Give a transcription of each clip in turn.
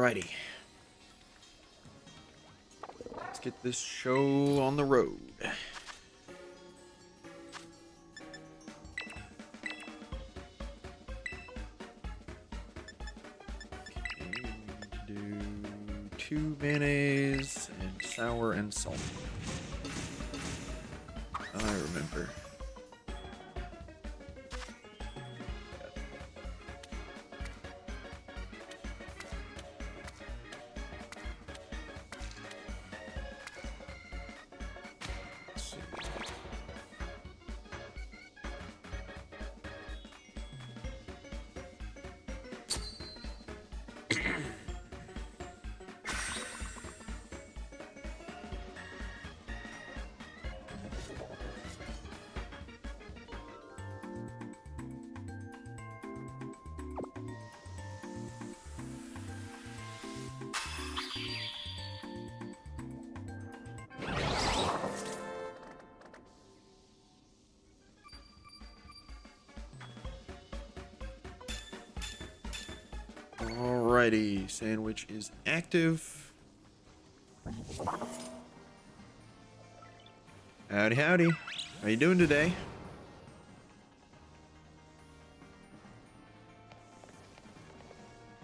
Alrighty. Let's get this show on the road. Okay, we need to do 2 mayonnaise and sour and salt. I remember. Alrighty, sandwich is active. Howdy, howdy. How you doing today?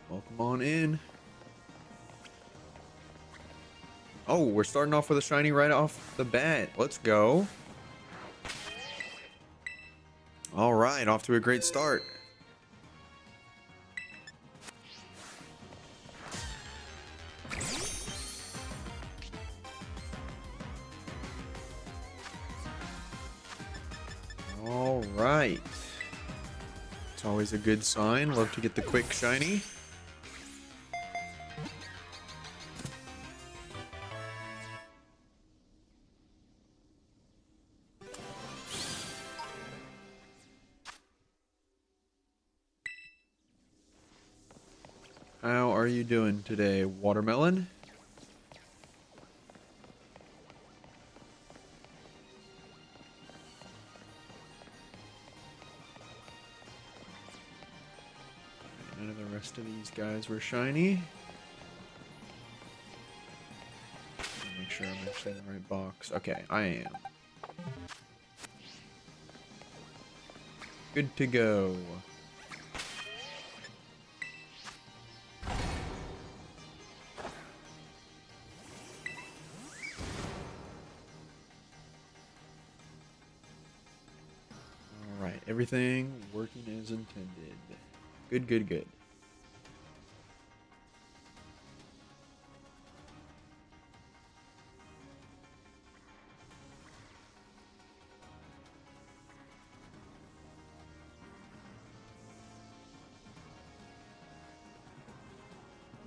Welcome on in. Oh, we're starting off with a shiny right off the bat. Let's go. Alright, off to a great start. Alright. It's always a good sign. Love to get the quick shiny. How are you doing today, watermelon? None of the rest of these guys were shiny. Make sure I'm actually in the right box. Okay, I am. Good to go. Alright, everything working as intended. Good, good, good.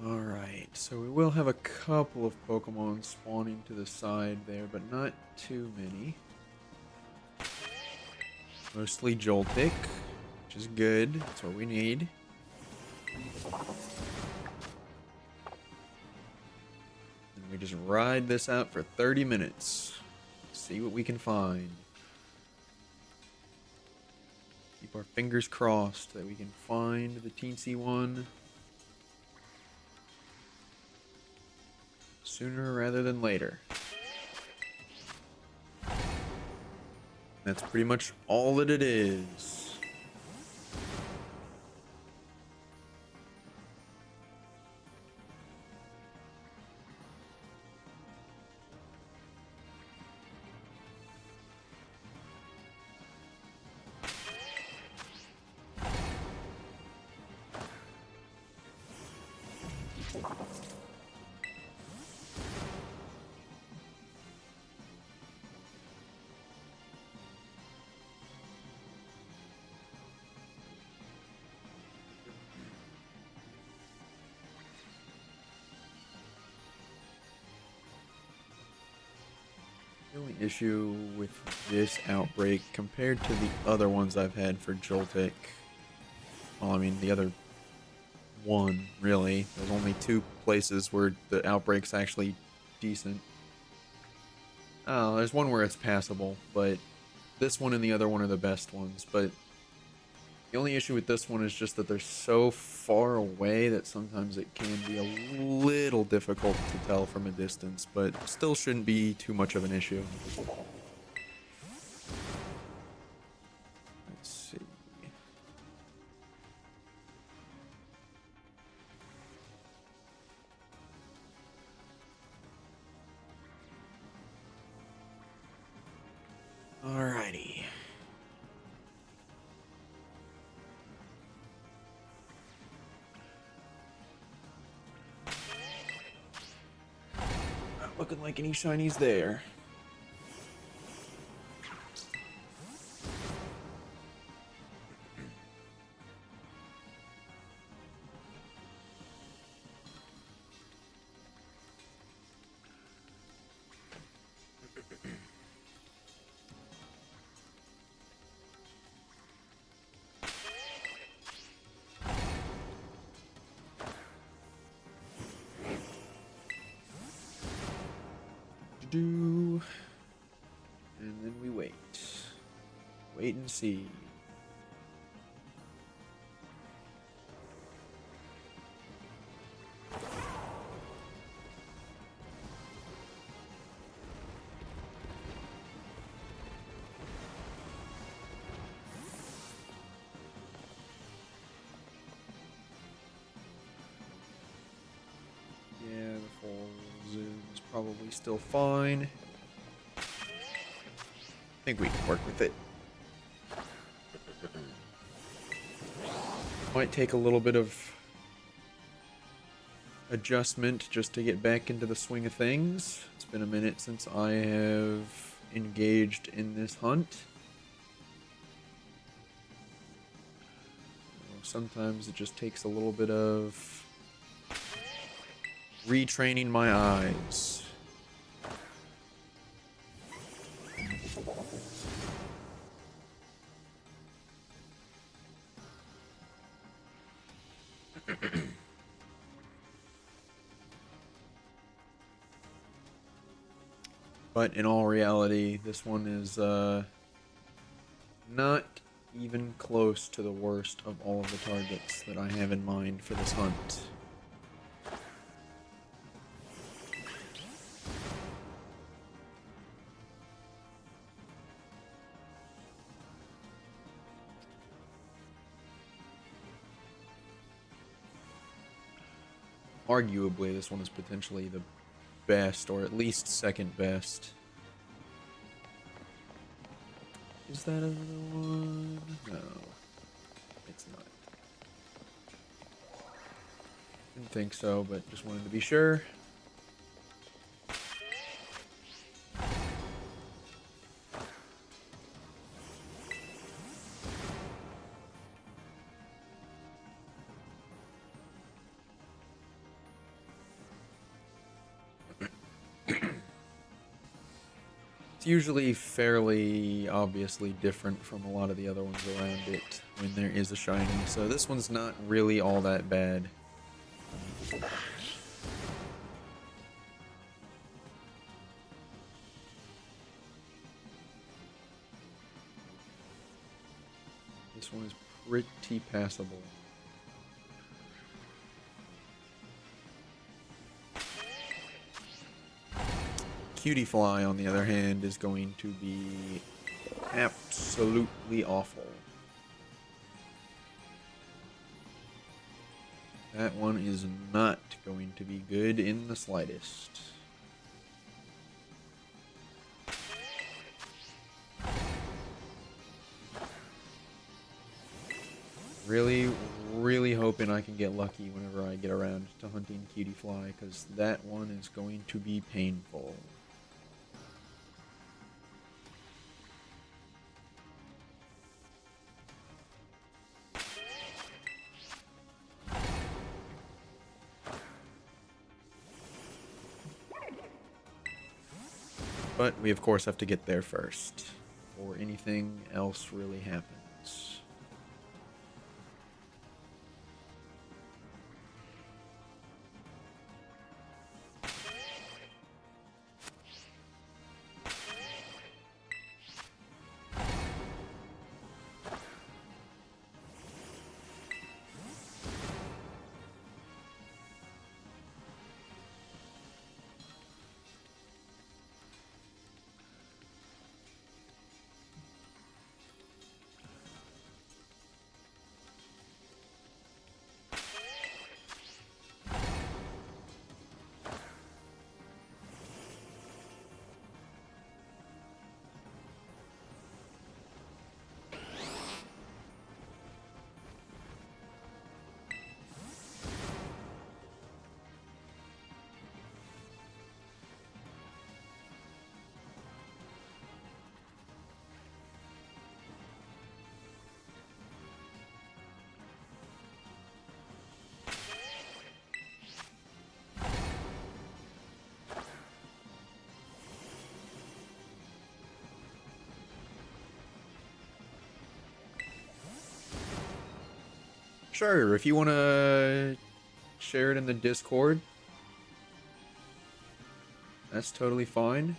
Alright, so we will have a couple of Pokemon spawning to the side there, but not too many. Mostly Joltik, which is good. That's what we need. And we just ride this out for 30 minutes. See what we can find. Keep our fingers crossed that we can find the teensy one sooner rather than later. That's pretty much all that it is. The only issue with this outbreak compared to the other ones I've had for Joltik, well, I mean, the other one, really. There's only 2 places where the outbreak's actually decent. Oh, there's one where it's passable, but this one and the other one are the best ones. But The only issue with this one is just that they're so far away that sometimes it can be a little difficult to tell from a distance, but still shouldn't be too much of an issue. Let's see. Alrighty. Not looking like any shinies there. And then we wait. Wait and see. Yeah, the full zoom is probably still fine. I think we can work with it. Might take a little bit of adjustment just to get back into the swing of things. It's been a minute since I have engaged in this hunt. Sometimes it just takes a little bit of retraining my eyes. But in all reality, this one is not even close to the worst of all of the targets that I have in mind for this hunt. Arguably, this one is potentially the best, or at least second best. Is that another one? No, it's not. Didn't think so, but just wanted to be sure. It's usually fairly obviously different from a lot of the other ones around it when there is a shiny, so this one's not really all that bad. This one is pretty passable. Cutie Fly, on the other hand, is going to be absolutely awful. That one is not going to be good in the slightest. Really hoping I can get lucky whenever I get around to hunting Cutie Fly, because that one is going to be painful. But we of course have to get there first, or anything else really happens. Sure, if you want to share it in the Discord, that's totally fine.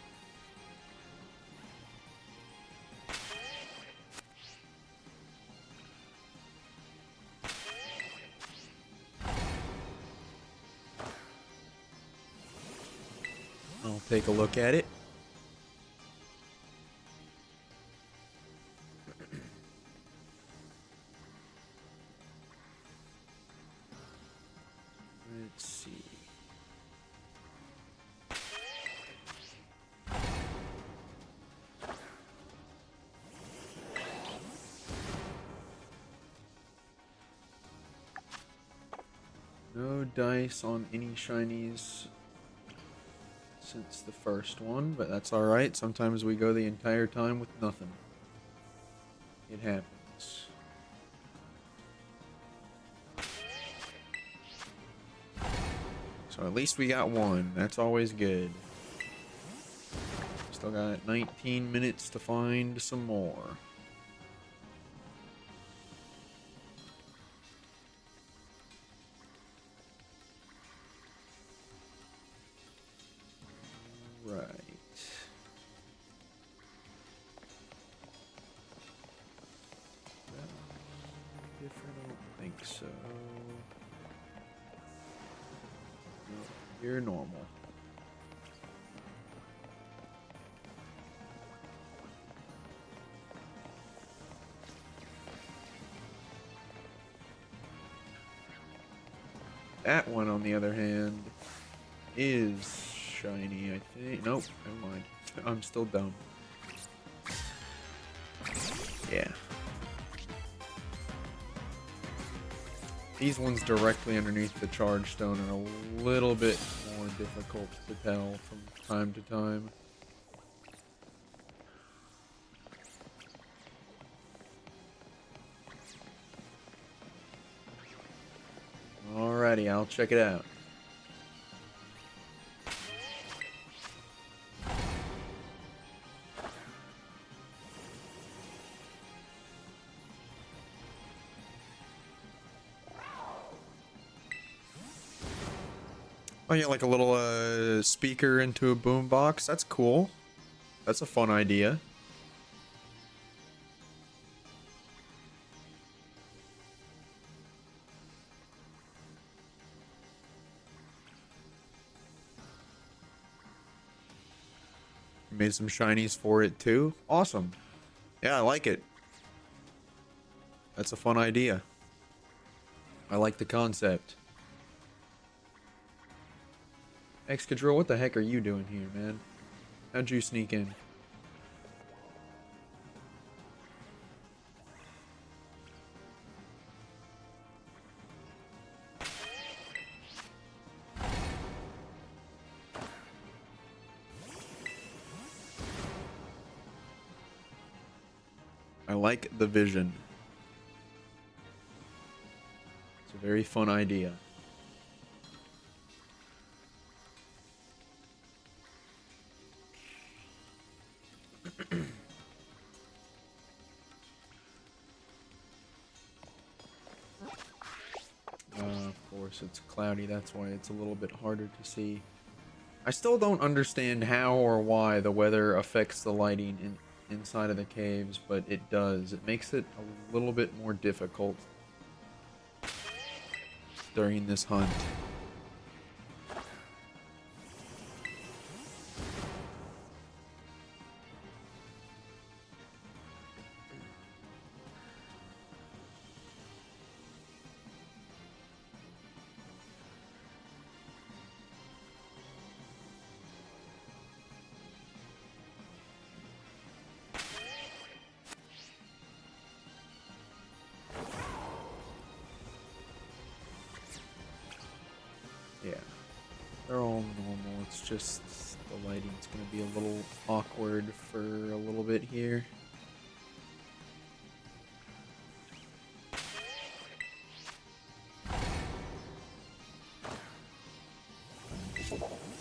I'll take a look at it. Let's see. No dice on any shinies since the first one, but that's alright. Sometimes we go the entire time with nothing. It happens. So at least we got one. That's always good. Still got 19 minutes to find some more. Right. Different? I don't think so. No, you're normal. That one, on the other hand, is shiny, I think. Nope, never mind. I'm still dumb. Yeah. These ones directly underneath the charge stone are a little bit more difficult to tell from time to time. Alrighty, I'll check it out. Oh yeah, like a little speaker into a boombox. That's cool. That's a fun idea. Made some shinies for it too. Awesome. Yeah, I like it. That's a fun idea. I like the concept. Excadrill, what the heck are you doing here, man? How'd you sneak in? I like the vision. It's a very fun idea. Of course, it's cloudy. That's why it's a little bit harder to see. I still don't understand how or why the weather affects the lighting inside of the caves, but it does. It makes it a little bit more difficult during this hunt. Yeah, they're all normal. It's just the lighting's gonna be a little awkward for a little bit here.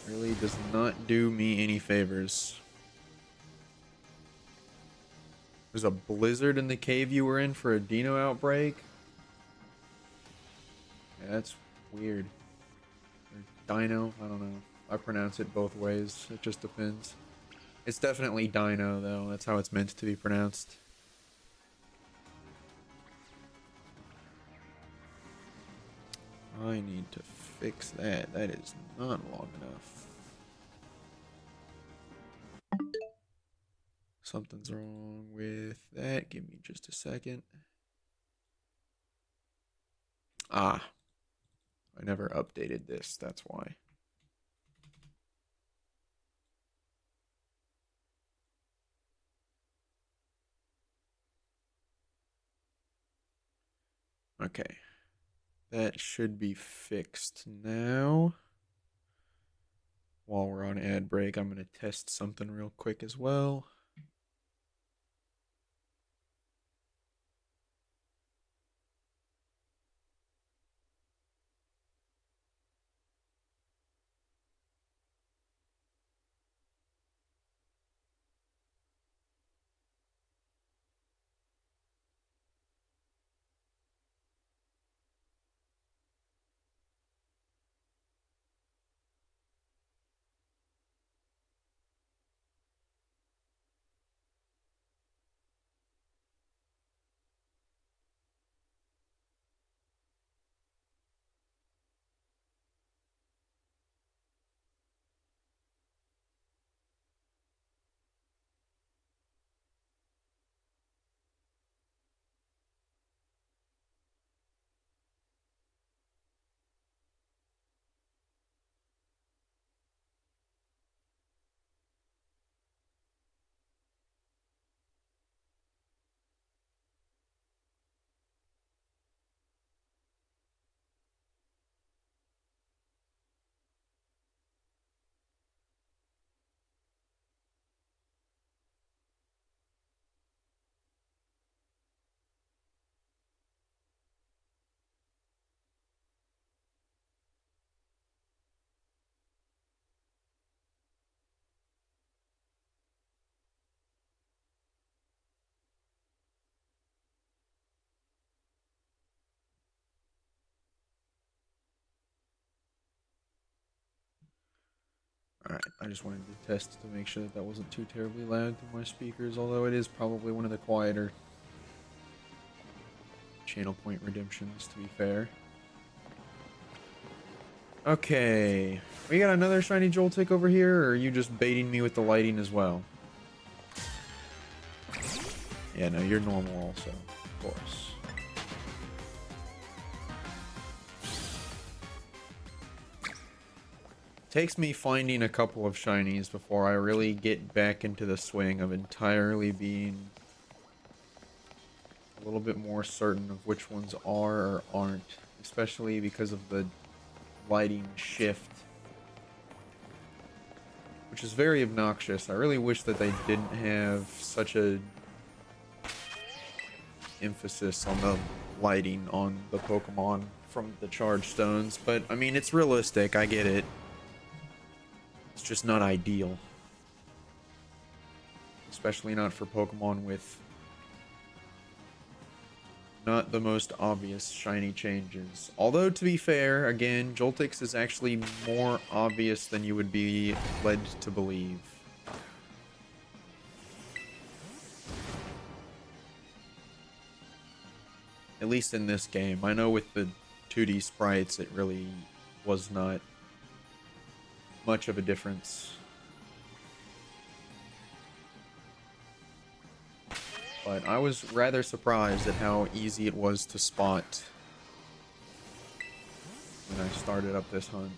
Really does not do me any favors. There's a blizzard in the cave you were in for a Dino outbreak? Yeah, that's weird. Or Dino? I don't know. I pronounce it both ways. It just depends. It's definitely Dino, though. That's how it's meant to be pronounced. I need to fix that. That is not long enough. Something's wrong with that. Give me just a second. Ah, I never updated this. That's why. Okay. That should be fixed now. While we're on ad break, I'm going to test something real quick as well. Alright, I just wanted to test to make sure that that wasn't too terribly loud through my speakers, although it is probably one of the quieter channel point redemptions, to be fair. Okay, we got another shiny Joltik over here, or are you just baiting me with the lighting as well? Yeah, no, you're normal also, of course. Takes me finding a couple of shinies before I really get back into the swing of entirely being a little bit more certain of which ones are or aren't, especially because of the lighting shift, which is very obnoxious. I really wish that they didn't have such a emphasis on the lighting on the Pokemon from the Charge Stones, but I mean, it's realistic, I get it. It's just not ideal. Especially not for Pokemon with not the most obvious shiny changes. Although, to be fair, again, Joltik's is actually more obvious than you would be led to believe. At least in this game. I know with the 2D sprites, it really was not much of a difference. But I was rather surprised at how easy it was to spot when I started up this hunt.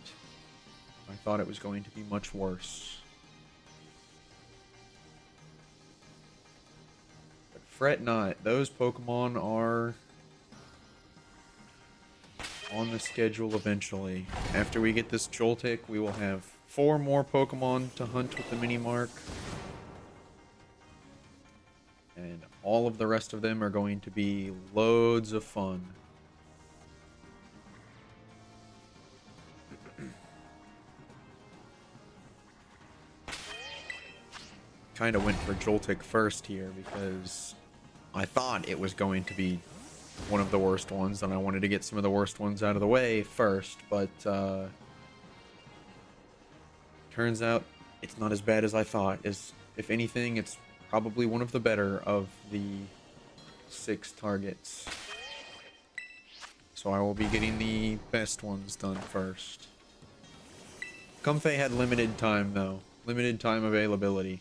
I thought it was going to be much worse. But fret not, those Pokemon are on the schedule eventually. After we get this Joltik, we will have 4 more Pokemon to hunt with the mini mark. And all of the rest of them are going to be loads of fun. Kind of went for Joltik first here because I thought it was going to be one of the worst ones, and I wanted to get some of the worst ones out of the way first, but turns out it's not as bad as I thought. If anything, it's probably one of the better of the 6 targets. So I will be getting the best ones done first. Comfey had limited time, though. Limited time availability.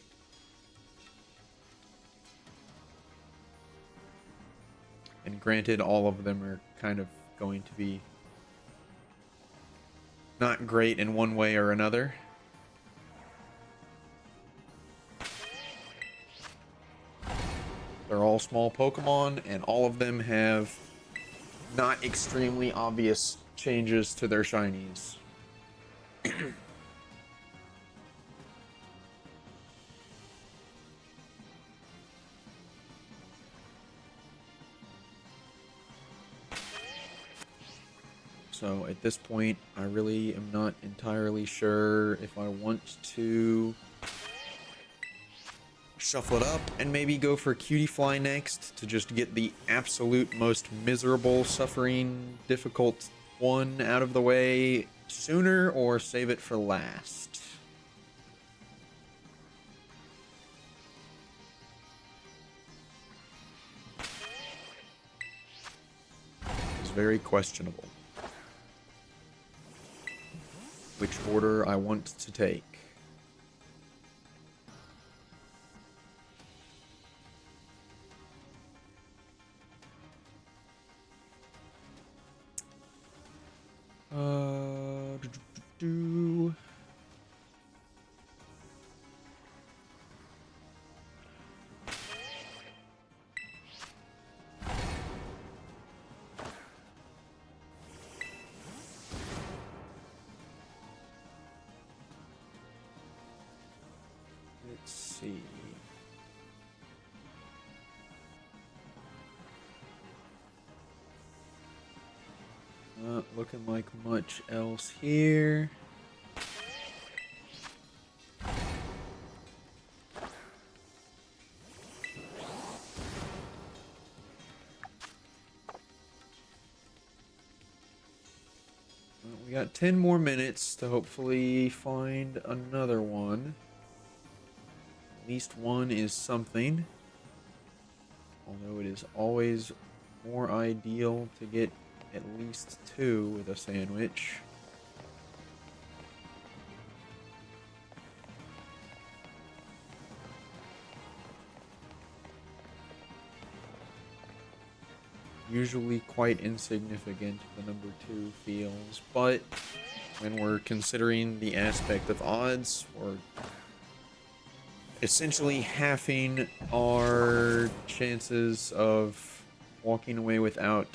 And granted, all of them are kind of going to be not great in one way or another. They're all small Pokemon, and all of them have not extremely obvious changes to their shinies. So at this point, I really am not entirely sure if I want to shuffle it up and maybe go for Cutie Fly next to just get the absolute most miserable, suffering, difficult one out of the way sooner, or save it for last. It's very questionable which order I want to take. Let's see. Not looking like much else here. We got 10 more minutes to hopefully find another one. At least one is something. Although it is always more ideal to get at least 2 with a sandwich. Usually quite insignificant, the number 2 feels, but when we're considering the aspect of odds, we're essentially halving our chances of walking away without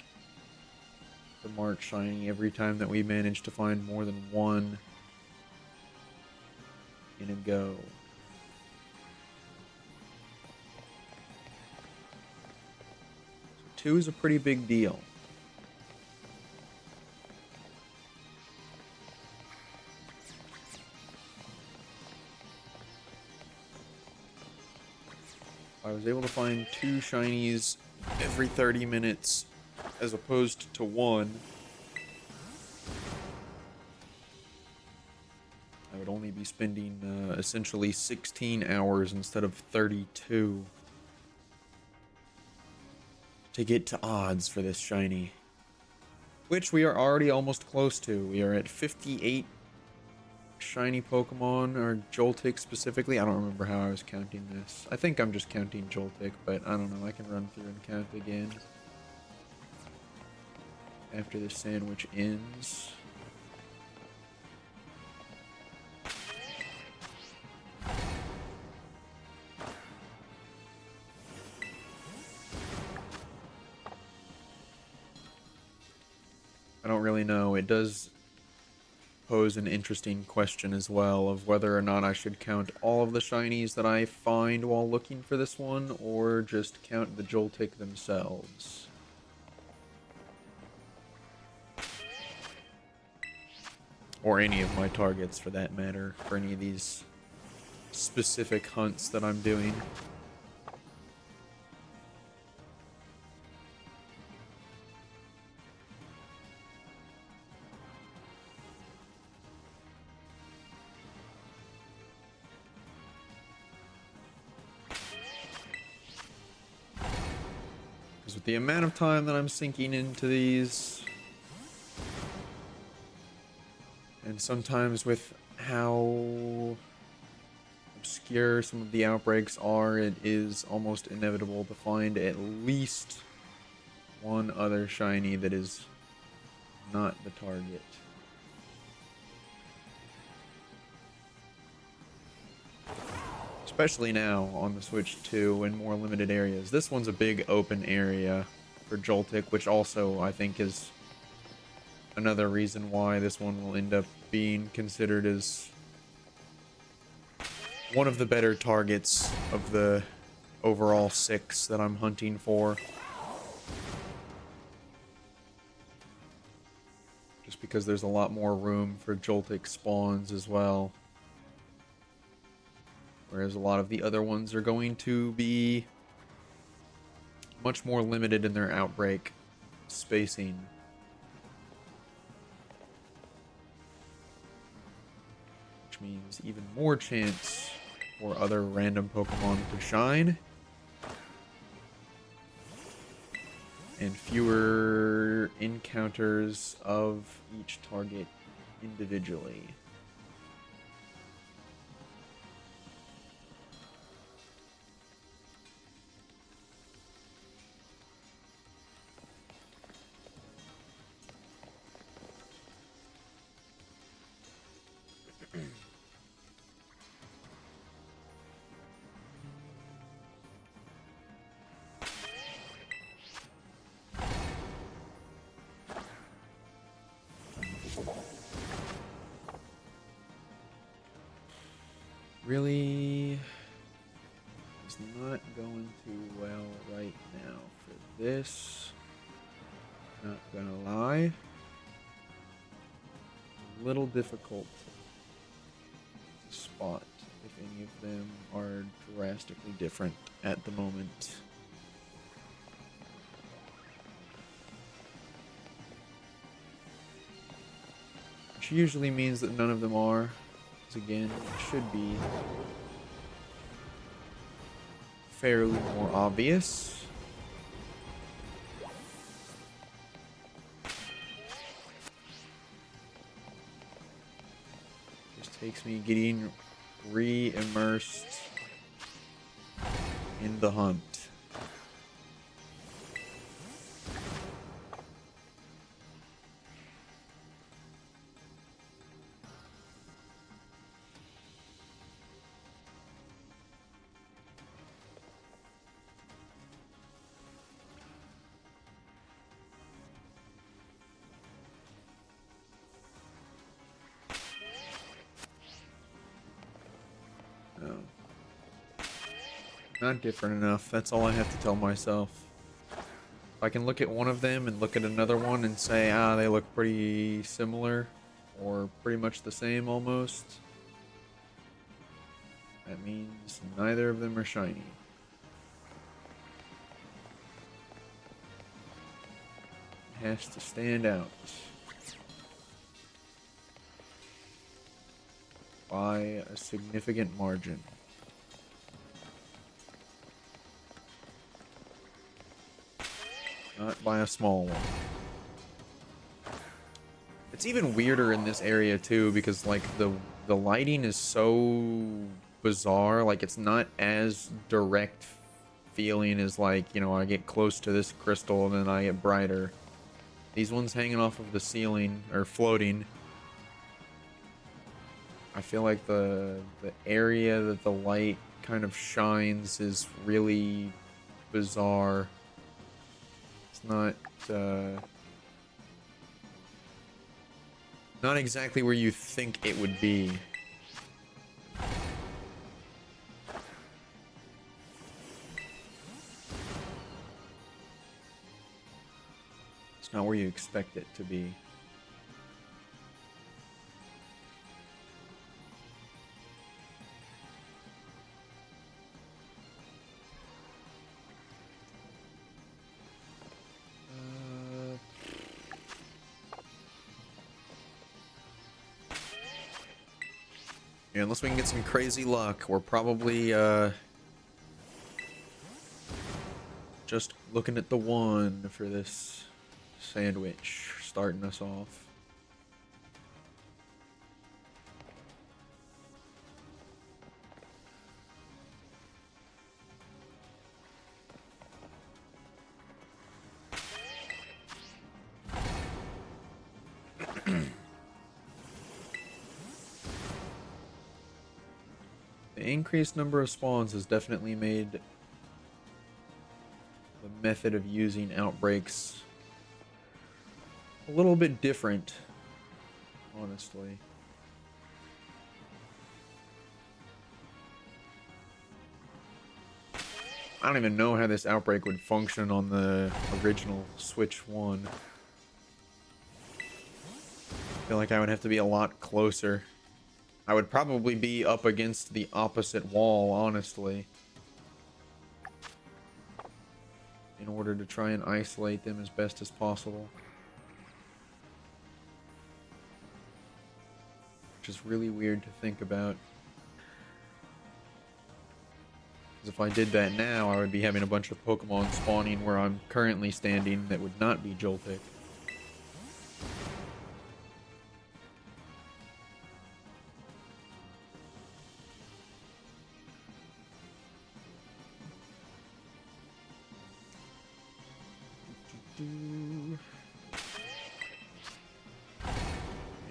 the mark shiny every time that we manage to find more than one in a go. So 2 is a pretty big deal. I was able to find 2 shinies every 30 minutes as opposed to 1. I would only be spending essentially 16 hours instead of 32 to get to odds for this shiny, which we are already almost close to. We are at 58 shiny Pokemon, or Joltik specifically. I don't remember how I was counting this. I think I'm just counting Joltik, but I don't know. I can run through and count again after the sandwich ends. I don't really know. It does pose an interesting question as well of whether or not I should count all of the shinies that I find while looking for this one, or just count the Joltik themselves. Or any of my targets, for that matter, for any of these specific hunts that I'm doing. Because with the amount of time that I'm sinking into these, and sometimes with how obscure some of the outbreaks are, it is almost inevitable to find at least one other shiny that is not the target. Especially now on the Switch 2 in more limited areas. This one's a big open area for Joltik, which also I think is another reason why this one will end up being considered as one of the better targets of the overall 6 that I'm hunting for. Just because there's a lot more room for Joltik spawns as well. Whereas a lot of the other ones are going to be much more limited in their outbreak spacing. Which means even more chance for other random Pokemon to shine. And fewer encounters of each target individually. Really, it's not going too well right now for this. Not gonna lie. A little difficult to spot if any of them are drastically different at the moment. Which usually means that none of them are. Again, it should be fairly more obvious. Just takes me getting re-immersed in the hunt. Not different enough. That's all I have to tell myself. If I can look at one of them and look at another one and say, ah, they look pretty similar or pretty much the same almost, that means neither of them are shiny. It has to stand out by a significant margin. Not by a small one. It's even weirder in this area too, because like the lighting is so bizarre. Like it's not as direct feeling as like, you know, I get close to this crystal and then I get brighter. These ones hanging off of the ceiling or floating. I feel like the area that the light kind of shines is really bizarre. Not not exactly where you think it would be. It's not where you expect it to be. Yeah, unless we can get some crazy luck, we're probably just looking at the one for this sandwich, starting us off. The increased number of spawns has definitely made the method of using outbreaks a little bit different, honestly. I don't even know how this outbreak would function on the original Switch 1. I feel like I would have to be a lot closer. I would probably be up against the opposite wall, honestly, in order to try and isolate them as best as possible. Which is really weird to think about. Because if I did that now, I would be having a bunch of Pokemon spawning where I'm currently standing that would not be Joltik.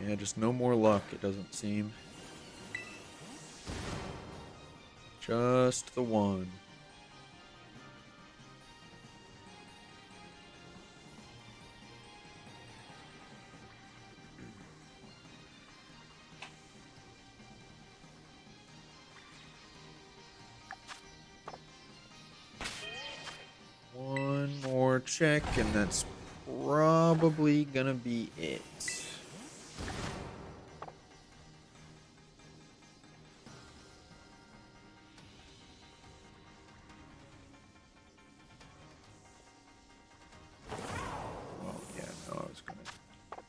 Yeah, just no more luck, it doesn't seem. Just the one. One more check, and that's probably gonna be it.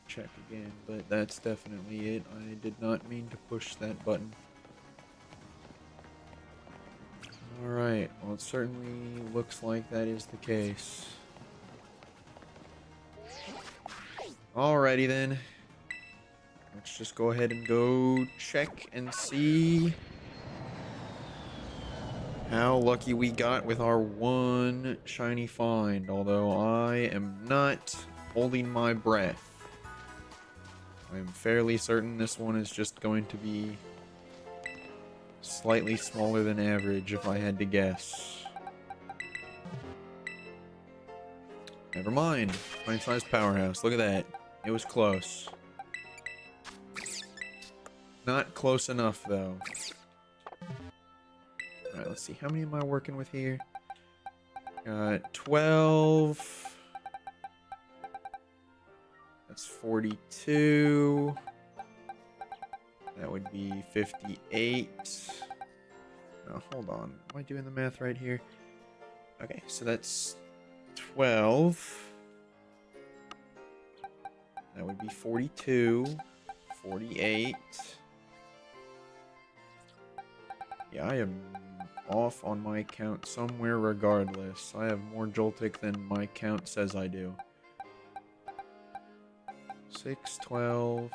Check again, but that's definitely it. I did not mean to push that button. Alright, well it certainly looks like that is the case. Alrighty then. Let's just go ahead and go check and see how lucky we got with our one shiny find, although I am not holding my breath. I'm fairly certain this one is just going to be slightly smaller than average, if I had to guess. Never mind. Pint-sized powerhouse. Look at that. It was close. Not close enough, though. Alright, let's see. How many am I working with here? Got 12... That's 42. That would be 58. No, hold on. Am I doing the math right here? Okay, so that's 12. That would be 42. 48. Yeah, I am off on my count somewhere regardless. I have more Joltik than my count says I do. 6, 12,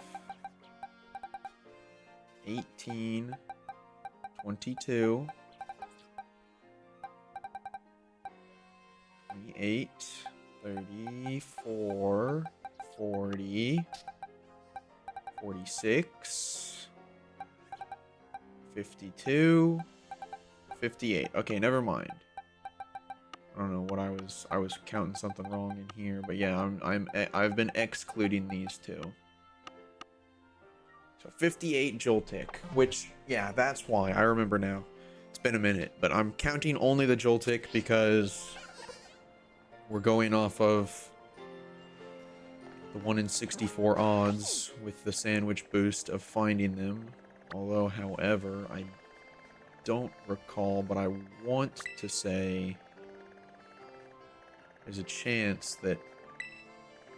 18, 22, 28, 34, 40, 46, 52, 58. Okay, never mind. I don't know what I was counting something wrong in here, but yeah, I've been excluding these two. So 58 Joltik, which, yeah, that's why I remember now. It's been a minute, but I'm counting only the Joltik because we're going off of the 1 in 64 odds with the sandwich boost of finding them. Although, however, I don't recall, but I want to say there's a chance that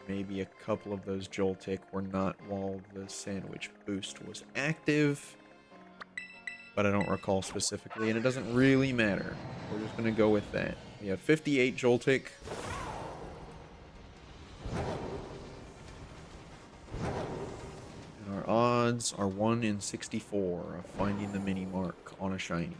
maybe a couple of those Joltik were not while the sandwich boost was active, but I don't recall specifically, and it doesn't really matter. We're just gonna go with that. We have 58 Joltik. And our odds are 1 in 64 of finding the mini mark on a shiny.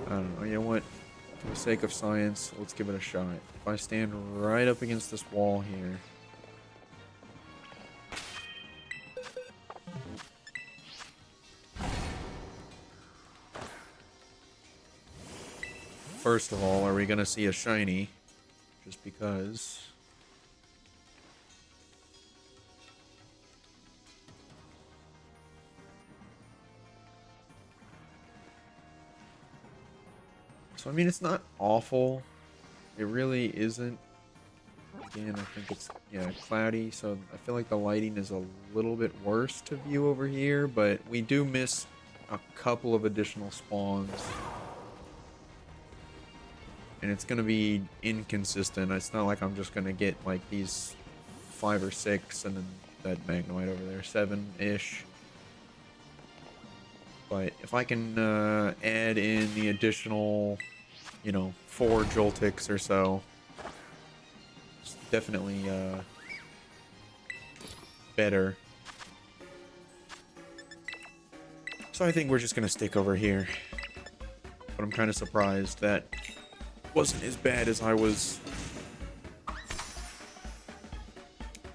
I don't know, you know what? For the sake of science, let's give it a shot. If I stand right up against this wall here... First of all, are we going to see a shiny? Just because... So, I mean, it's not awful. It really isn't. Again, I think it's, yeah, cloudy, so I feel like the lighting is a little bit worse to view over here, but we do miss a couple of additional spawns. And it's going to be inconsistent. It's not like I'm just going to get, like, these 5 or 6, and then that Magnemite over there, 7-ish. But if I can add in the additional, you know, 4 Joltiks or so, it's definitely better. So I think we're just going to stick over here. But I'm kind of surprised that wasn't as bad as I was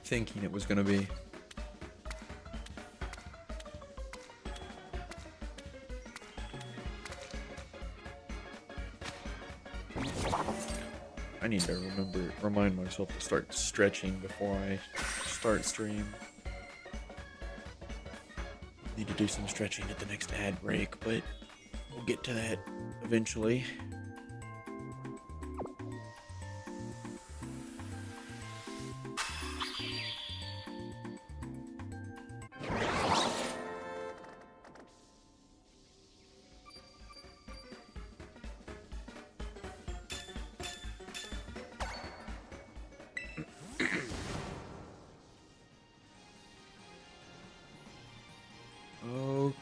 thinking it was going to be. I need to remind myself to start stretching before I start stream. Need to do some stretching at the next ad break, but we'll get to that eventually.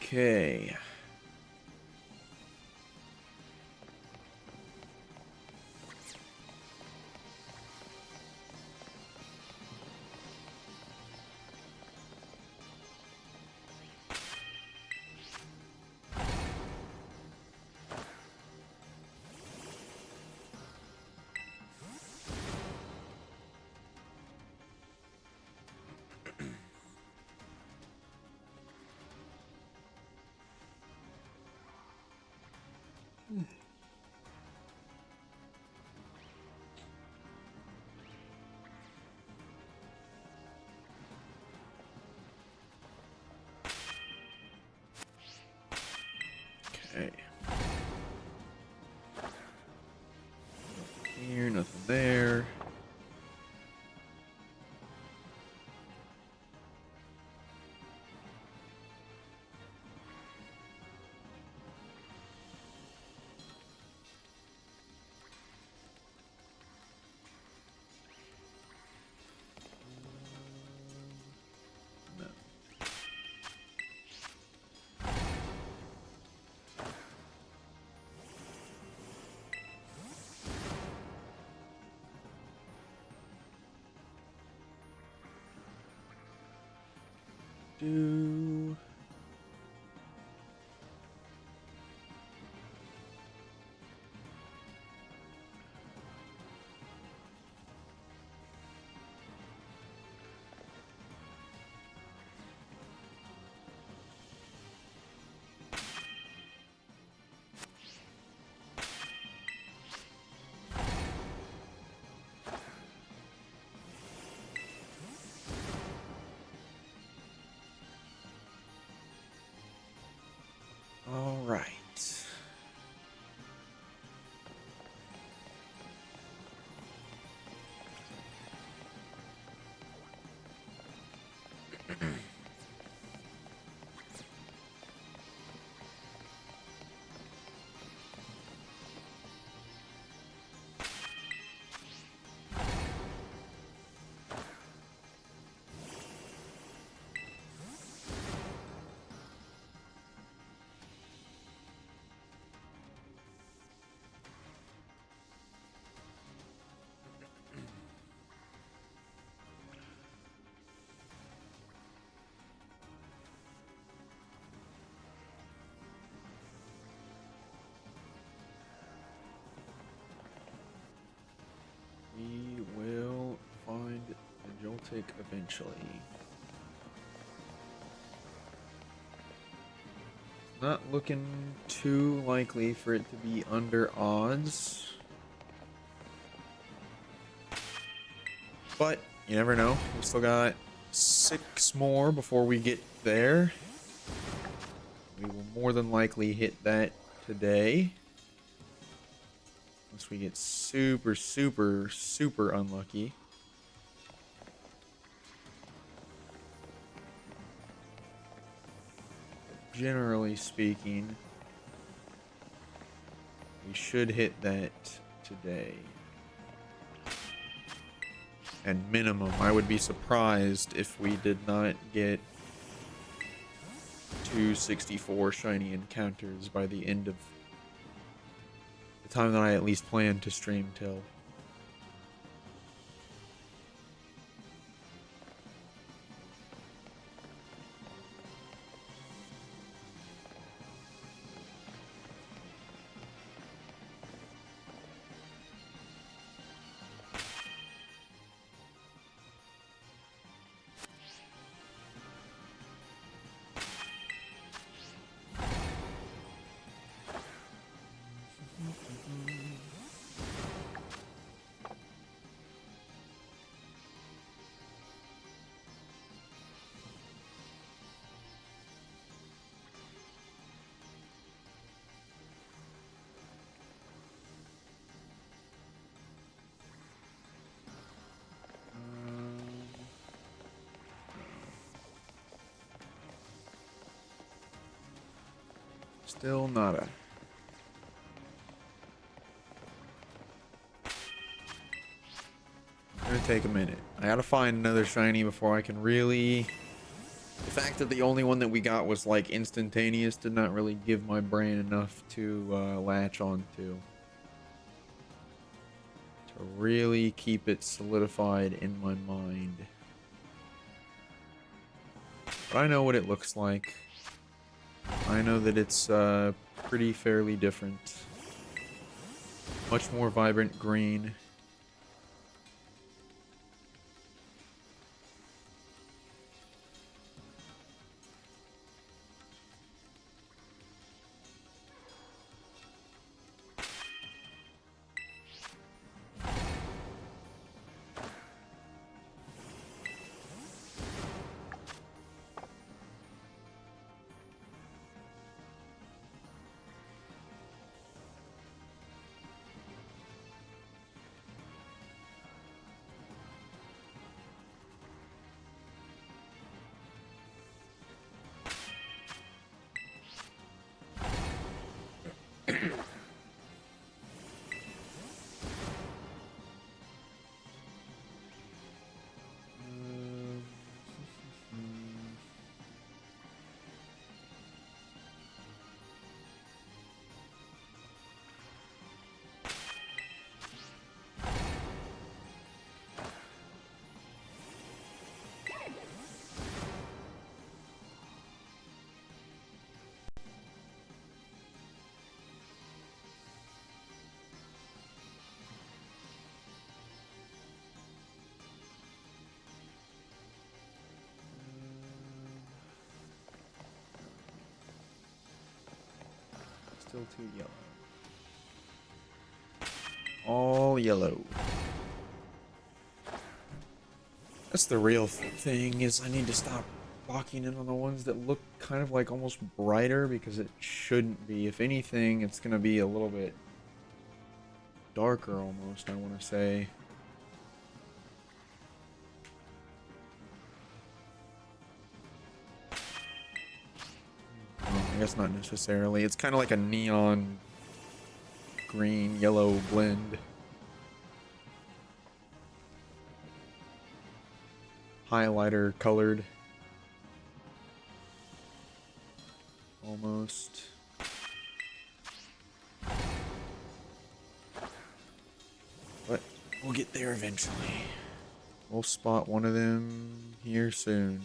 Okay. Okay. Nothing here, nothing there. No. Do... Joltik eventually. Not looking too likely for it to be under odds. But you never know. We still got 6 more before we get there. We will more than likely hit that today. Unless we get super, super, super unlucky. Generally speaking, we should hit that today. And minimum, I would be surprised if we did not get 264 shiny encounters by the end of the time that I at least plan to stream till. Still nada. It's gonna take a minute. I gotta find another shiny before I can really... The fact that the only one that we got was like instantaneous did not really give my brain enough to latch on to really keep it solidified in my mind. But I know what it looks like. I know that it's pretty fairly different. Much more vibrant green. Still too yellow. All yellow. That's the real thing, is I need to stop locking in on the ones that look kind of like almost brighter, because it shouldn't be. If anything, it's going to be a little bit darker almost, I want to say. I guess not necessarily. It's kind of like a neon green yellow blend. Highlighter colored. Almost. But we'll get there eventually. We'll spot one of them here soon.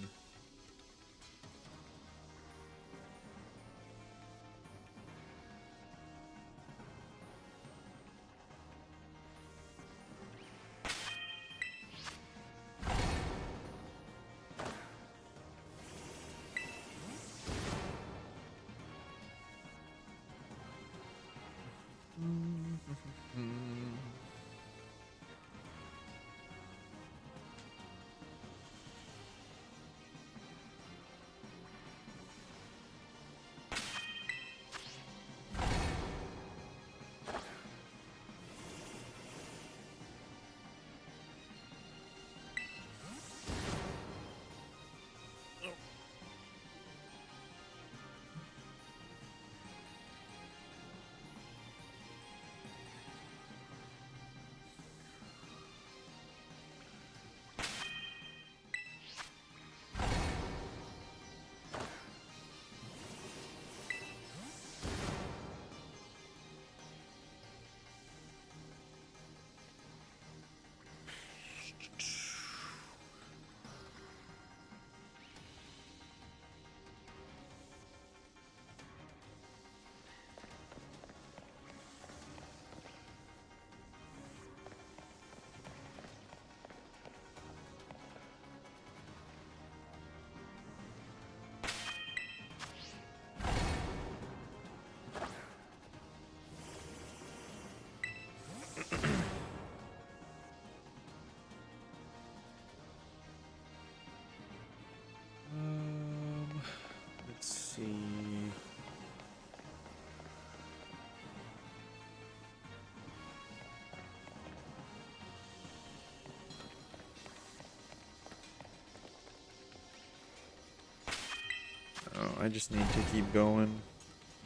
I just need to keep going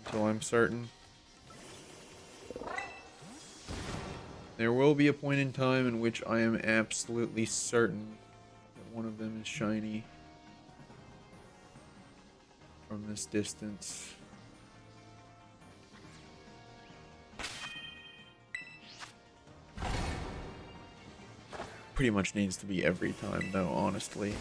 until I'm certain. There will be a point in time in which I am absolutely certain that one of them is shiny from this distance. Pretty much needs to be every time, though, honestly.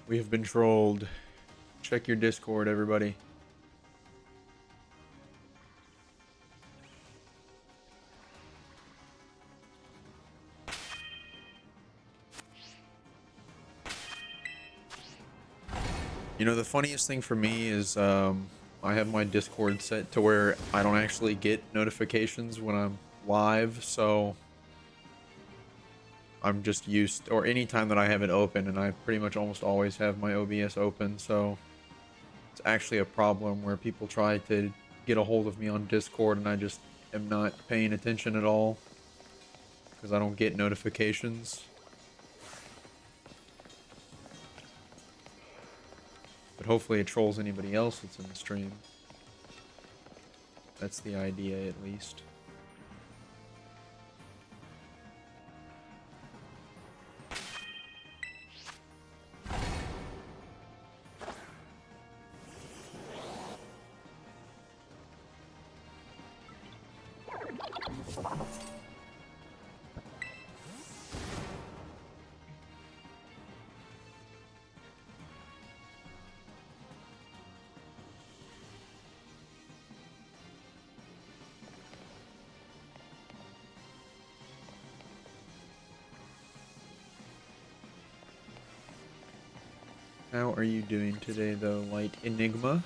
We have been trolled. Check your Discord, everybody. You know, the funniest thing for me is I have my Discord set to where I don't actually get notifications when I'm live, so I'm just used, or anytime that I have it open, and I pretty much almost always have my OBS open, so it's actually a problem where people try to get a hold of me on Discord and I just am not paying attention at all because I don't get notifications. But hopefully it trolls anybody else that's in the stream. That's the idea, at least. How are you doing today, though, Light Enigma?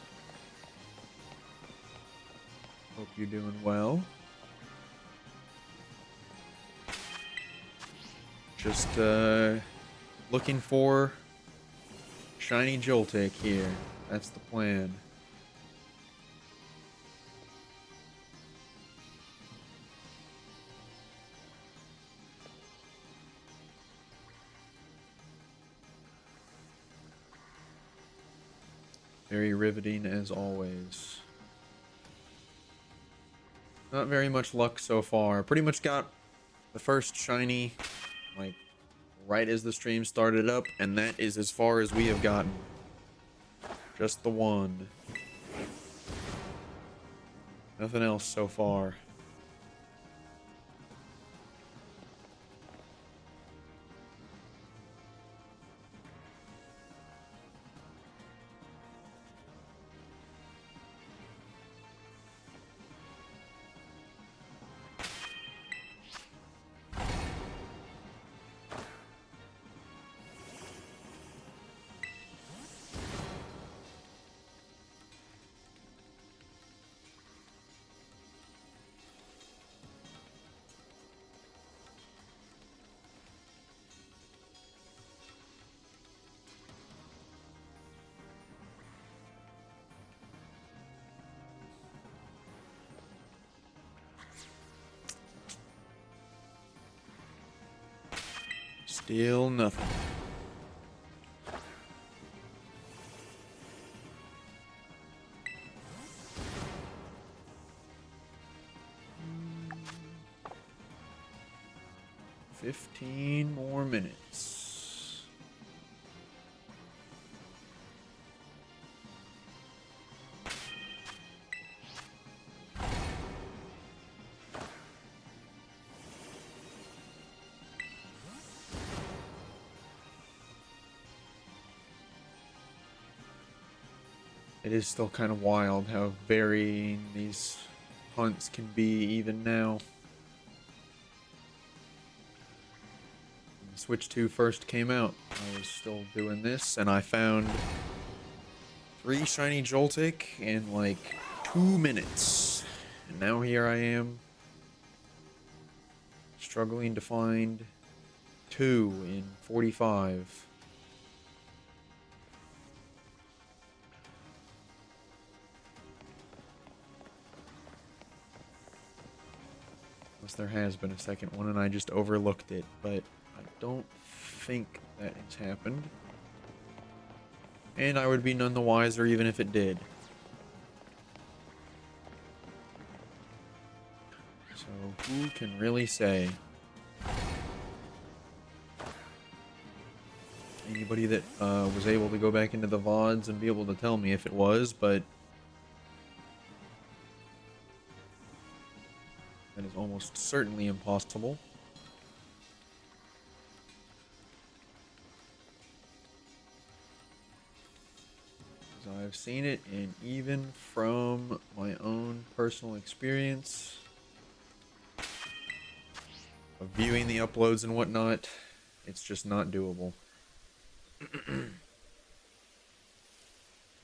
Hope you're doing well. Just, looking for shiny Joltik here. That's the plan. Very riveting as always. Not very much luck so far. Pretty much got the first shiny, like, right as the stream started up, and that is as far as we have gotten. Just the one. Nothing else so far. Still nothing. "15 more minutes." it is still kind of wild how varying these hunts can be even now. When Switch 2 first came out, I was still doing this, and I found 3 shiny Joltik in like 2 minutes. And now here I am, struggling to find 2 in 45. Unless there has been a second one and I just overlooked it, but I don't think that has happened. And I would be none the wiser even if it did. So who can really say? Anybody that was able to go back into the VODs and be able to tell me if it was, but that is almost certainly impossible. Because I've seen it, and even from my own personal experience of viewing the uploads and whatnot, it's just not doable.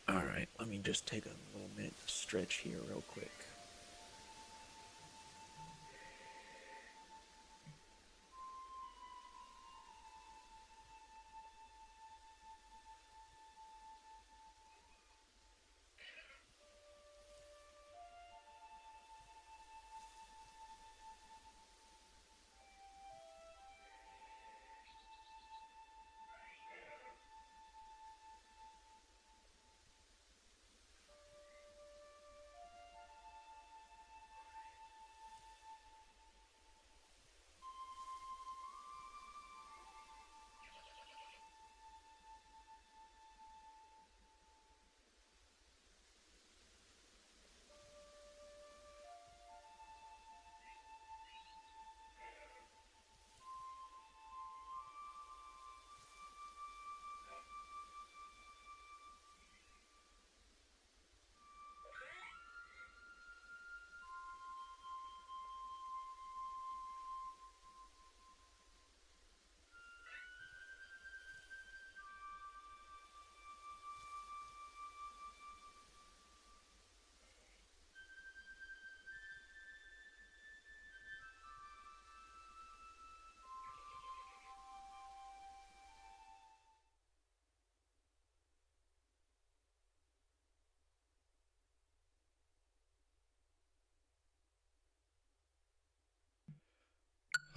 Alright, let me just take a little minute to stretch here real quick.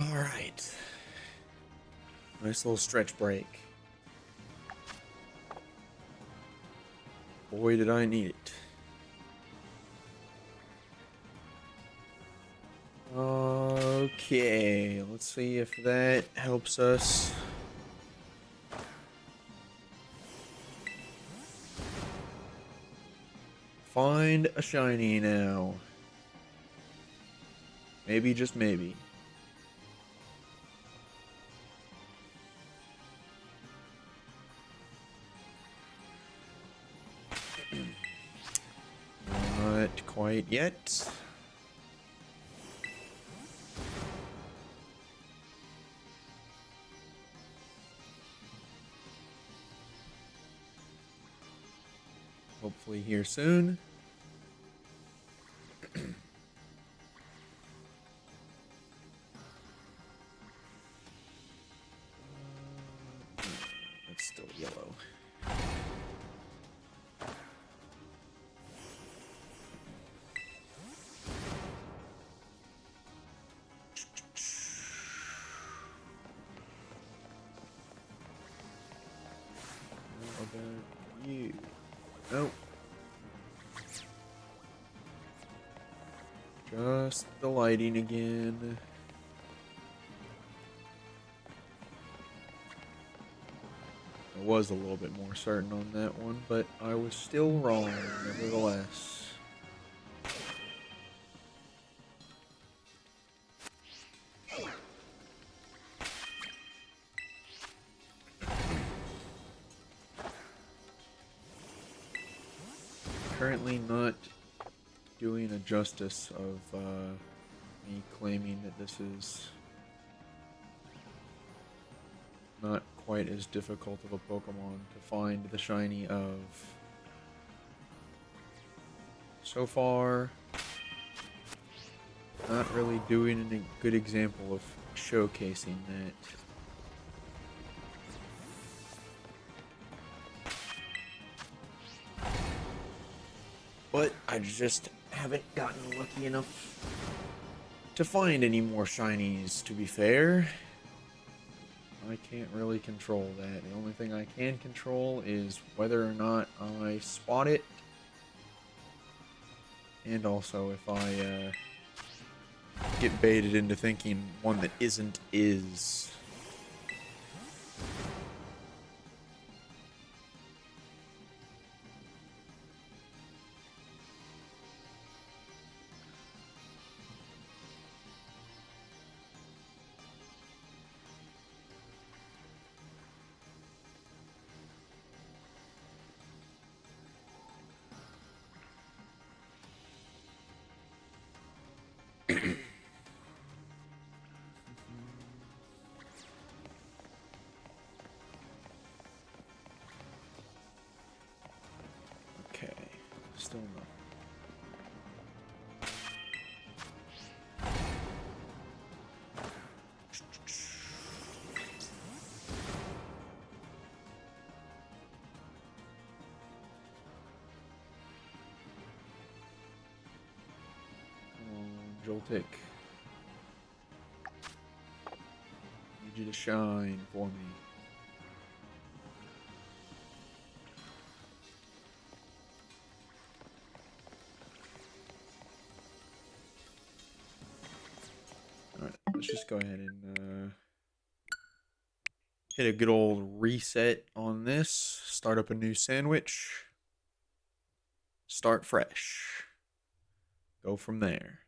Alright. Nice little stretch break. Boy, did I need it. Okay, let's see if that helps us. Find a shiny now. Maybe, just maybe. Not quite yet. Hopefully here soon. That's still yellow. How about you? Nope. Just the lighting again. I was a little bit more certain on that one, but I was still wrong, nevertheless. currently not doing a justice of me claiming that this is not quite as difficult of a Pokemon to find the shiny of. So far, not really doing a good example of showcasing that. But I just haven't gotten lucky enough to find any more shinies, to be fair. I can't really control that. The only thing I can control is whether or not I spot it. And also if I get baited into thinking one that isn't is. Okay, still not. Joltik. Need you to shine for me. Alright, let's just go ahead and hit a good old reset on this. Start up a new sandwich. Start fresh. Go from there.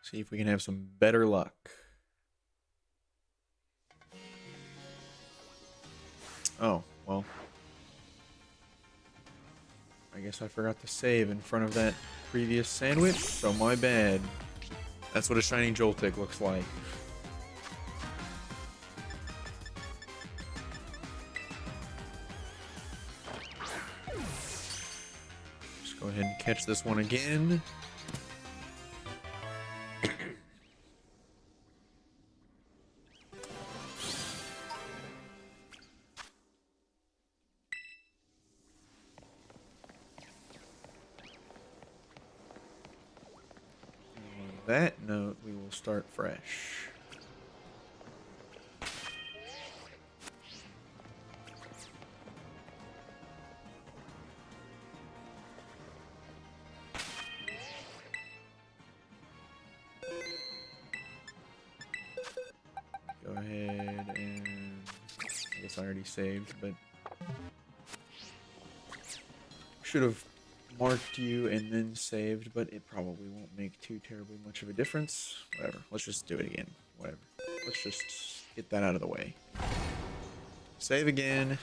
See if we can have some better luck. Oh, well. I guess I forgot to save in front of that previous sandwich, so my bad. That's what a shiny Joltik looks like. Just go ahead and catch this one again. That note, we will start fresh. Go ahead and I guess I already saved, but should have marked you and then saved, but it probably won't make too terribly much of a difference. Whatever. Let's just do it again. Whatever. Let's just get that out of the way. Save again.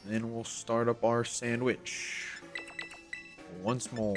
Then we'll start up our sandwich once more.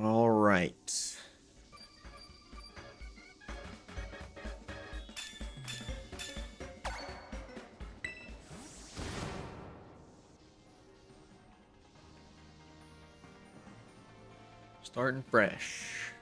All right. Starting fresh.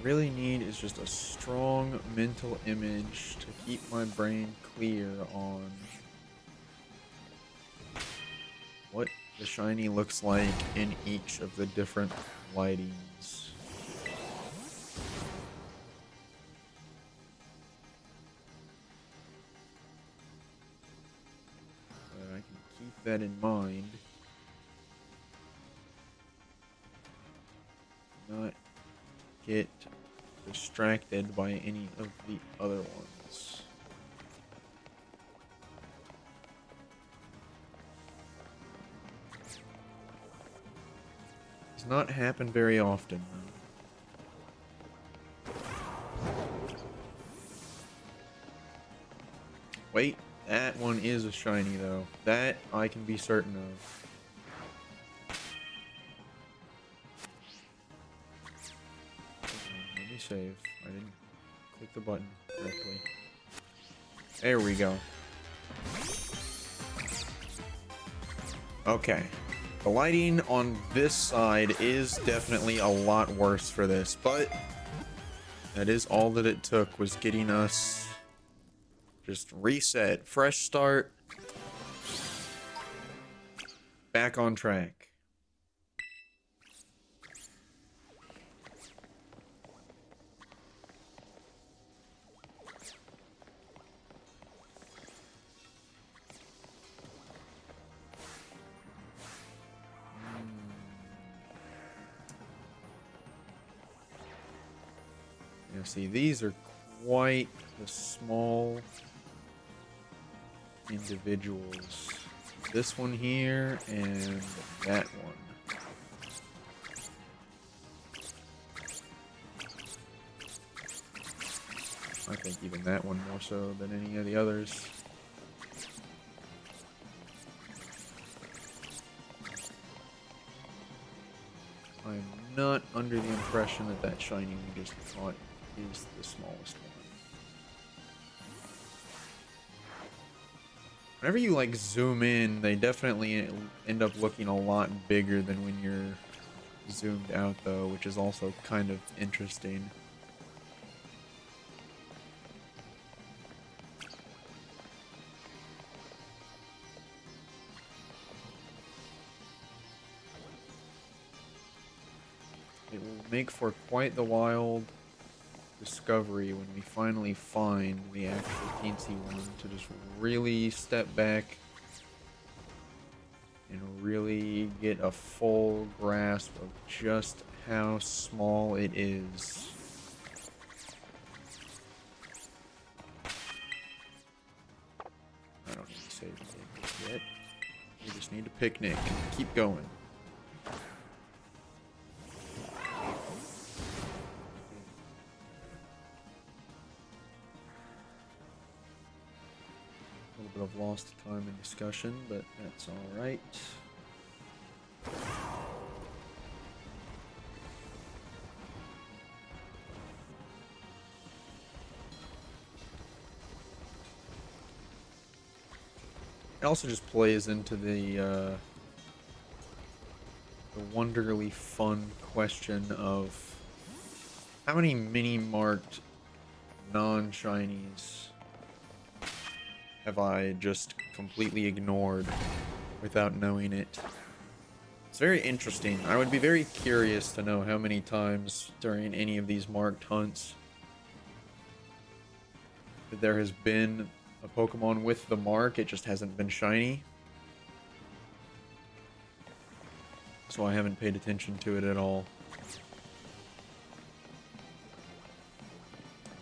really need is just a strong mental image to keep my brain clear on what the shiny looks like in each of the different lightings. I can keep that in mind. Not get distracted by any of the other ones. Does not happen very often. Wait, that one is a shiny though. That I can be certain of. Let me save. I didn't click the button correctly. There we go. Okay. The lighting on this side is definitely a lot worse for this, but that is all that it took, was getting us just reset, fresh start, back on track. Yeah, see, these are quite the small individuals. This one here and that one. I think even that one more so than any of the others. I'm not under the impression that that shiny we just caught is the smallest one. Whenever you like zoom in, they definitely end up looking a lot bigger than when you're zoomed out though, which is also kind of interesting. It will make for quite the wild discovery when we finally find the actual teensy one, to just really step back and really get a full grasp of just how small it is. I don't need to save it yet. We just need to picnic and keep going. A little bit of lost time in discussion, but that's all right. It also just plays into the wonderfully fun question of how many mini-marked non-shinies have I just completely ignored without knowing it. It's very interesting. I would be very curious to know how many times during any of these marked hunts that there has been a Pokemon with the mark, it just hasn't been shiny. So I haven't paid attention to it at all.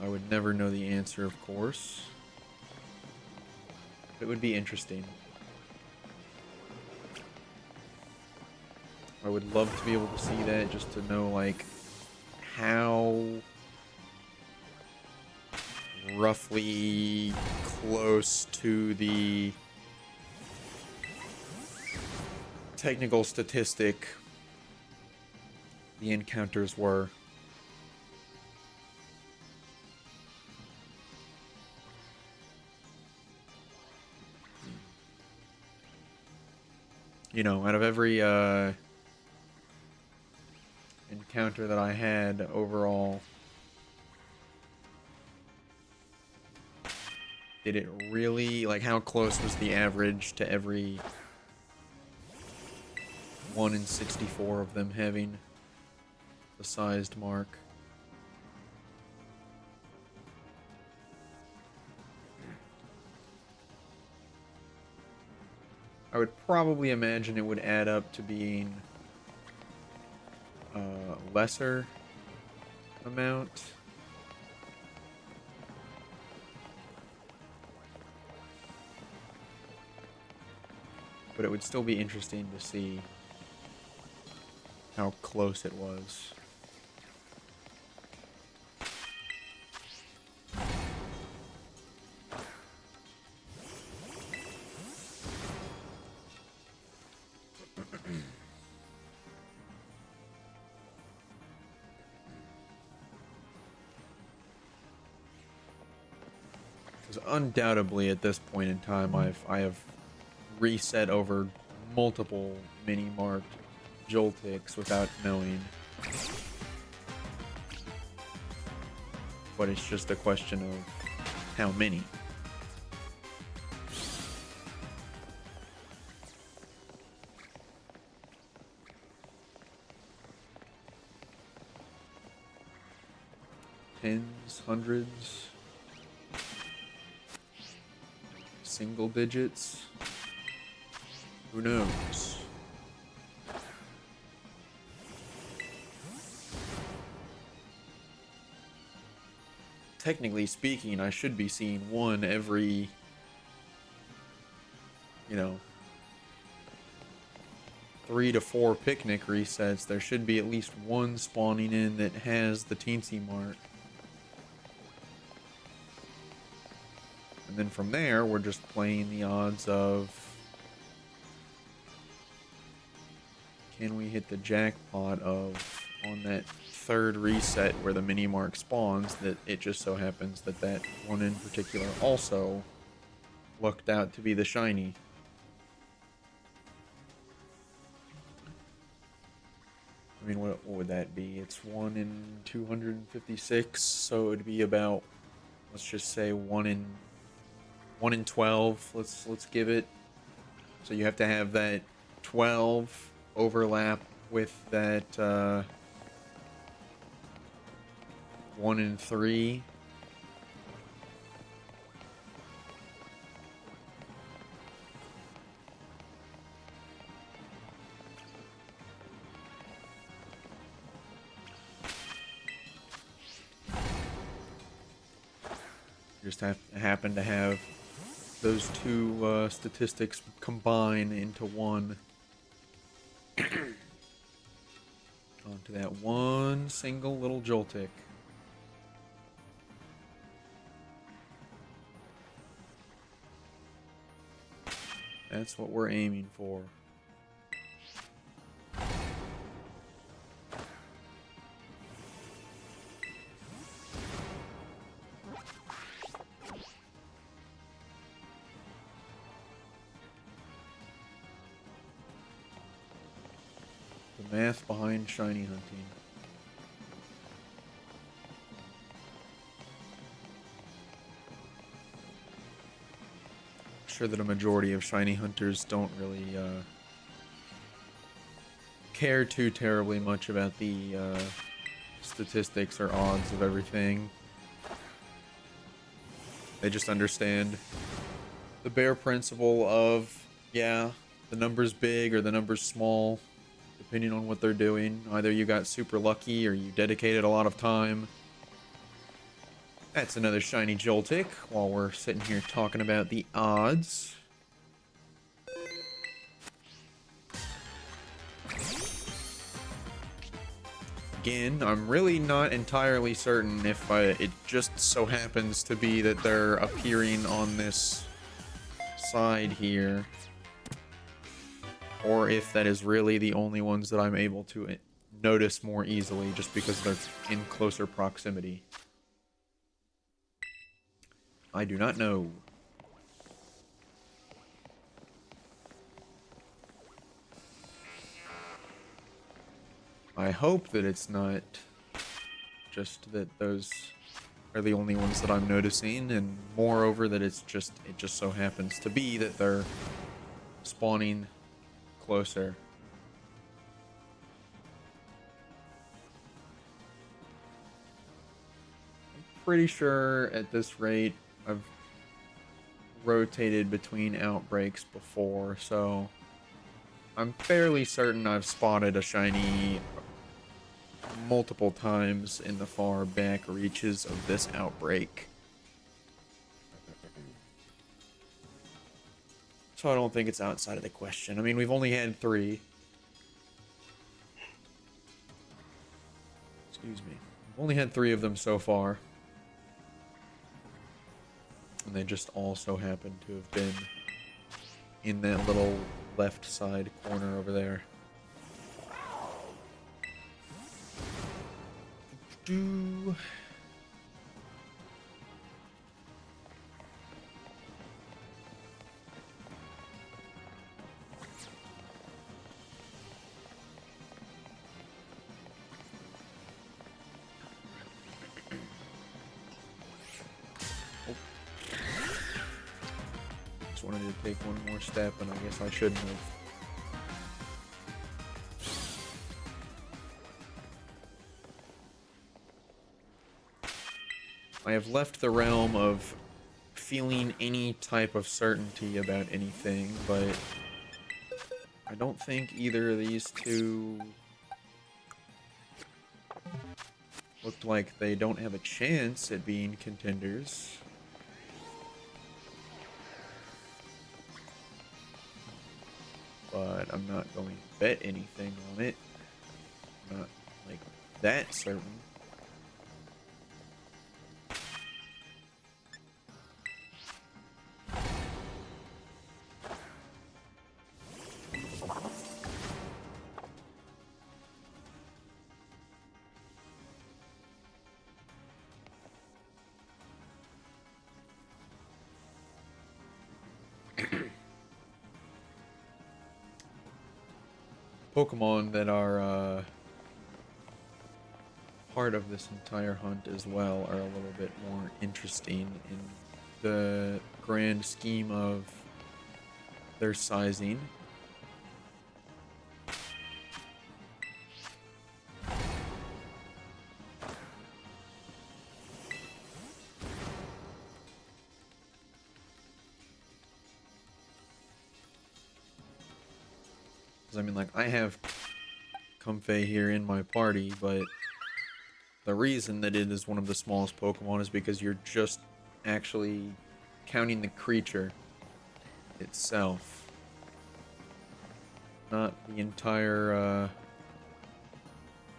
I would never know the answer, of course. It would be interesting. I would love to be able to see that, just to know, like, how roughly close to the technical statistic the encounters were. You know, out of every encounter that I had overall, Did it really, like, how close was the average to every 1 in 64 of them having the sized mark? I would probably imagine it would add up to being a lesser amount. But it would still be interesting to see how close it was. Because undoubtedly at this point in time I have reset over multiple mini marked Joltiks without knowing. But it's just a question of how many. Tens, hundreds, single digits. Who knows? Technically speaking, I should be seeing one every, 3 to 4 picnic resets. There should be at least one spawning in that has the teensy mark. And then from there, we're just playing the odds of, can we hit the jackpot of, on that third reset where the mini mark spawns, that it just so happens that that one in particular also looked out to be the shiny. I mean, what would that be? It's 1 in 256, so it would be about, let's just say 1 in 12. Let's give it. So you have to have that 12 overlap with that 1 in 3. You just happen to have those two statistics combine into one. Onto that one single little Joltik. That's what we're aiming for. The math behind shiny hunting. I'm sure that a majority of shiny hunters don't really care too terribly much about the statistics or odds of everything. They just understand the bare principle of, yeah, the number's big or the number's small, depending on what they're doing. Either you got super lucky or you dedicated a lot of time. That's another shiny Joltik while we're sitting here talking about the odds. Again, I'm really not entirely certain if it just so happens to be that they're appearing on this side here, or if that is really the only ones that I'm able to notice more easily just because they're in closer proximity. I do not know. I hope that it's not just that those are the only ones that I'm noticing, and moreover that it just so happens to be that they're spawning closer. I'm pretty sure at this rate I've rotated between outbreaks before, so I'm fairly certain I've spotted a shiny multiple times in the far back reaches of this outbreak. So I don't think it's outside of the question. I mean, we've only had 3. Excuse me. We've only had 3 of them so far. And they just all so happen to have been in that little left side corner over there. Do just wanted to take one more step, and I guess I shouldn't have. I have left the realm of feeling any type of certainty about anything, but I don't think either of these two looked like they don't have a chance at being contenders. But I'm not going to bet anything on it. I'm not, like, that certain. Pokemon that are part of this entire hunt as well are a little bit more interesting in the grand scheme of their sizing. I mean, like, I have Comfey here in my party, but the reason that it is one of the smallest Pokemon is because you're just actually counting the creature itself, not the entire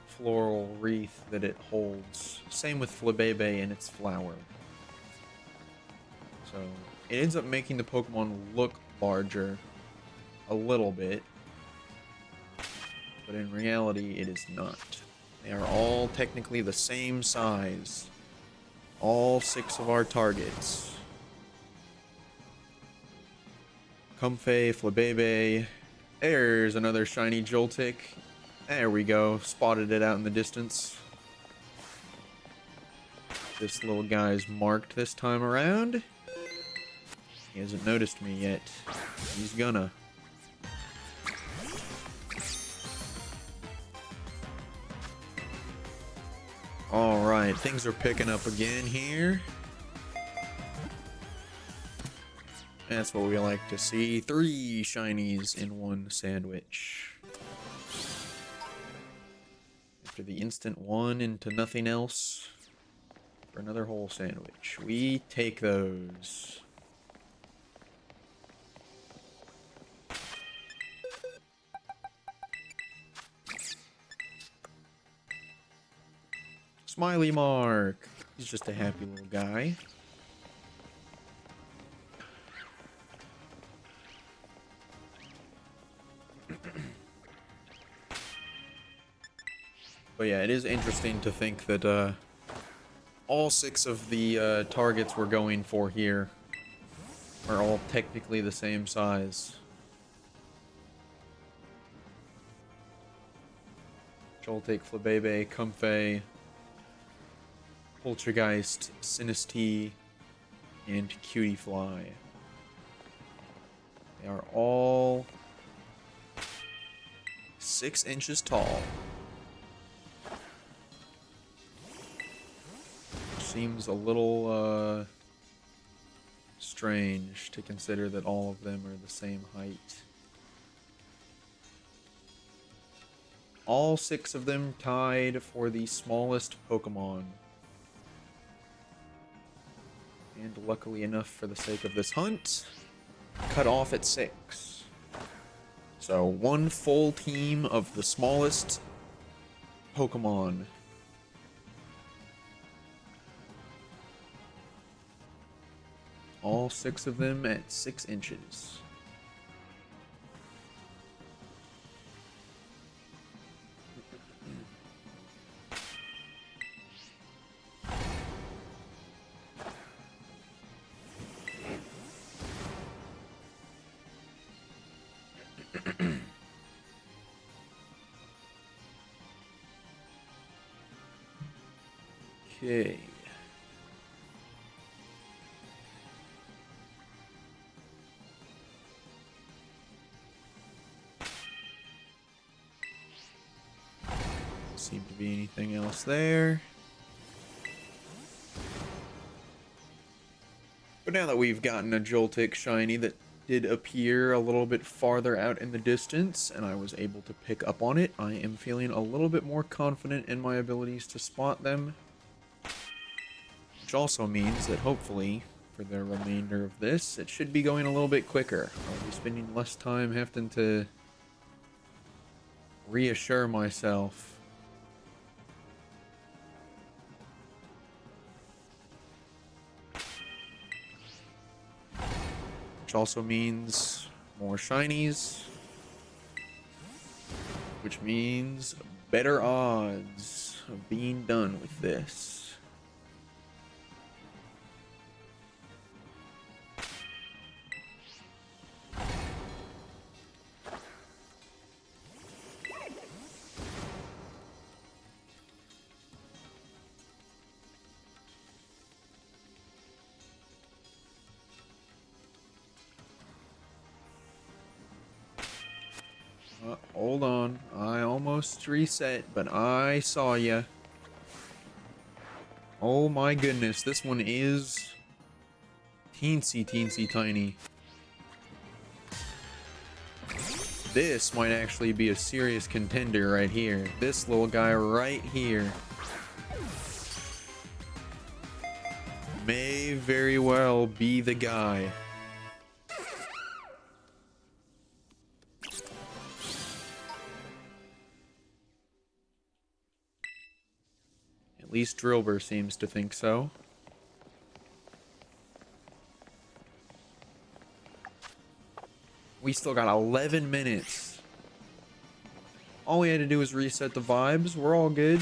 floral wreath that it holds. Same with Flabébé and its flower. So it ends up making the Pokemon look larger a little bit, but in reality it is not. They are all technically the same size. All 6 of our targets. Comfey, Flabébé. There's another shiny Joltik. There we go. Spotted it out in the distance. This little guy's marked this time around. He hasn't noticed me yet. He's gonna. Alright, things are picking up again here. That's what we like to see. 3 shinies in one sandwich. After the instant one into nothing else for another whole sandwich. We take those. Smiley Mark. He's just a happy little guy. But yeah, it is interesting to think that all 6 of the targets we're going for here are all technically the same size. Joltik, Flabébé, Comfey, Poltergeist, Sinistea, and Cutie Fly. They are all 6 inches tall. Seems a little strange to consider that all of them are the same height. All 6 of them tied for the smallest Pokemon. And luckily enough, for the sake of this hunt, cut off at 6. So 1 full team of the smallest Pokemon. All 6 of them at 6 inches. Okay. Seem to be anything else there. But now that we've gotten a Joltik shiny that did appear a little bit farther out in the distance, and I was able to pick up on it, I am feeling a little bit more confident in my abilities to spot them. Which also means that hopefully, for the remainder of this, it should be going a little bit quicker. I'll be spending less time having to reassure myself. Which also means more shinies. Which means better odds of being done with this. Hold on. I almost reset, but I saw ya. Oh my goodness, this one is teensy tiny. This might actually be a serious contender right here. This little guy right here may very well be the guy. At least Drilbur seems to think so. We still got 11 minutes. All we had to do was reset the vibes. We're all good.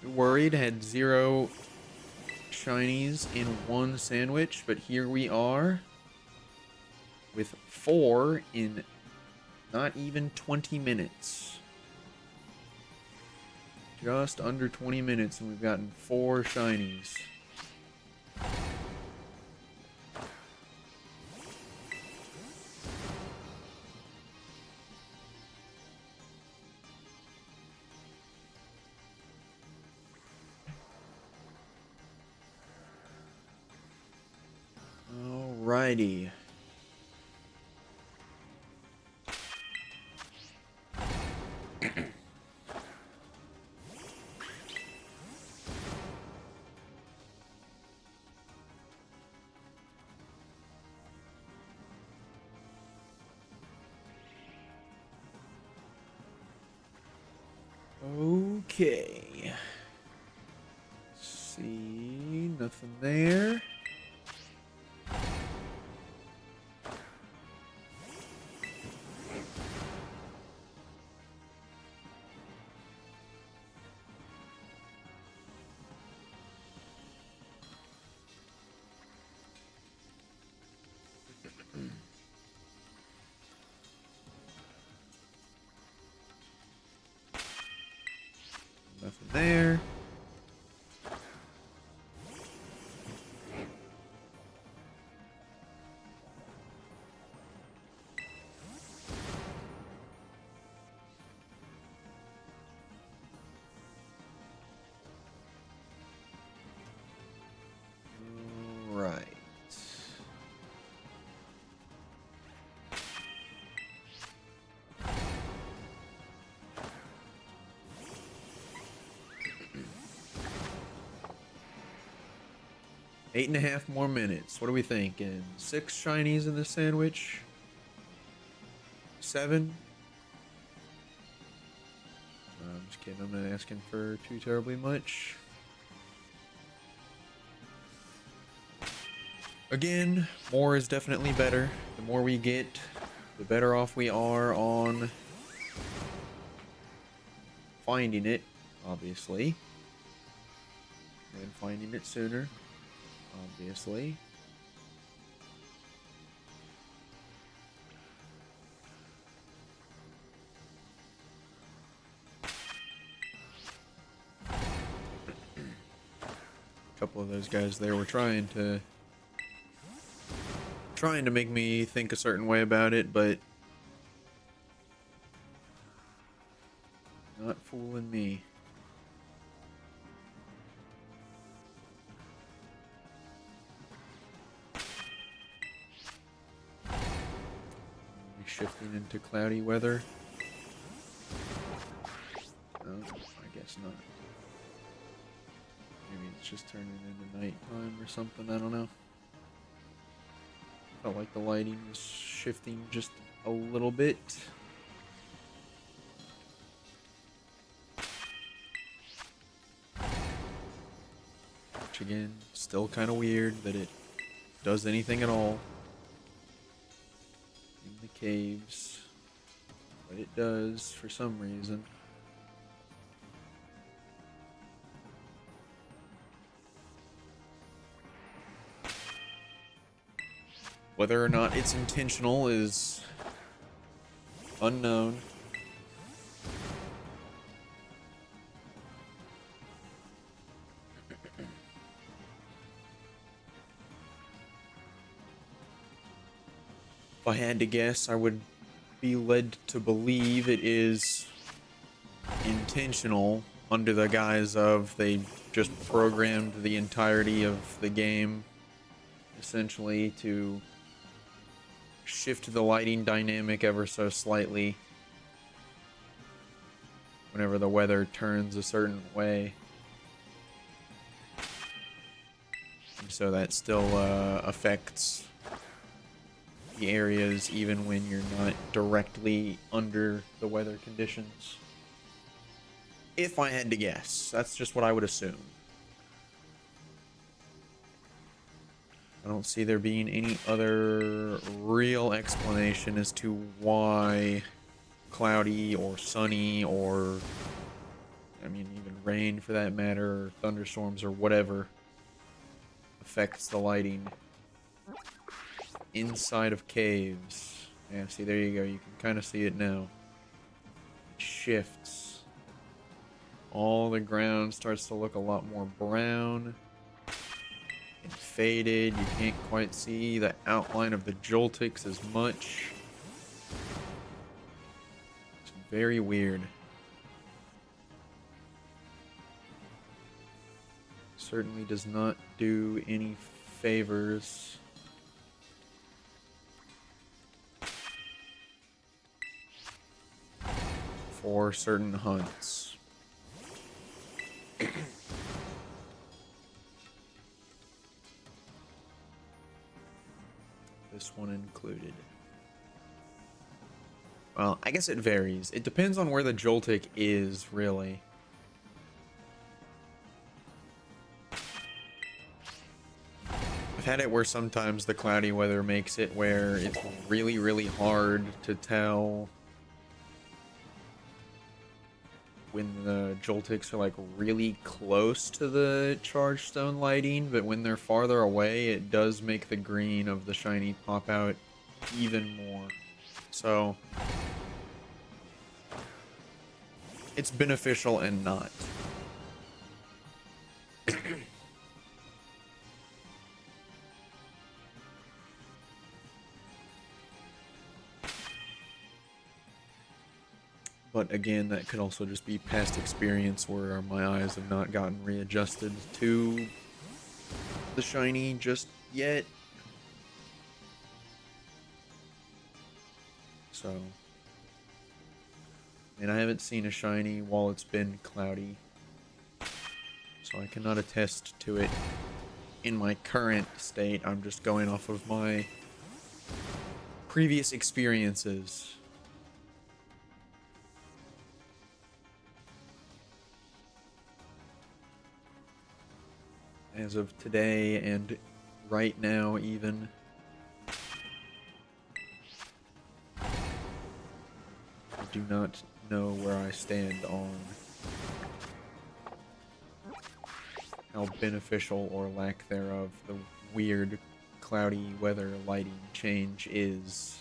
Worried, had 0 shinies in 1 sandwich, but here we are with 4 in not even 20 minutes. Just under 20 minutes, and we've gotten 4 shinies. Alrighty. Okay. See, nothing there. there. Right. Eight and a half more minutes. What are we thinking? 6 shinies in the sandwich? 7? I'm just kidding. I'm not asking for too terribly much. Again, more is definitely better. The more we get, the better off we are on finding it, obviously. And finding it sooner, obviously. A couple of those guys there were trying to make me think a certain way about it, but not fooling me. Shifting into cloudy weather. No, I guess not. Maybe it's just turning into nighttime or something, I don't know. Felt like the lighting was shifting just a little bit. Which again, still kind of weird that it does anything at all in the caves. But it does for some reason. Whether or not it's intentional is unknown. If I had to guess, I would be led to believe it is intentional under the guise of they just programmed the entirety of the game essentially to shift the lighting dynamic ever so slightly whenever the weather turns a certain way. And so that still affects the areas even when you're not directly under the weather conditions. If I had to guess, that's just what I would assume. I don't see there being any other real explanation as to why cloudy or sunny or, I mean, even rain for that matter, or thunderstorms or whatever affects the lighting inside of caves. Yeah, see, there you go. You can kind of see it now. It shifts. All the ground starts to look a lot more brown and faded. You can't quite see the outline of the Joltiks as much. It's very weird. Certainly does not do any favors for certain hunts. This one included. Well, I guess it varies. It depends on where the Joltik is, really. I've had it where sometimes the cloudy weather makes it where it's really, really hard to tell when the Joltiks are like really close to the charged stone lighting, but when they're farther away, it does make the green of the shiny pop out even more. So it's beneficial and not. But again, that could also just be past experience where my eyes have not gotten readjusted to the shiny just yet. So, and I haven't seen a shiny while it's been cloudy, so I cannot attest to it in my current state. I'm just going off of my previous experiences. As of today and right now even. I do not know where I stand on how beneficial or lack thereof the weird cloudy weather lighting change is.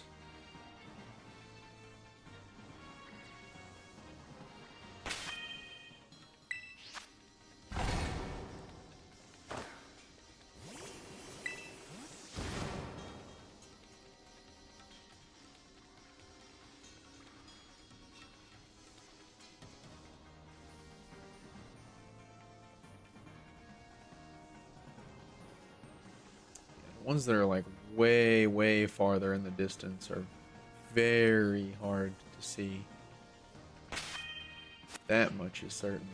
Ones that are like way farther in the distance are very hard to see. That much is certain.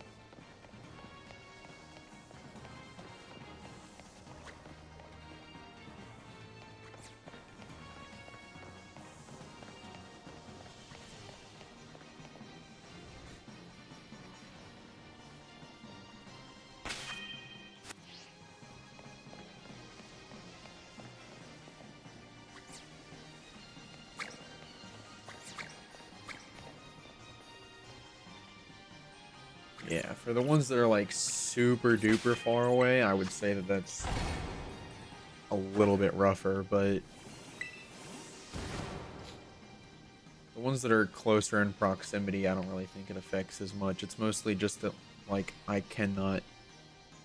Yeah, for the ones that are like super duper far away, I would say that that's a little bit rougher, but the ones that are closer in proximity, I don't really think it affects as much. It's mostly just that, like, I cannot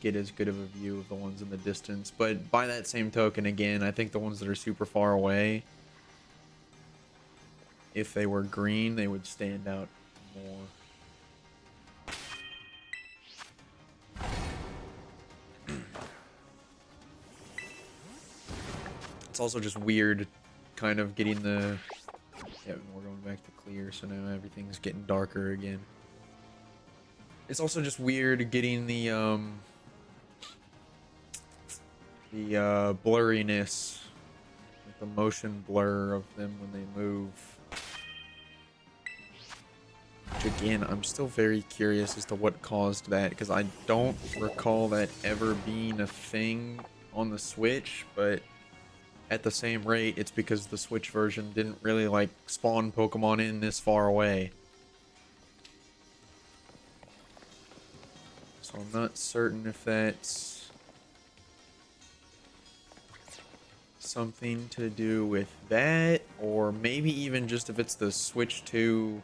get as good of a view of the ones in the distance. But by that same token, again, I think the ones that are super far away, if they were green, they would stand out more. It's also just weird kind of getting the... Yeah, we're going back to clear, so now everything's getting darker again. It's also just weird getting the blurriness, like the motion blur of them when they move. Which again, I'm still very curious as to what caused that, because I don't recall that ever being a thing on the Switch, but at the same rate, it's because the Switch version didn't really, like, spawn Pokemon in this far away. So I'm not certain if that's something to do with that, or maybe even just if it's the Switch 2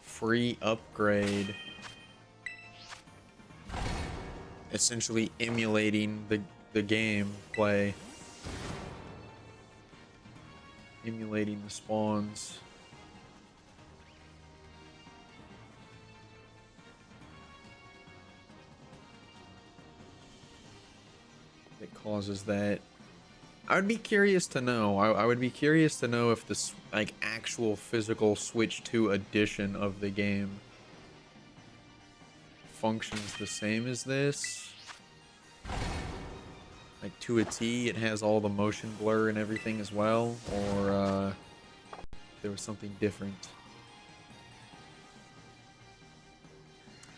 free upgrade essentially emulating the gameplay, emulating the spawns. That causes that. I would be curious to know. I would be curious to know if this, like, actual physical Switch 2 edition of the game functions the same as this. Like, to a T, it has all the motion blur and everything as well, or if there was something different.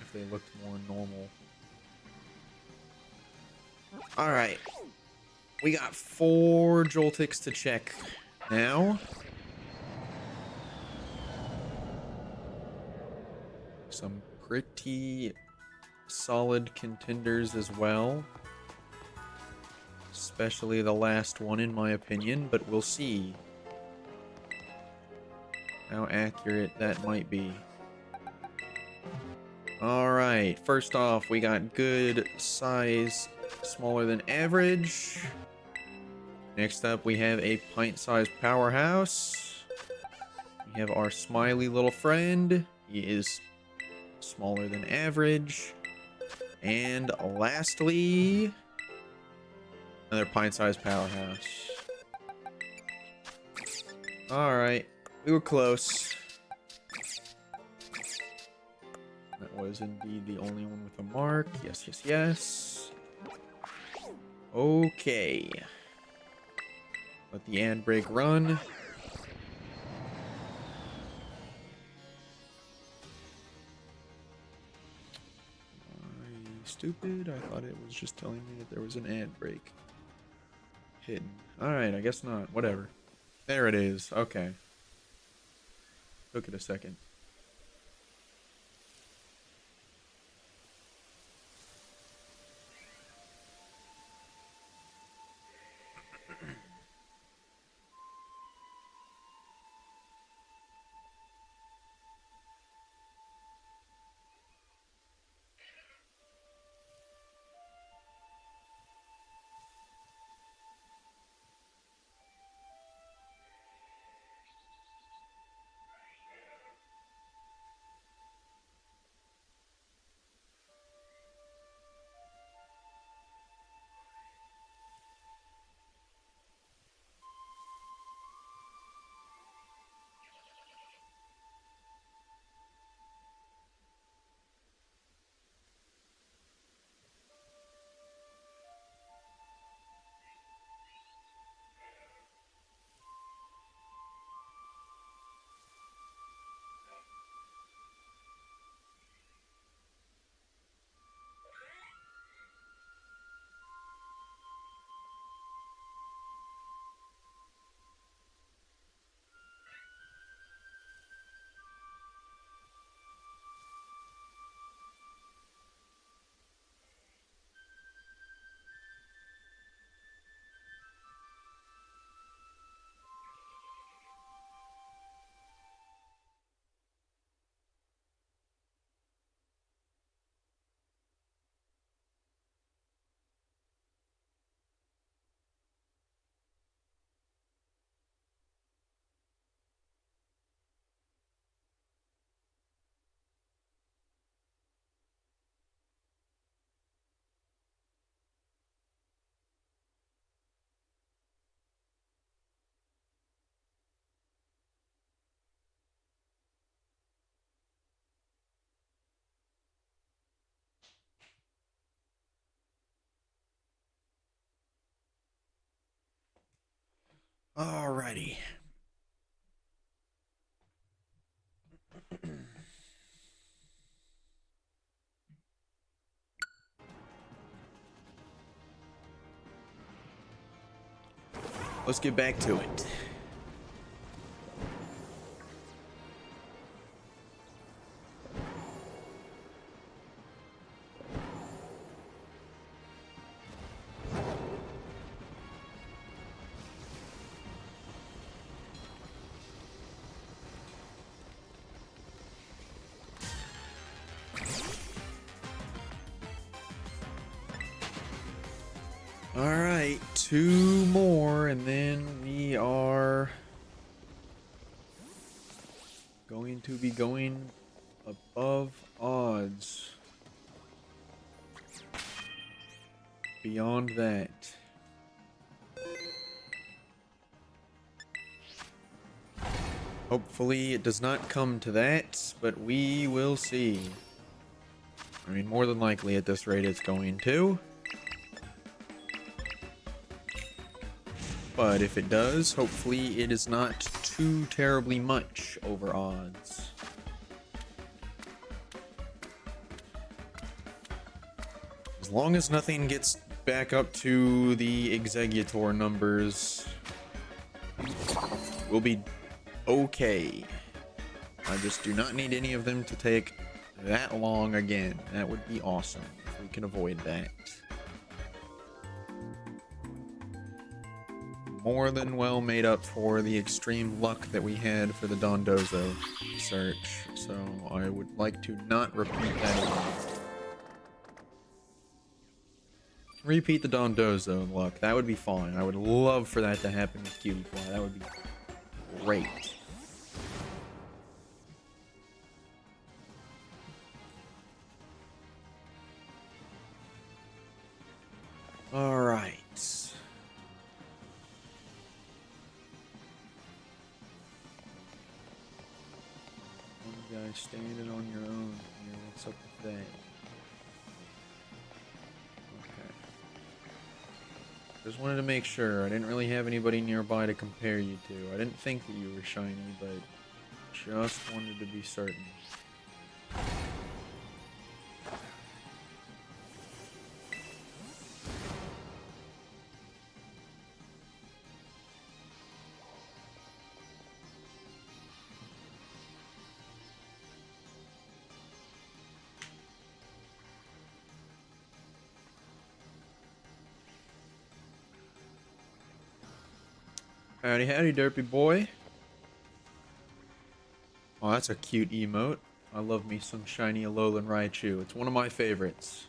If they looked more normal. Alright. We got 4 Joltiks to check now. Some pretty solid contenders as well. Especially the last one, in my opinion, but we'll see how accurate that might be. Alright, first off, we got good size, smaller than average. Next up, we have a pint-sized powerhouse. We have our smiley little friend. He is smaller than average. And lastly, another pint-sized powerhouse. Alright, we were close. That was indeed the only one with a mark. Yes, yes, yes. Okay. Let the ad break run. Are you stupid? I thought it was just telling me that there was an ad break hidden. Alright, I guess not. Whatever. There it is. Okay. Took it a second. Alrighty. Let's get back to it. Alright, 2 more, and then we are going to be going above odds. Beyond that. Hopefully it does not come to that, but we will see. I mean, more than likely at this rate it's going to. But if it does, hopefully it is not too terribly much over odds. As long as nothing gets back up to the Executor numbers, we'll be okay. I just do not need any of them to take that long again. That would be awesome if we can avoid that. More than well made up for the extreme luck that we had for the Dondozo search, so I would like to not repeat that again. Repeat the Dondozo luck. That would be fine. I would love for that to happen with Cutie Fly. That would be great. All right. One guy standing on your own here. What's up with that? Okay. Just wanted to make sure. I didn't really have anybody nearby to compare you to. I didn't think that you were shiny, but just wanted to be certain. Howdy, howdy, derpy boy. Oh, that's a cute emote. I love me some shiny Alolan Raichu. It's one of my favorites.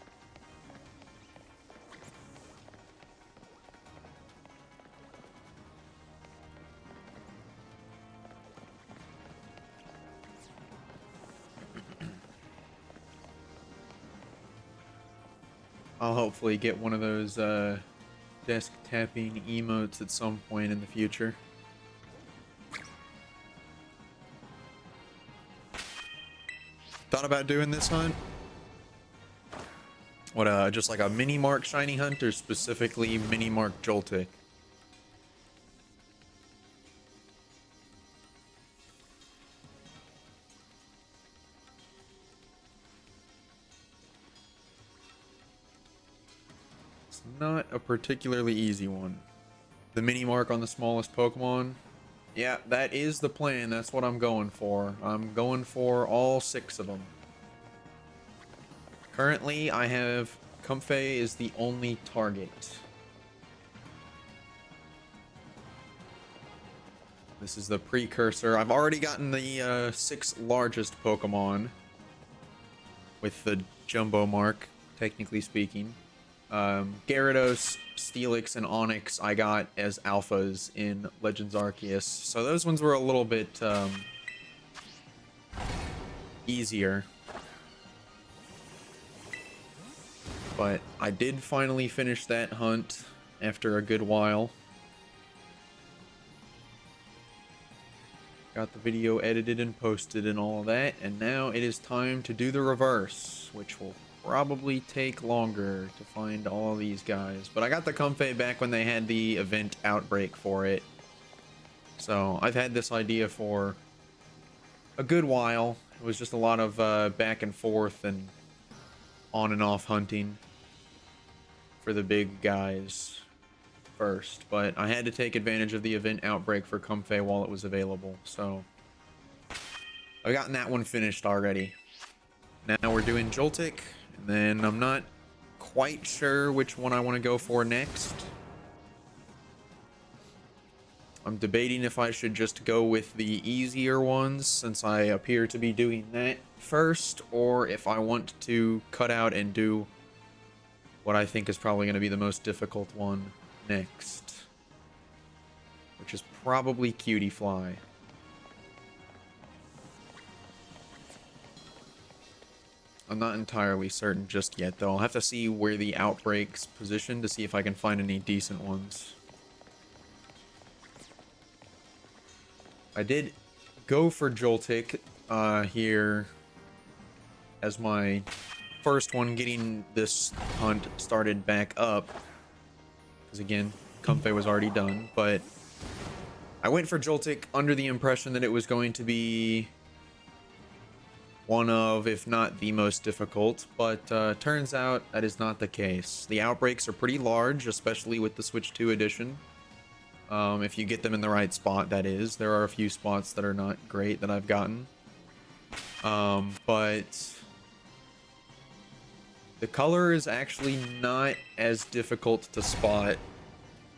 I'll hopefully get one of those desk tapping emotes at some point in the future. Thought about doing this hunt? What, just like a mini mark shiny hunt, or specifically mini mark Joltik? It's not a particularly easy one. The mini mark on the smallest Pokemon? Yeah, that is the plan. That's what I'm going for. I'm going for all 6 of them. Currently, I have Comfey is the only target. This is the precursor. I've already gotten the 6 largest Pokemon with the jumbo mark, technically speaking. Gyarados, Steelix, and Onix I got as alphas in Legends Arceus. So those ones were a little bit easier. But I did finally finish that hunt after a good while. Got the video edited and posted and all of that, and now it is time to do the reverse, which will probably take longer to find all of these guys. But I got the Comfey back when they had the event outbreak for it. So I've had this idea for a good while. It was just a lot of back and forth and on and off hunting for the big guys first, but I had to take advantage of the event outbreak for Comfey while it was available, so I've gotten that one finished already. Now we're doing Joltik, and then I'm not quite sure which one I want to go for next. I'm debating if I should just go with the easier ones, since I appear to be doing that first, or if I want to cut out and do what I think is probably going to be the most difficult one next, which is probably Cutie Fly. I'm not entirely certain just yet, though. I'll have to see where the outbreak's positioned to see if I can find any decent ones. I did go for Joltik here as my first one, getting this hunt started back up. Because again, Comfey was already done, but I went for Joltik under the impression that it was going to be one of, if not the most difficult, but turns out that is not the case. The outbreaks are pretty large, especially with the Switch 2 edition. If you get them in the right spot, that is. There are a few spots that are not great that I've gotten. But the color is actually not as difficult to spot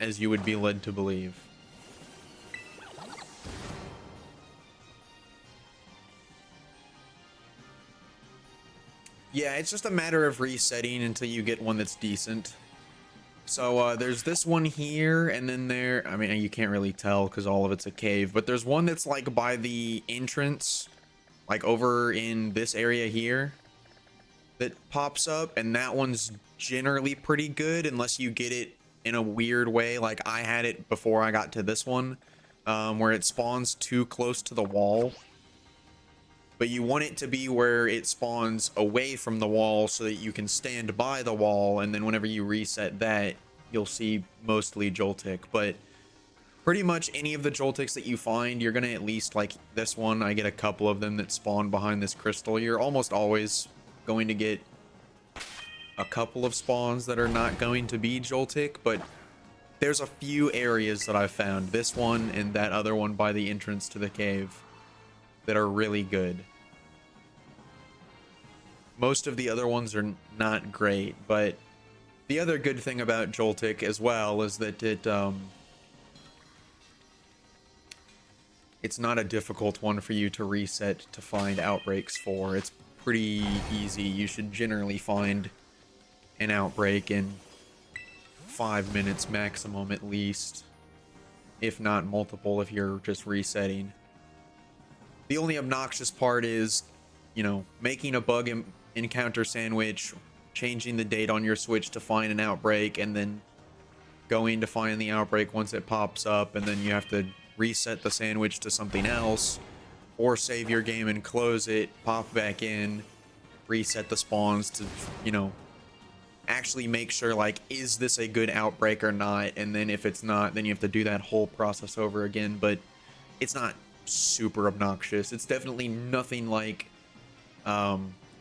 as you would be led to believe. Yeah, it's just a matter of resetting until you get one that's decent. So there's this one here, and then there, I mean, you can't really tell because all of it's a cave, but there's one that's like by the entrance, like over in this area here. that pops up, and that one's generally pretty good unless you get it in a weird way. Like I had it before I got to this one, where it spawns too close to the wall. But you want it to be where it spawns away from the wall so that you can stand by the wall, and then whenever you reset that, you'll see mostly Joltik. But pretty much any of the Joltiks that you find, you're gonna at least, like this one, I get a couple of them that spawn behind this crystal. You're almost always going to get a couple of spawns that are not going to be Joltik, but there's a few areas that I've found, this one and that other one by the entrance to the cave, that are really good. Most of the other ones are not great, but the other good thing about Joltik as well is that it's not a difficult one for you to reset to find outbreaks for. It's pretty easy. You should generally find an outbreak in 5 minutes maximum at least, if not multiple if you're just resetting. The only obnoxious part is, you know, making a bug encounter sandwich, changing the date on your Switch to find an outbreak, and then going to find the outbreak once it pops up, and then you have to reset the sandwich to something else, or save your game and close it, pop back in, reset the spawns to, you know, actually make sure, like, is this a good outbreak or not? And then if it's not, then you have to do that whole process over again. But it's not super obnoxious. It's definitely nothing like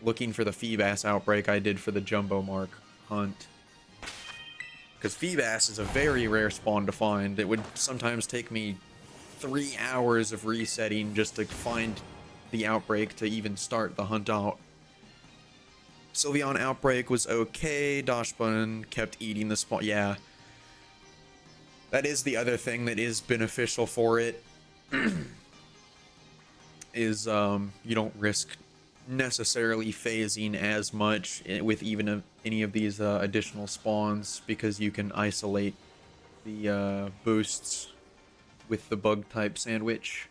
looking for the Feebass outbreak I did for the Jumbo Mark hunt, because Feebass is a very rare spawn to find. It would sometimes take me 3 hours of resetting just to find the outbreak to even start the hunt out. Sylveon outbreak was okay. Dashbun kept eating the spawn. Yeah, that is the other thing that is beneficial for it. Is you don't risk necessarily phasing as much with even any of these additional spawns, because you can isolate the boosts with the bug type sandwich,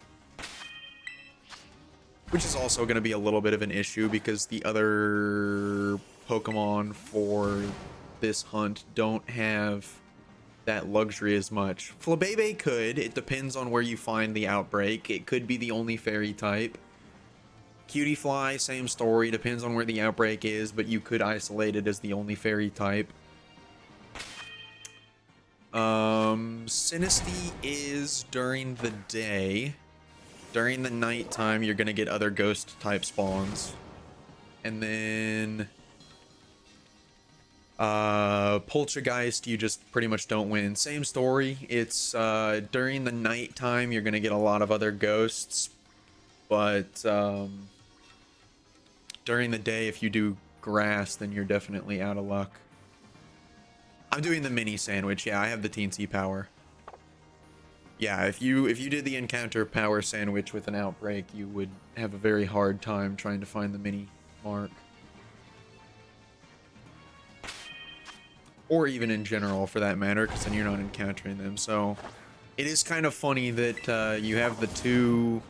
which is also going to be a little bit of an issue because the other Pokemon for this hunt don't have that luxury as much. Flabebe could. It depends on where you find the outbreak. It could be the only fairy type. Cutiefly, same story. Depends on where the outbreak is, but you could isolate it as the only fairy type. Sinistea is during the day. During the nighttime, you're gonna get other ghost type spawns. And then Poltergeist, you just pretty much don't win. Same story. It's during the nighttime, you're gonna get a lot of other ghosts, but during the day, if you do grass, then you're definitely out of luck. I'm doing the mini sandwich. Yeah, I have the teensy power. Yeah, if you did the encounter power sandwich with an outbreak, you would have a very hard time trying to find the mini mark. Or even in general, for that matter, because then you're not encountering them. So it is kind of funny that you have the two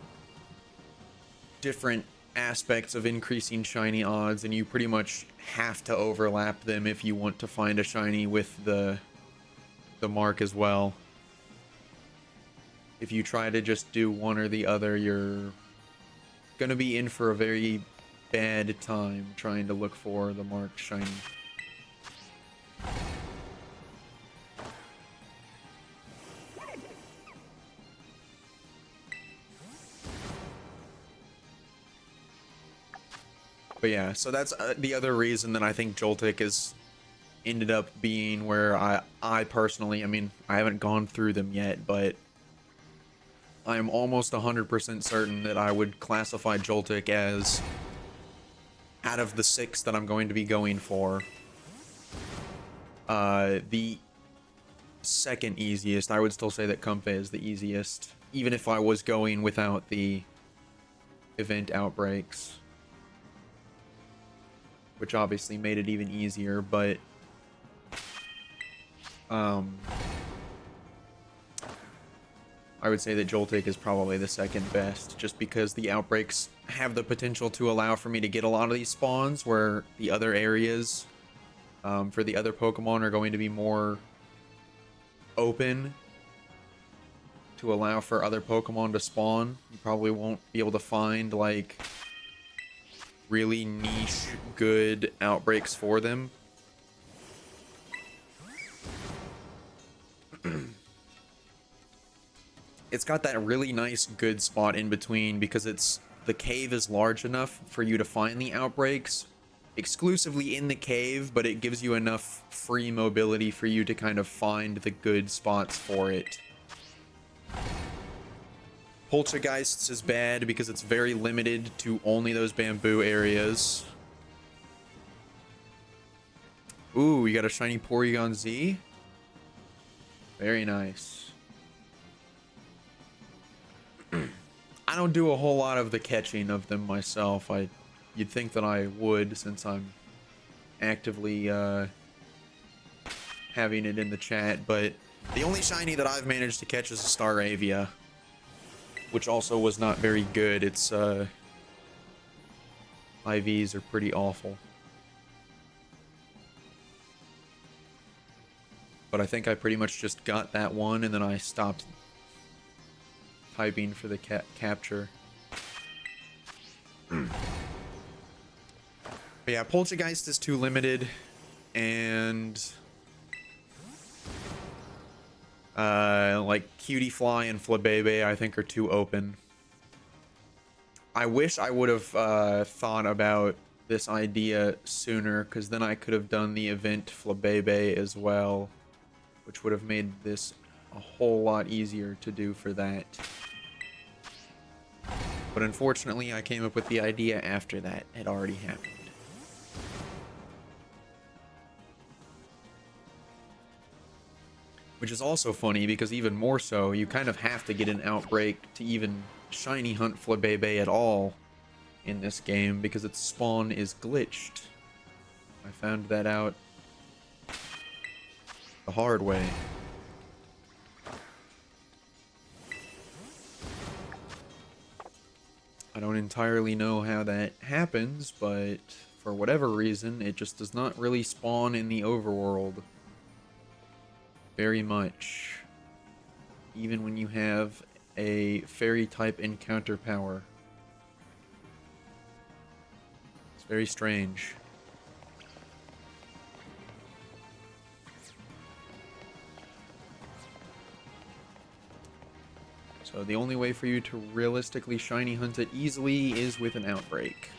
different aspects of increasing shiny odds, and you pretty much have to overlap them if you want to find a shiny with the mark as well. If you try to just do one or the other, you're gonna be in for a very bad time trying to look for the marked shiny. But yeah, so that's the other reason that I think Joltik has ended up being where I personally, I mean, I haven't gone through them yet, but I'm almost 100% certain that I would classify Joltik as, out of the 6 that I'm going to be going for, the second easiest. I would still say that Comfey is the easiest, even if I was going without the event outbreaks, which obviously made it even easier, but I would say that Joltik is probably the second best, just because the outbreaks have the potential to allow for me to get a lot of these spawns, where the other areas for the other Pokemon are going to be more open to allow for other Pokemon to spawn. You probably won't be able to find like really niche good outbreaks for them. It's got that really nice good spot in between because the cave is large enough for you to find the outbreaks exclusively in the cave, but it gives you enough free mobility for you to kind of find the good spots for it. Poltergeists is bad because it's very limited to only those bamboo areas. Ooh, you got a shiny Porygon Z? Very nice. I don't do a whole lot of the catching of them myself. You'd think that I would, since I'm actively having it in the chat, but the only shiny that I've managed to catch is a Staravia, which also was not very good. Its IVs are pretty awful. But I think I pretty much just got that one, and then I stopped typing for the capture. But yeah, Poltergeist is too limited, and like Cutie Fly and Flabebe I think are too open. I wish I would have thought about this idea sooner, because then I could have done the event Flabebe as well, which would have made this a whole lot easier to do for that. But unfortunately, I came up with the idea after that had already happened. Which is also funny, because even more so, you kind of have to get an outbreak to even shiny hunt Flabebe at all in this game, because its spawn is glitched. I found that out the hard way. I don't entirely know how that happens, but for whatever reason, it just does not really spawn in the overworld very much, even when you have a fairy type encounter power. It's very strange. So the only way for you to realistically shiny hunt it easily is with an outbreak.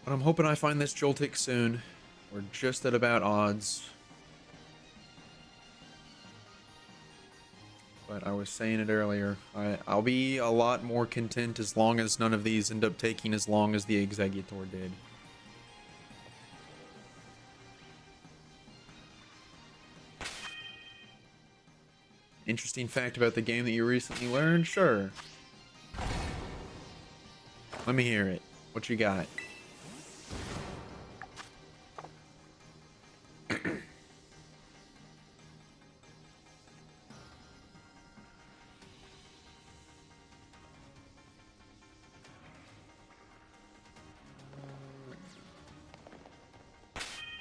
But I'm hoping I find this Joltik soon. We're just at about odds. But I was saying it earlier, I'll be a lot more content as long as none of these end up taking as long as the Exeggutor did. Interesting fact about the game that you recently learned? Sure. Let me hear it. What you got?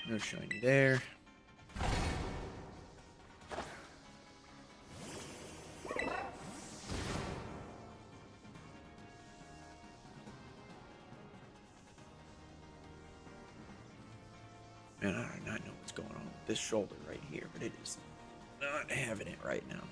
No shiny there. Man, I do not know what's going on with this shoulder right here, but it is not having it right now.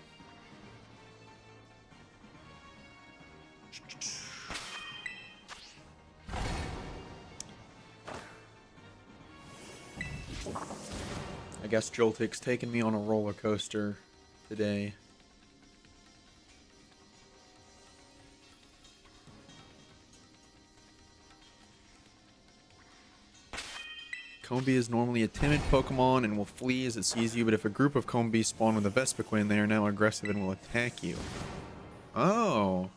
I guess Joltik's taking me on a roller coaster today. Combi is normally a timid Pokemon and will flee as it sees you, but if a group of Combi spawn with a Vespiquen, they are now aggressive and will attack you. Oh.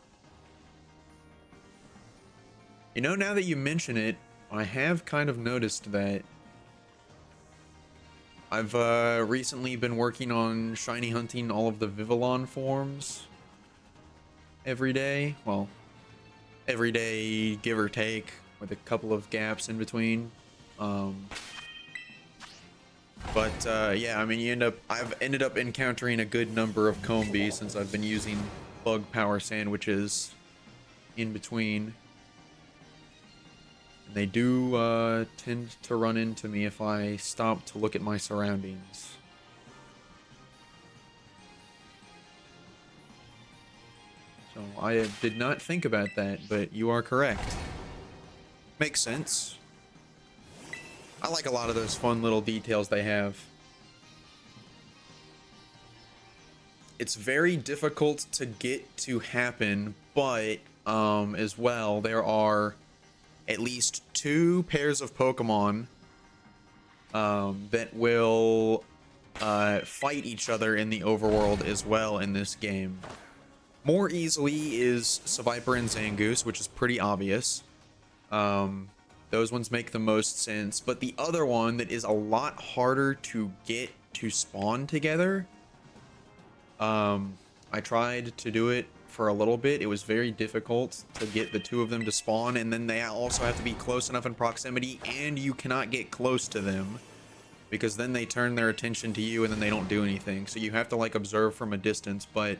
You know, now that you mention it, I have kind of noticed that I've recently been working on shiny hunting all of the Vivillon forms every day. Well, every day, give or take, with a couple of gaps in between. Yeah, I mean, I've ended up encountering a good number of Combi since I've been using bug power sandwiches in between. And they do tend to run into me if I stop to look at my surroundings. So I did not think about that, but you are correct. Makes sense. I like a lot of those fun little details they have. It's very difficult to get to happen, but as well, there are at least 2 pairs of Pokemon that will fight each other in the overworld as well in this game. More easily is Seviper and Zangoose, which is pretty obvious. Those ones make the most sense, but the other one that is a lot harder to get to spawn together, I tried to do it for a little bit. It was very difficult to get the 2 of them to spawn, and then they also have to be close enough in proximity, and you cannot get close to them because then they turn their attention to you and then they don't do anything. So you have to like observe from a distance, but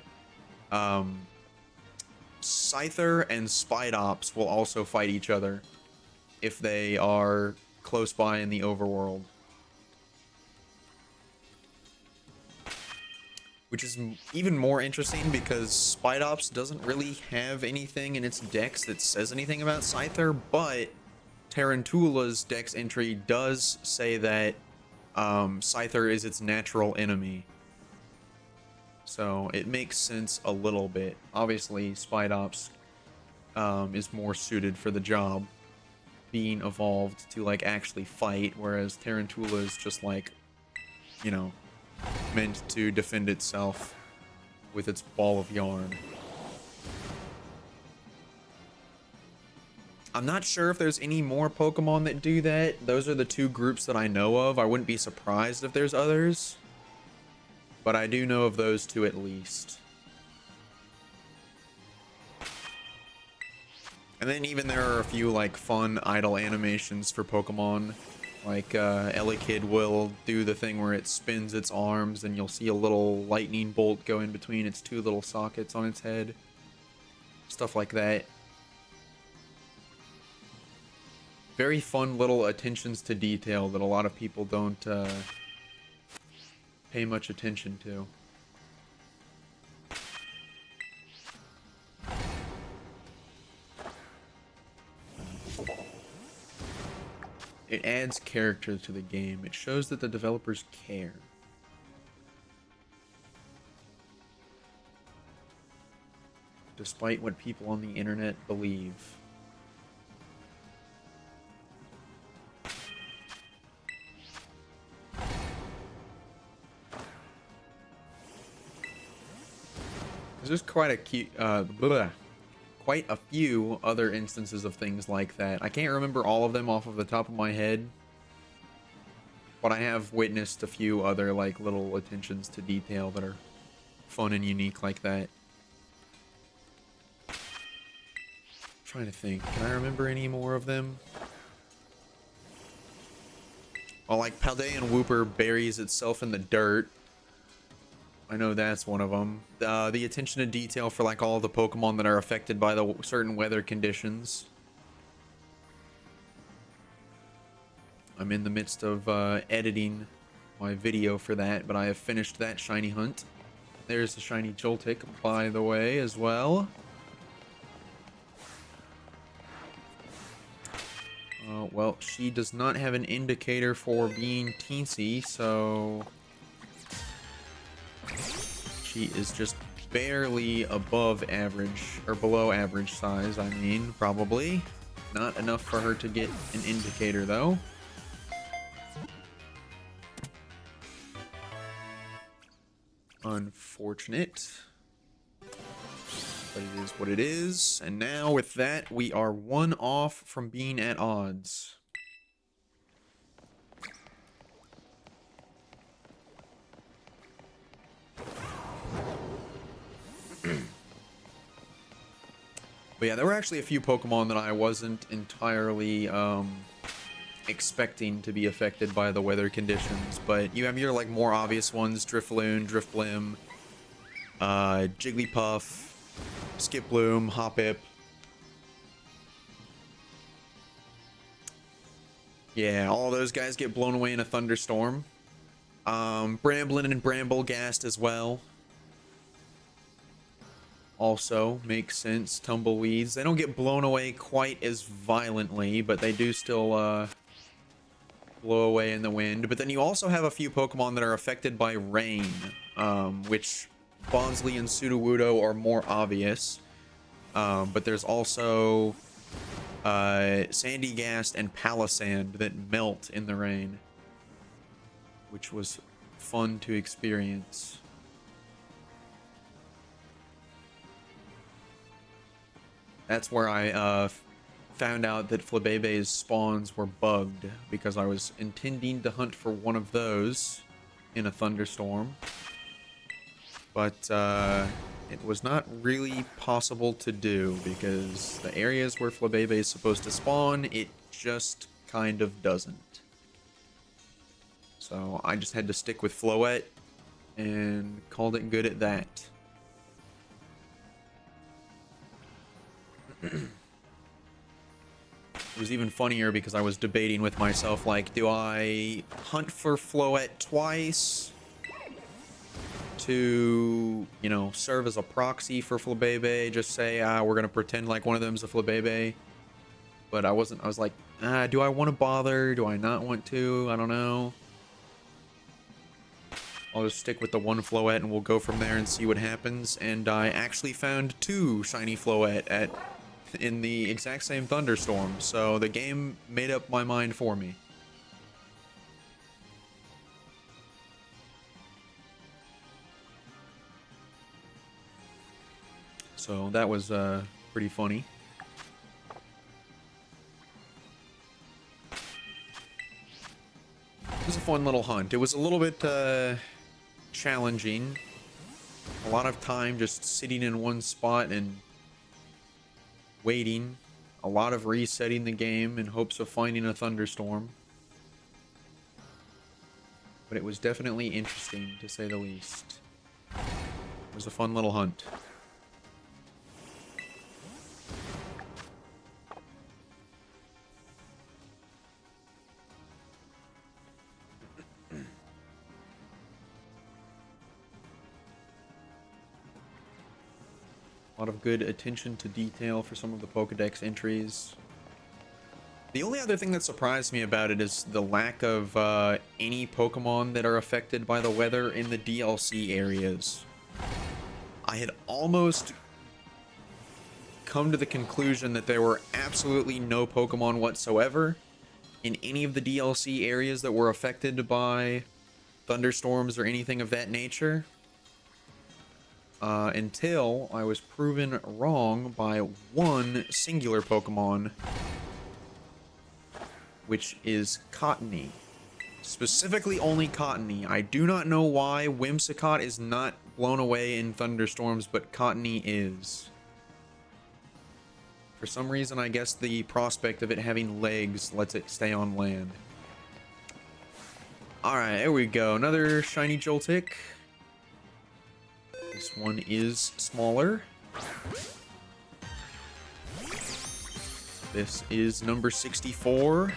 Scyther and Spidops will also fight each other if they are close by in the overworld. Which is even more interesting because Spidops doesn't really have anything in its dex that says anything about Scyther, but Tarantula's dex entry does say that Scyther is its natural enemy. So it makes sense a little bit. Obviously, Spidops is more suited for the job, being evolved to like actually fight, whereas Tarantula is just like, you know, meant to defend itself with its ball of yarn. I'm not sure if there's any more Pokemon that do that. Those are the 2 groups that I know of. I wouldn't be surprised if there's others, but I do know of those 2 at least. And then even there are a few like fun idle animations for Pokemon. Like Elekid will do the thing where it spins its arms and you'll see a little lightning bolt go in between its 2 little sockets on its head. Stuff like that. Very fun little attentions to detail that a lot of people don't pay much attention to. It adds character to the game. It shows that the developers care. Despite what people on the internet believe. There's quite a cute, quite a few other instances of things like that. I can't remember all of them off of the top of my head, but I have witnessed a few other like little attentions to detail that are fun and unique like that. I'm trying to think, can I remember any more of them? Well, like Paldean Wooper buries itself in the dirt. I know that's one of them. The attention to detail for like all the Pokemon that are affected by the certain weather conditions. I'm in the midst of editing my video for that, but I have finished that shiny hunt. There's the shiny Joltik, by the way, as well. Well, she does not have an indicator for being teensy, so she is just barely above average, or below average size, I mean, probably. Not enough for her to get an indicator, though. Unfortunate. But it is what it is. And now with that, we are 1 off from being at odds. But yeah, there were actually a few Pokemon that I wasn't entirely expecting to be affected by the weather conditions. But you have your like more obvious ones: Drifloon, Drifblim, Jigglypuff, Skiploom, Hoppip. Yeah, all those guys get blown away in a thunderstorm. Bramblin and Bramblegast as well. Also makes sense. Tumbleweeds. They don't get blown away quite as violently, but they do still blow away in the wind. But then you also have a few Pokemon that are affected by rain, which Bonsly and Sudowoodo are more obvious. But there's also Sandygast and Palisand that melt in the rain, which was fun to experience. That's where I found out that Flebebe's spawns were bugged, because I was intending to hunt for one of those in a thunderstorm. But it was not really possible to do, because the areas where Flabebe is supposed to spawn, it just kind of doesn't. So I just had to stick with Floette and called it good at that. It was even funnier because I was debating with myself, like, do I hunt for Floette twice to, you know, serve as a proxy for Flabebe, just say, we're gonna pretend like one of them's a Flabebe. But I was like, do I want to bother? Do I not want to? I don't know. I'll just stick with the one Floette and we'll go from there and see what happens. And I actually found 2 shiny Floette in the exact same thunderstorm, so the game made up my mind for me. So that was pretty funny. It was a fun little hunt. It was a little bit challenging. A lot of time just sitting in one spot and waiting. A lot of resetting the game in hopes of finding a thunderstorm. But it was definitely interesting, to say the least. It was a fun little hunt. A lot of good attention to detail for some of the Pokedex entries. The only other thing that surprised me about it is the lack of any Pokemon that are affected by the weather in the DLC areas. I had almost come to the conclusion that there were absolutely no Pokemon whatsoever in any of the DLC areas that were affected by thunderstorms or anything of that nature. Until I was proven wrong by one singular Pokemon, which is Cottony. Specifically only Cottony. I do not know why Whimsicott is not blown away in thunderstorms, but Cottony is. For some reason, I guess the prospect of it having legs lets it stay on land. Alright, there we go. Another shiny Joltik. This one is smaller. This is number 64.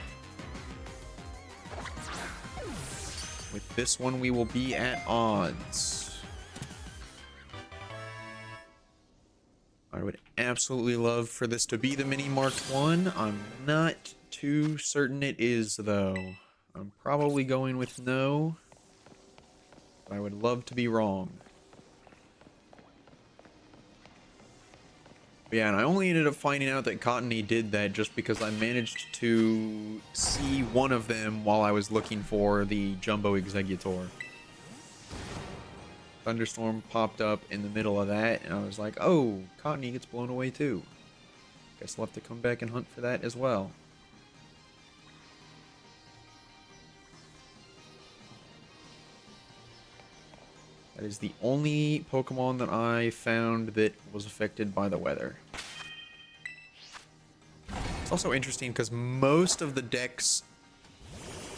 With this one, we will be at odds. I would absolutely love for this to be the mini marked one. I'm not too certain it is, though. I'm probably going with no. But I would love to be wrong. But yeah, and I only ended up finding out that Cottony did that just because I managed to see one of them while I was looking for the Jumbo Exeggutor. Thunderstorm popped up in the middle of that, and I was like, oh, Cottony gets blown away too. Guess I'll have to come back and hunt for that as well. That is the only Pokemon that I found that was affected by the weather. It's also interesting because most of the deck's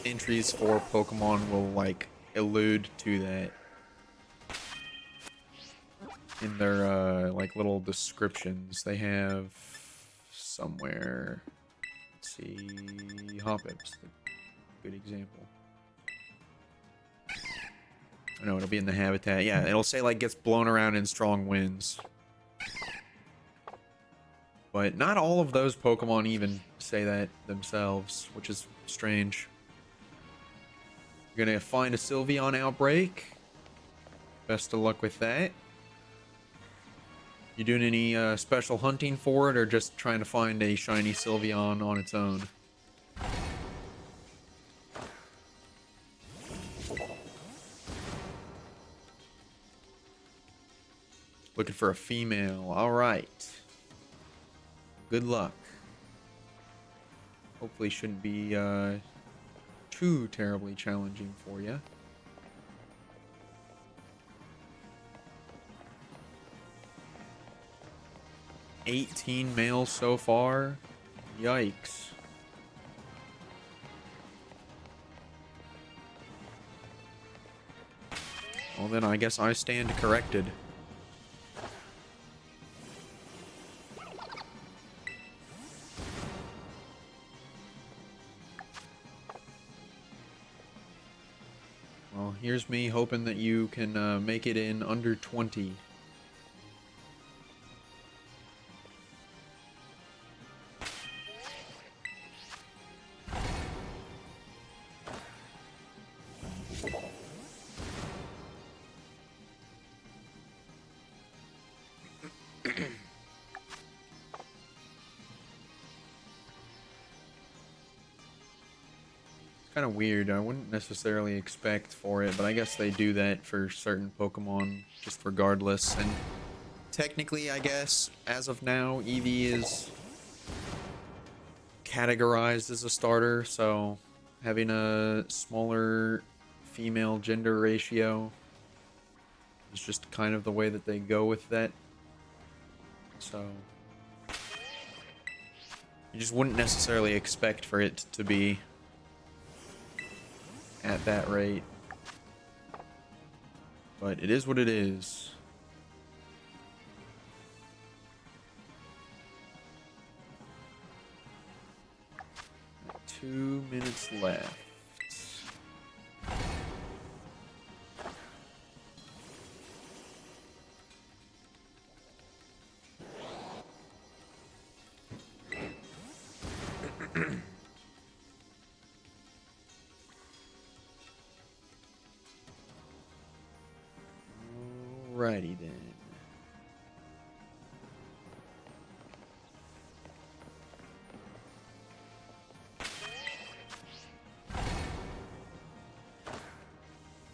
entries for Pokemon will like allude to that in their like little descriptions they have somewhere. Let's see, Hoppip's a good example. I know it'll be in the habitat. Yeah, it'll say like gets blown around in strong winds. But not all of those Pokemon even say that themselves, which is strange. You're gonna find a Sylveon outbreak. Best of luck with that. You doing any special hunting for it, or just trying to find a shiny Sylveon on its own? Looking for a female. Alright. Good luck. Hopefully shouldn't be too terribly challenging for you. $18 males so far. Yikes. Well then I guess I stand corrected. Well, here's me hoping that you can make it in under 20. Kind of weird. I wouldn't necessarily expect for it, but I guess they do that for certain Pokemon just regardless. And technically, I guess, as of now, Eevee is categorized as a starter, so having a smaller female gender ratio is just kind of the way that they go with that. So you just wouldn't necessarily expect for it to be at that rate, but it is what it is. Two minutes left. Alrighty then.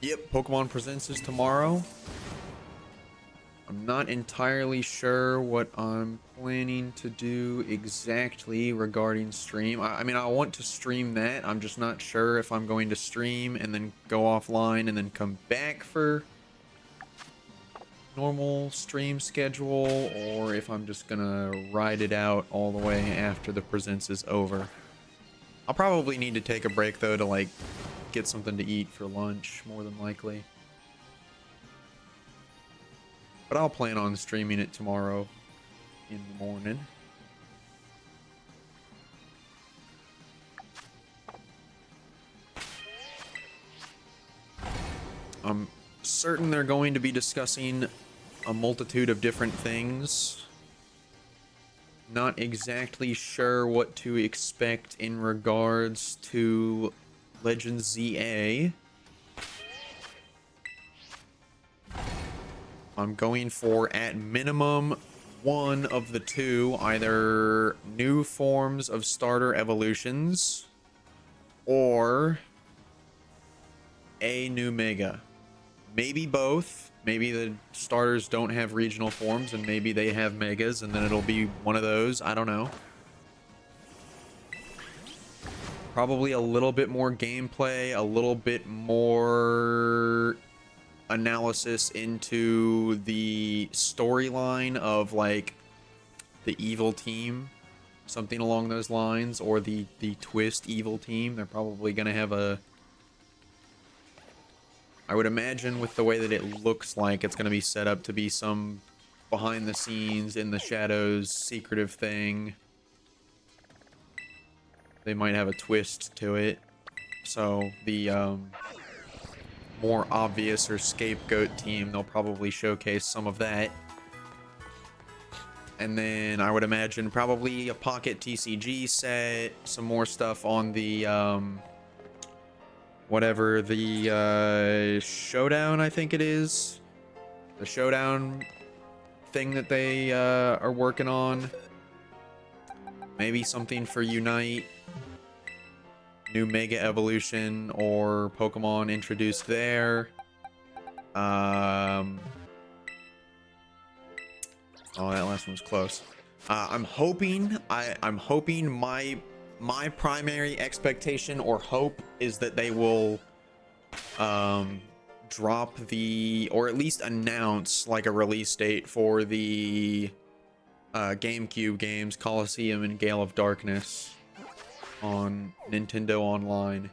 Yep, Pokemon Presents is tomorrow. I'm not entirely sure what I'm planning to do exactly regarding stream. I mean, I want to stream that. I'm just not sure if I'm going to stream and then go offline and then come back for normal stream schedule, or if I'm just gonna ride it out all the way after the Presents is over. I'll probably need to take a break though to like get something to eat for lunch, more than likely. But I'll plan on streaming it tomorrow in the morning. I'm certain they're going to be discussing a multitude of different things. Not exactly sure what to expect in regards to Legends ZA. I'm going for, at minimum, one of the two, either new forms of starter evolutions or a new Mega. Maybe both. Maybe the starters don't have regional forms and maybe they have Megas and then it'll be one of those. I don't know. Probably a little bit more gameplay, a little bit more analysis into the storyline of like the evil team. something along those lines, or the Twist Evil team. They're probably going to have a... I would imagine with the way that it looks like, it's going to be set up to be some behind the scenes, in the shadows, secretive thing. They might have a twist to it. So the more obvious or scapegoat team, they'll probably showcase some of that. And then I would imagine probably a Pocket TCG set, some more stuff on the whatever the Showdown, I think it is. The Showdown thing that they are working on. Maybe something for Unite. New Mega Evolution or Pokemon introduced there. Oh, that last one was close. I'm hoping my primary expectation or hope is that they will drop the, or at least announce like a release date for the GameCube games Colosseum and Gale of Darkness on Nintendo Online.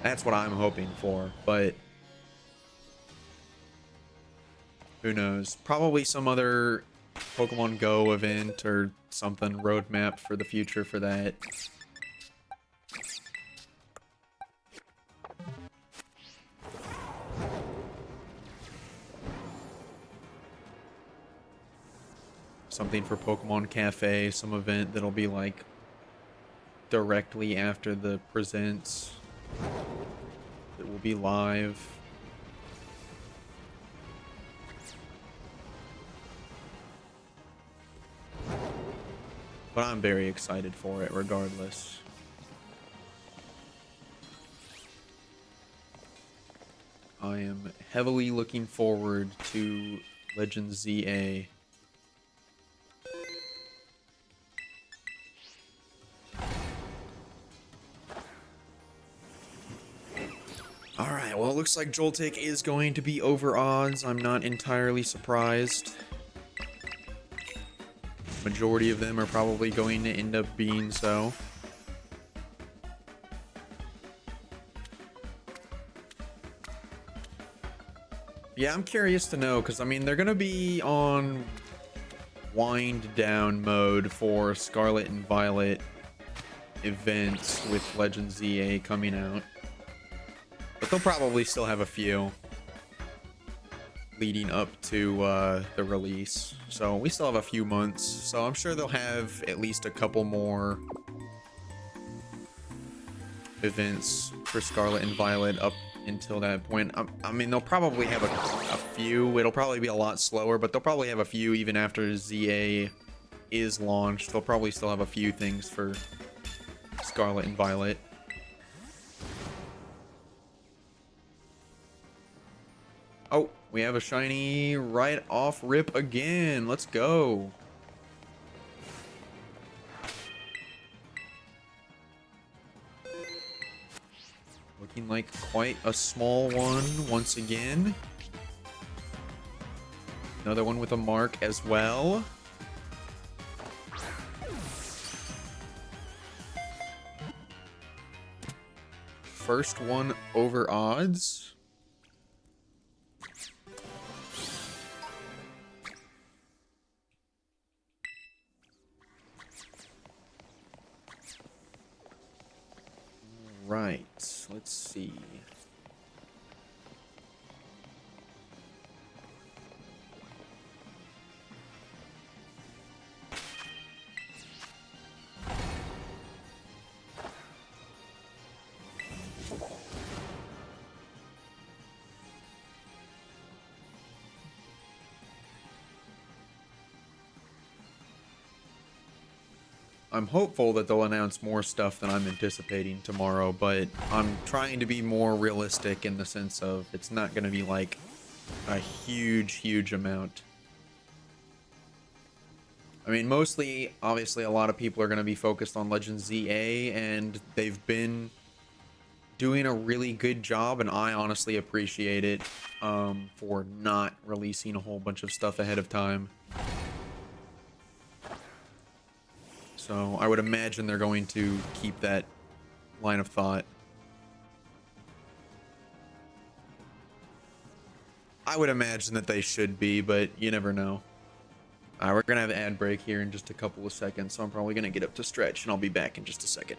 That's what I'm hoping for, but who knows? Probably some other Pokemon Go event or something roadmap for the future for that. Something for Pokemon Cafe, some event that'll be like directly after the presents. That will be live. But I'm very excited for it regardless. I am heavily looking forward to Legends ZA. Alright, well it looks like Joltik is going to be over odds. I'm not entirely surprised. Majority of them are probably going to end up being so. Yeah, I'm curious to know, because I mean, they're going to be on wind down mode for Scarlet and Violet events with Legends ZA coming out. But they'll probably still have a few leading up to the release. So we still have a few months. So I'm sure they'll have at least a couple more events for Scarlet and Violet up until that point. I mean, they'll probably have a few. It'll probably be a lot slower, but they'll probably have a few even after ZA is launched. They'll probably still have a few things for Scarlet and Violet. Oh, we have a shiny right off rip again. Let's go. Looking like quite a small one once again. Another one with a mark as well. First one over odds. Right, let's see. I'm hopeful that they'll announce more stuff than I'm anticipating tomorrow, but I'm trying to be more realistic in the sense of it's not going to be like a huge amount. I mean, mostly, obviously, a lot of people are going to be focused on Legends ZA, and they've been doing a really good job, and I honestly appreciate it for not releasing a whole bunch of stuff ahead of time. So I would imagine they're going to keep that line of thought. I would imagine that they should be, but you never know. We're going to have an ad break here in just a couple of seconds, so I'm probably going to get up to stretch, and I'll be back in just a second.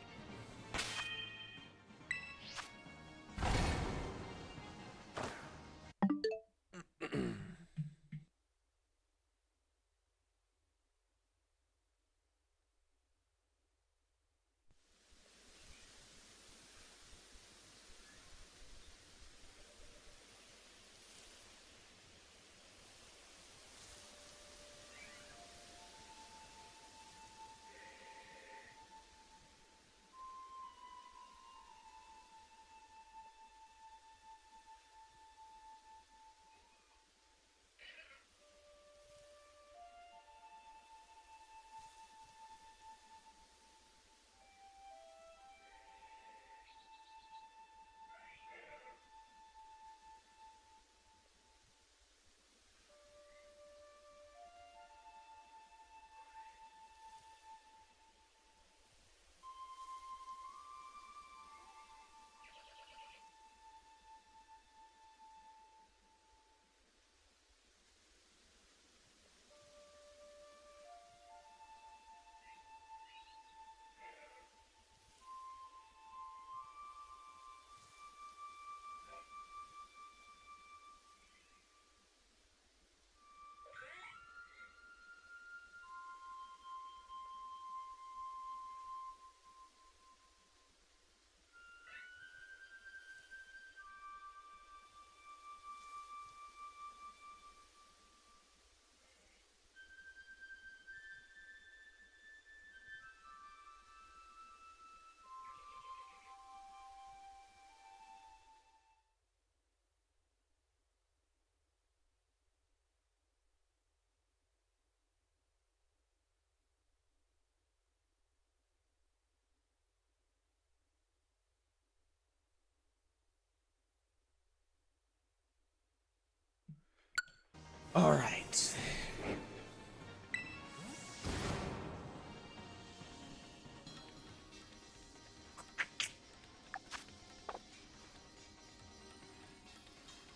All right.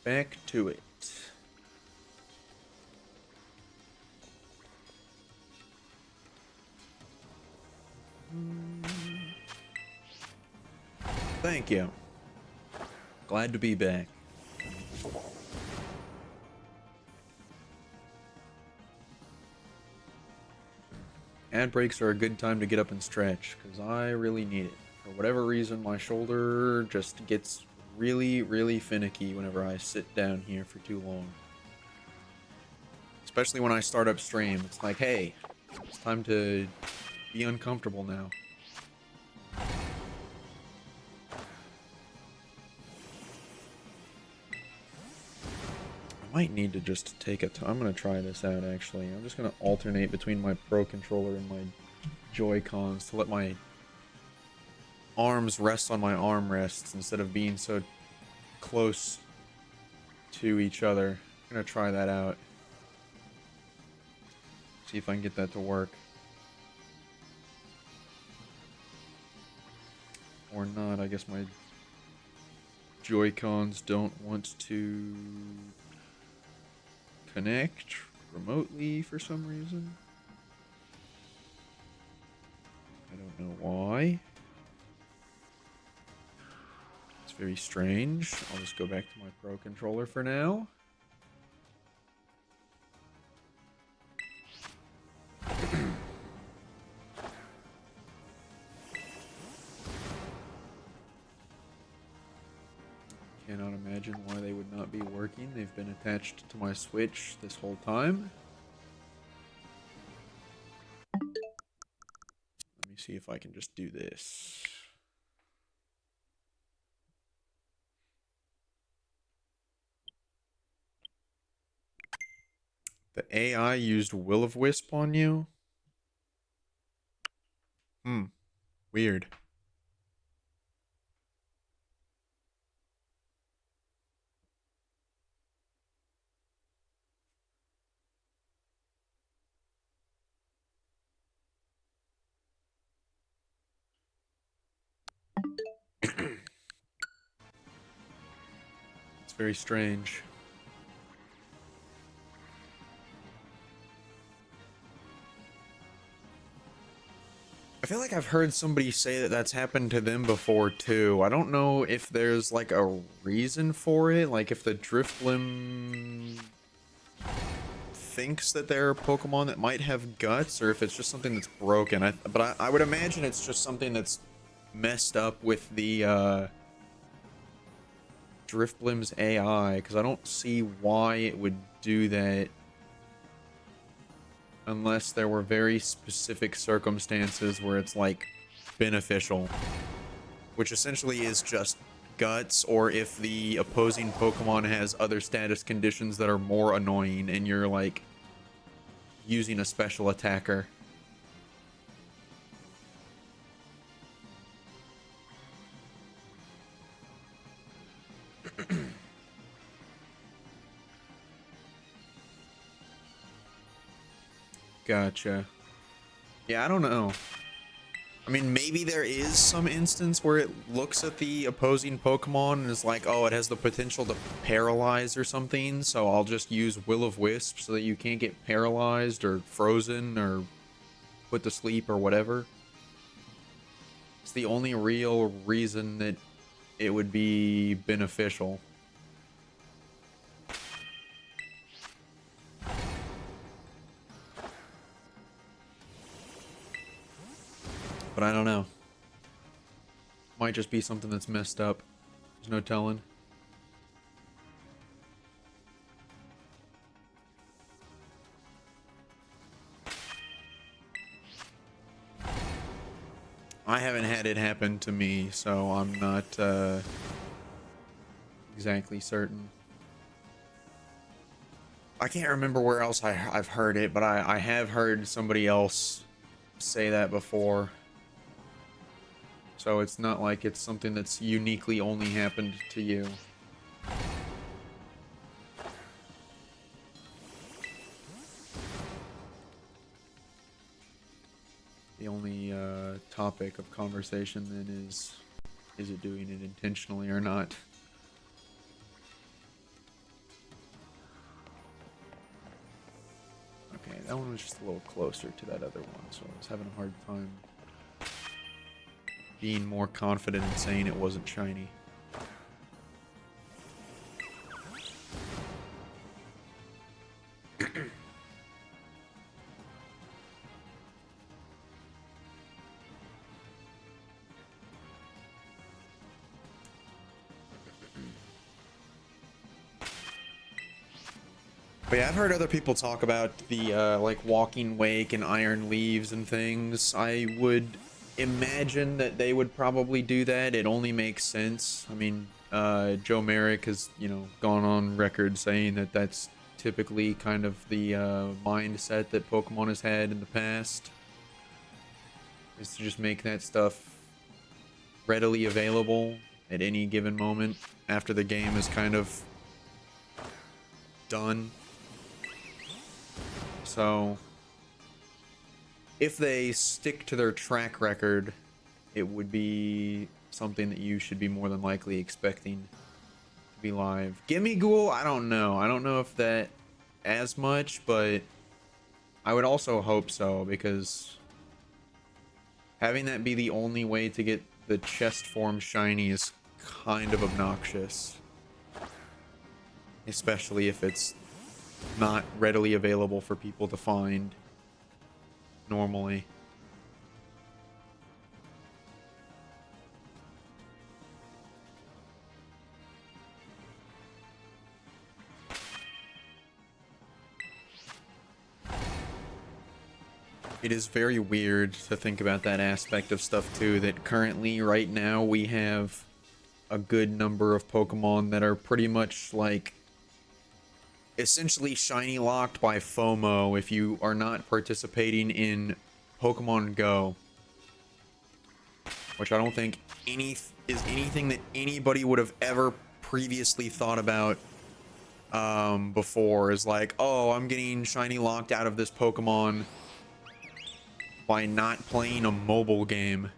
Back to it. Thank you. Glad to be back. Ad breaks are a good time to get up and stretch, because I really need it. For whatever reason, my shoulder just gets really, really finicky whenever I sit down here for too long. Especially when I start up stream. It's like, hey, it's time to be uncomfortable now. I might need to just take I'm going to try this out, actually. I'm just going to alternate between my Pro Controller and my Joy-Cons to let my arms rest on my armrests instead of being so close to each other. I'm going to try that out. See if I can get that to work. Or not. I guess my Joy-Cons don't want to connect remotely for some reason. I don't know why. It's very strange. I'll just go back to my Pro Controller for now. Cannot imagine why they would not be working. They've been attached to my Switch this whole time. Let me see if I can just do this. The AI used Will-O-Wisp on you? Weird. It's very strange. I feel like I've heard somebody say that that's happened to them before too. I don't know if there's like a reason for it, like if the Drifblim thinks that there are Pokemon that might have guts, or if it's just something that's broken. But I would imagine it's just something that's messed up with the Drifblim's AI, because I don't see why it would do that unless there were very specific circumstances where it's like beneficial, which essentially is just guts, or if the opposing Pokemon has other status conditions that are more annoying and you're like using a special attacker. Gotcha. Yeah, I don't know. I mean, maybe there is some instance where it looks at the opposing Pokemon and is like, oh, it has the potential to paralyze or something, so I'll just use Will-O-Wisp so that you can't get paralyzed or frozen or put to sleep or whatever. It's the only real reason that it would be beneficial. But I don't know. Might just be something that's messed up. There's no telling. I haven't had it happen to me, so I'm not exactly certain. I can't remember where else I've heard it, but I have heard somebody else say that before. So it's not like it's something that's uniquely only happened to you. The only topic of conversation then is it doing it intentionally or not? Okay, that one was just a little closer to that other one, so I was having a hard time being more confident in saying it wasn't shiny. But yeah, I've heard other people talk about the like Walking Wake and Iron Leaves and things. I would imagine that they would probably do that. It only makes sense. I mean, Joe Merrick has, you know, gone on record saying that that's typically kind of the mindset that Pokemon has had in the past, is to just make that stuff readily available at any given moment after the game is kind of done. So if they stick to their track record, it would be something that you should be more than likely expecting to be live. Gimme Ghoul, I don't know. I don't know if that as much, but I would also hope so, because having that be the only way to get the chest form shiny is kind of obnoxious. Especially if it's not readily available for people to find normally. It is very weird to think about that aspect of stuff too, that currently right now we have a good number of Pokemon that are pretty much like essentially shiny locked by FOMO if you are not participating in Pokemon Go, which I don't think is anything that anybody would have ever previously thought about before. Is like, oh, I'm getting shiny locked out of this Pokemon by not playing a mobile game.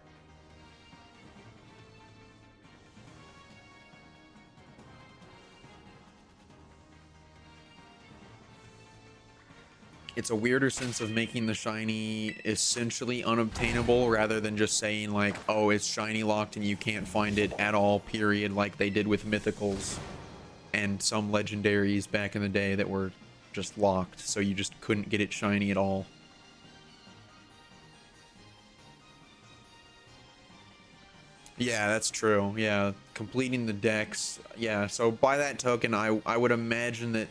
it's a weirder sense of making the shiny essentially unobtainable rather than just saying like, oh, it's shiny locked and you can't find it at all, period, like they did with mythicals and some legendaries back in the day that were just locked, so you just couldn't get it shiny at all. Yeah, that's true. Yeah, completing the decks. Yeah, so by that token, I would imagine that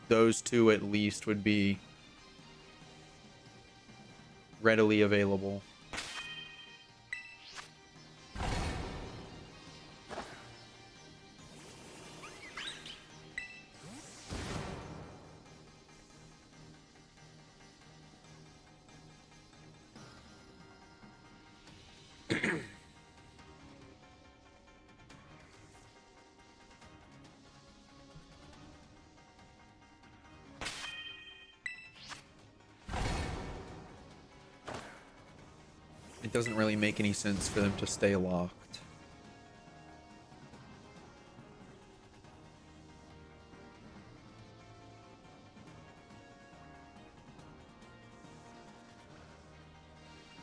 those two at least would be readily available. It doesn't really make any sense for them to stay locked.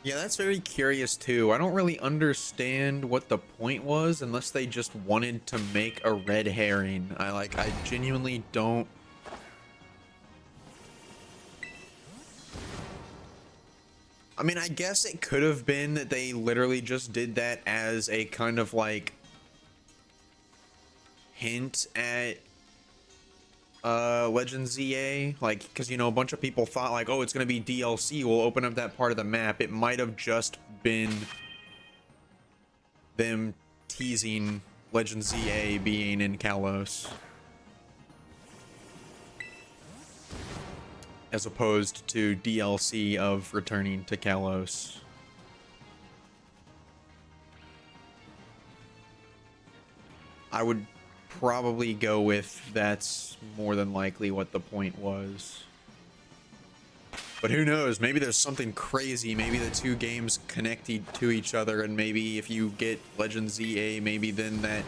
Yeah, that's very curious too. I don't really understand what the point was unless they just wanted to make a red herring. I genuinely don't. I mean, I guess it could have been that they literally just did that as a kind of like hint at Legend ZA, like, because you know a bunch of people thought like, oh, it's gonna be DLC, we'll open up that part of the map. It might have just been them teasing Legend ZA being in Kalos, as opposed to DLC of returning to Kalos. I would probably go with that's more than likely what the point was. But who knows? Maybe there's something crazy. Maybe the two games connect to each other, and maybe if you get Legend ZA, maybe then that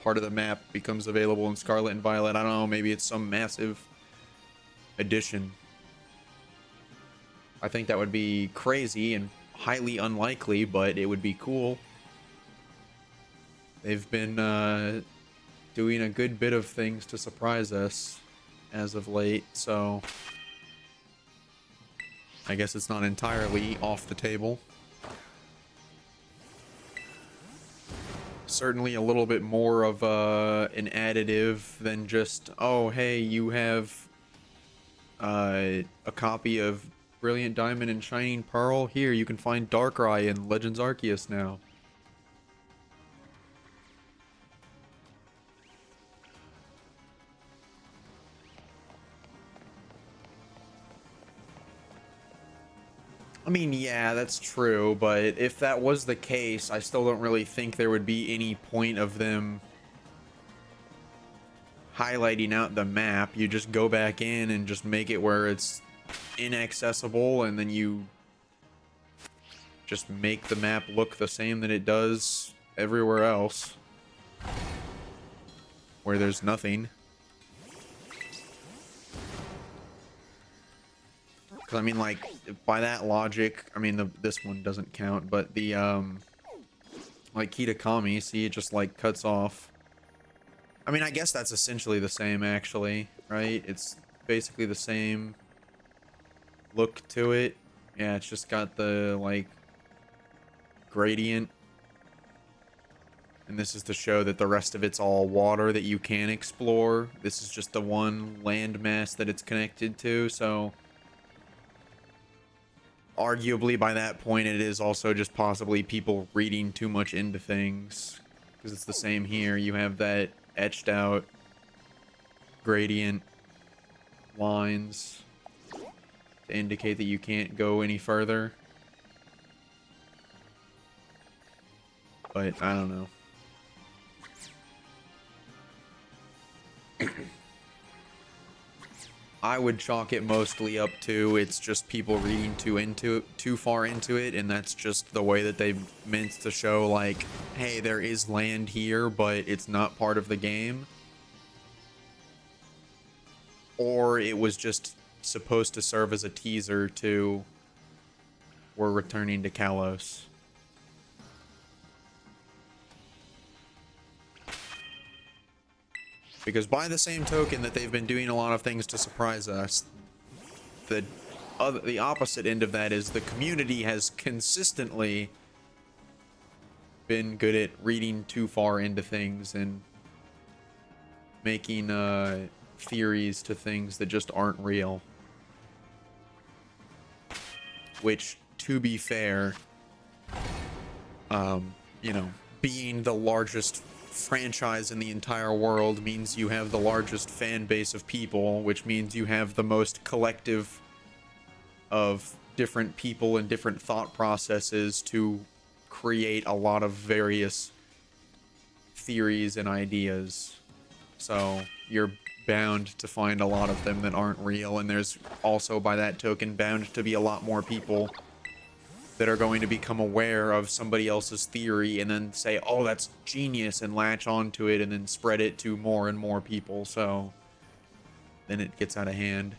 part of the map becomes available in Scarlet and Violet. I don't know. Maybe it's some massive addition. I think that would be crazy and highly unlikely, but it would be cool. They've been doing a good bit of things to surprise us as of late, so I guess it's not entirely off the table. Certainly a little bit more of an additive than just, oh, hey, you have a copy of Brilliant Diamond and Shining Pearl. Here, you can find Darkrai in Legends Arceus now. I mean, yeah, that's true, but if that was the case, I still don't really think there would be any point of them highlighting out the map. You just go back in and just make it where it's inaccessible, and then you just make the map look the same that it does everywhere else, where there's nothing. Because I mean, like, by that logic, I mean, this one doesn't count, but the like Kitakami, see, it just like cuts off. I mean, I guess that's essentially the same, actually, right? It's basically the same look to it. Yeah, it's just got the like gradient, and this is to show that the rest of it's all water that you can explore. This is just the one landmass that it's connected to, so arguably by that point it is also just possibly people reading too much into things, because it's the same here. You have that etched out gradient lines to indicate that you can't go any further. But I don't know. I would chalk it mostly up to it's just people reading too far into it, and that's just the way that they meant to show, like, hey, there is land here, but it's not part of the game. Or it was just supposed to serve as a teaser to we're returning to Kalos. Because by the same token that they've been doing a lot of things to surprise us, the opposite end of that is the community has consistently been good at reading too far into things and making theories to things that just aren't real. Which, to be fair, you know, being the largest franchise in the entire world means you have the largest fan base of people, which means you have the most collective of different people and different thought processes to create a lot of various theories and ideas. So you're bound to find a lot of them that aren't real, and there's also, by that token, bound to be a lot more people that are going to become aware of somebody else's theory and then say, oh, that's genius, and latch onto it and then spread it to more and more people. So then it gets out of hand.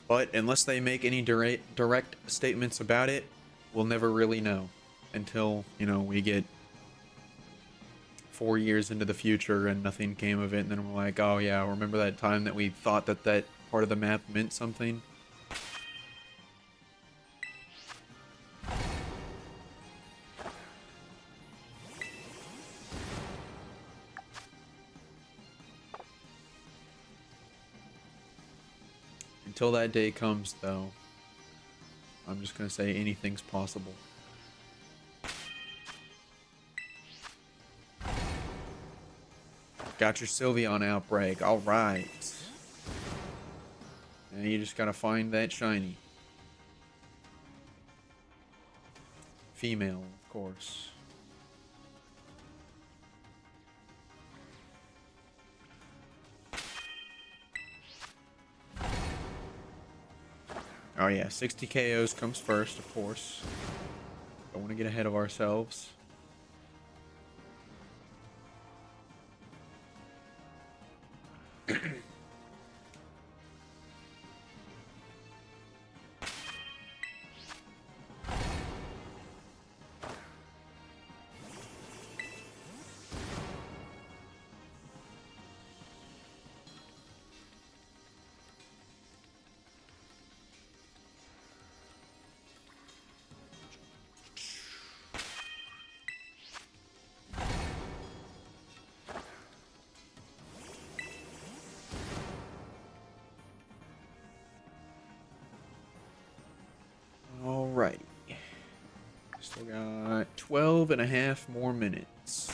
But unless they make any direct statements about it, we'll never really know until, you know, we get 4 years into the future and nothing came of it, and then we're like, oh yeah, remember that time that we thought that that part of the map meant something? Until that day comes, though, I'm just gonna say anything's possible. Got your Sylveon outbreak. All right. And you just gotta find that shiny. Female, of course. Oh yeah, 60 KOs comes first, of course. Don't want to get ahead of ourselves. Alrighty. Still got 12 and a half more minutes.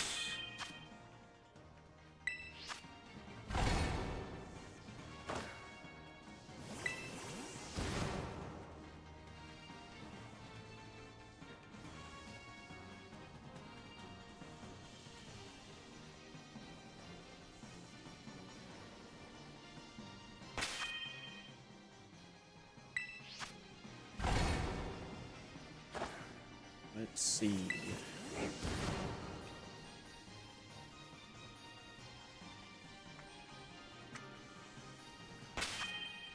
Let's see. How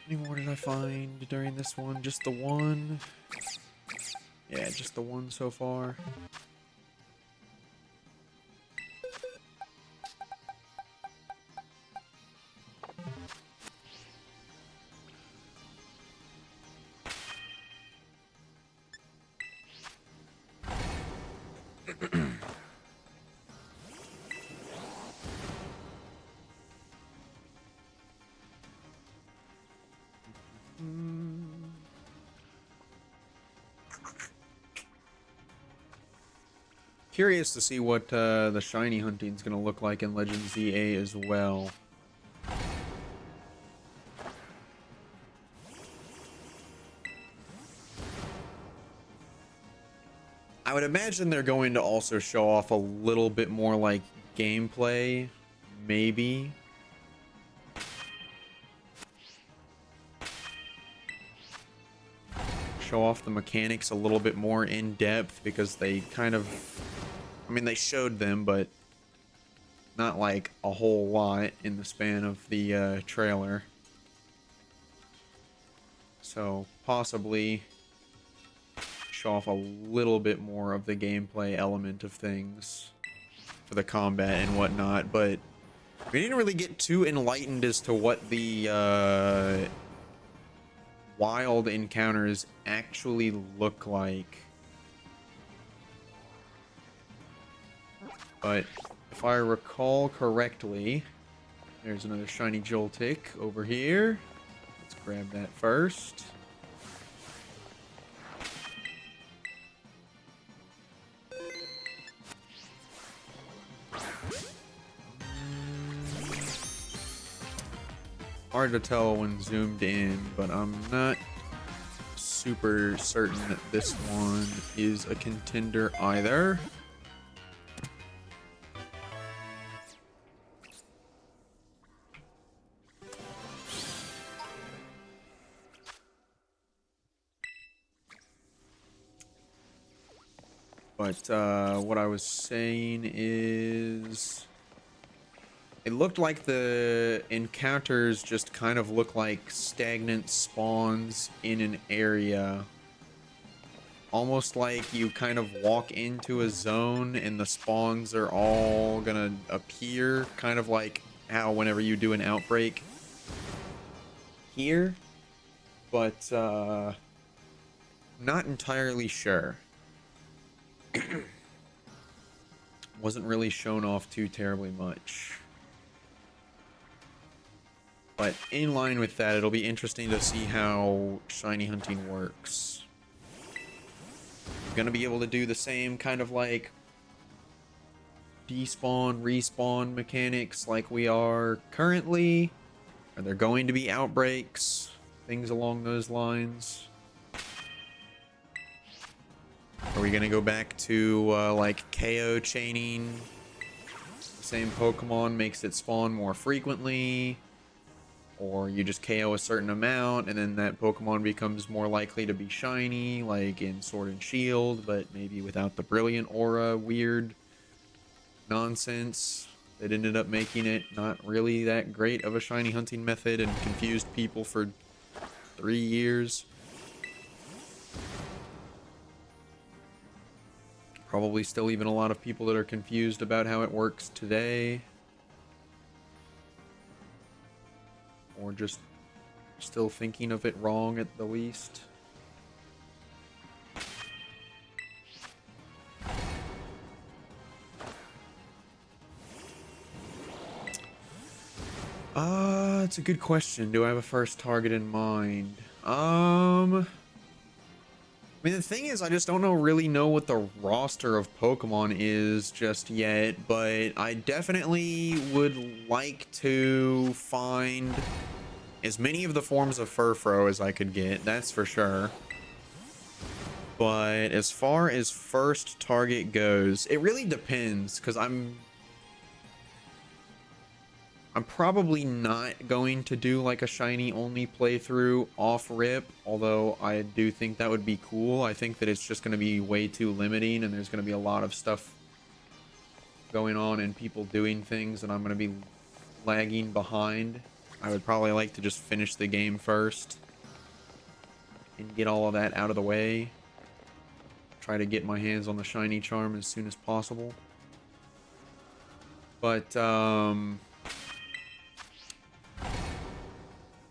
many more did I find during this one? Just the one? Yeah, just the one so far. Curious to see what the shiny hunting's gonna look like in Legend ZA as well. I would imagine they're going to also show off a little bit more like gameplay, maybe. show off the mechanics a little bit more in depth, because they kind of, I mean, they showed them, but not like a whole lot in the span of the trailer. So possibly show off a little bit more of the gameplay element of things for the combat and whatnot, but we didn't really get too enlightened as to what the wild encounters actually look like. But if I recall correctly, there's another shiny Joltik over here. Let's grab that first. Hard to tell when zoomed in, but I'm not super certain that this one is a contender either. But what I was saying is, it looked like the encounters just kind of look like stagnant spawns in an area. Almost like you kind of walk into a zone and the spawns are all gonna appear, kind of like how whenever you do an outbreak here. But not entirely sure. Wasn't really shown off too terribly much. But in line with that, it'll be interesting to see how shiny hunting works. Gonna be able to do the same kind of like despawn, respawn mechanics like we are currently? Are there going to be outbreaks? Things along those lines? Are we gonna go back to like KO chaining? The same Pokemon makes it spawn more frequently? Or you just KO a certain amount and then that Pokemon becomes more likely to be shiny, like in Sword and Shield, but maybe without the brilliant aura weird nonsense that ended up making it not really that great of a shiny hunting method and confused people for 3 years. Probably still even a lot of people that are confused about how it works today. Or just still thinking of it wrong at the least. It's a good question. Do I have a first target in mind? I mean, the thing is, I just don't really know what the roster of Pokemon is just yet, but I definitely would like to find as many of the forms of Furfrou as I could get, that's for sure. But as far as first target goes, it really depends, because I'm probably not going to do like a shiny only playthrough off rip, although I do think that would be cool. I think that it's just going to be way too limiting and there's going to be a lot of stuff going on and people doing things and I'm going to be lagging behind. I would probably like to just finish the game first and get all of that out of the way. Try to get my hands on the shiny charm as soon as possible. But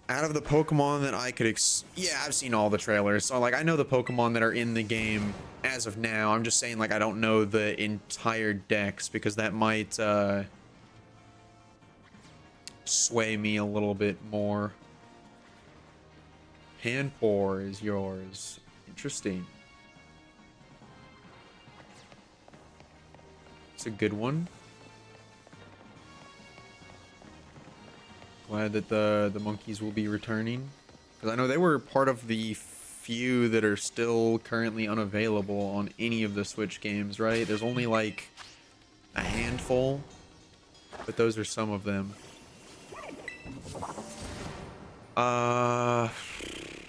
out of the Pokemon that I could yeah, I've seen all the trailers. So like I know the Pokemon that are in the game as of now. I'm just saying like I don't know the entire dex because that might sway me a little bit more. Panpour is yours. Interesting. It's a good one. Glad that the monkeys will be returning, because I know they were part of the few that are still currently unavailable on any of the Switch games, right? There's only like a handful, but those are some of them.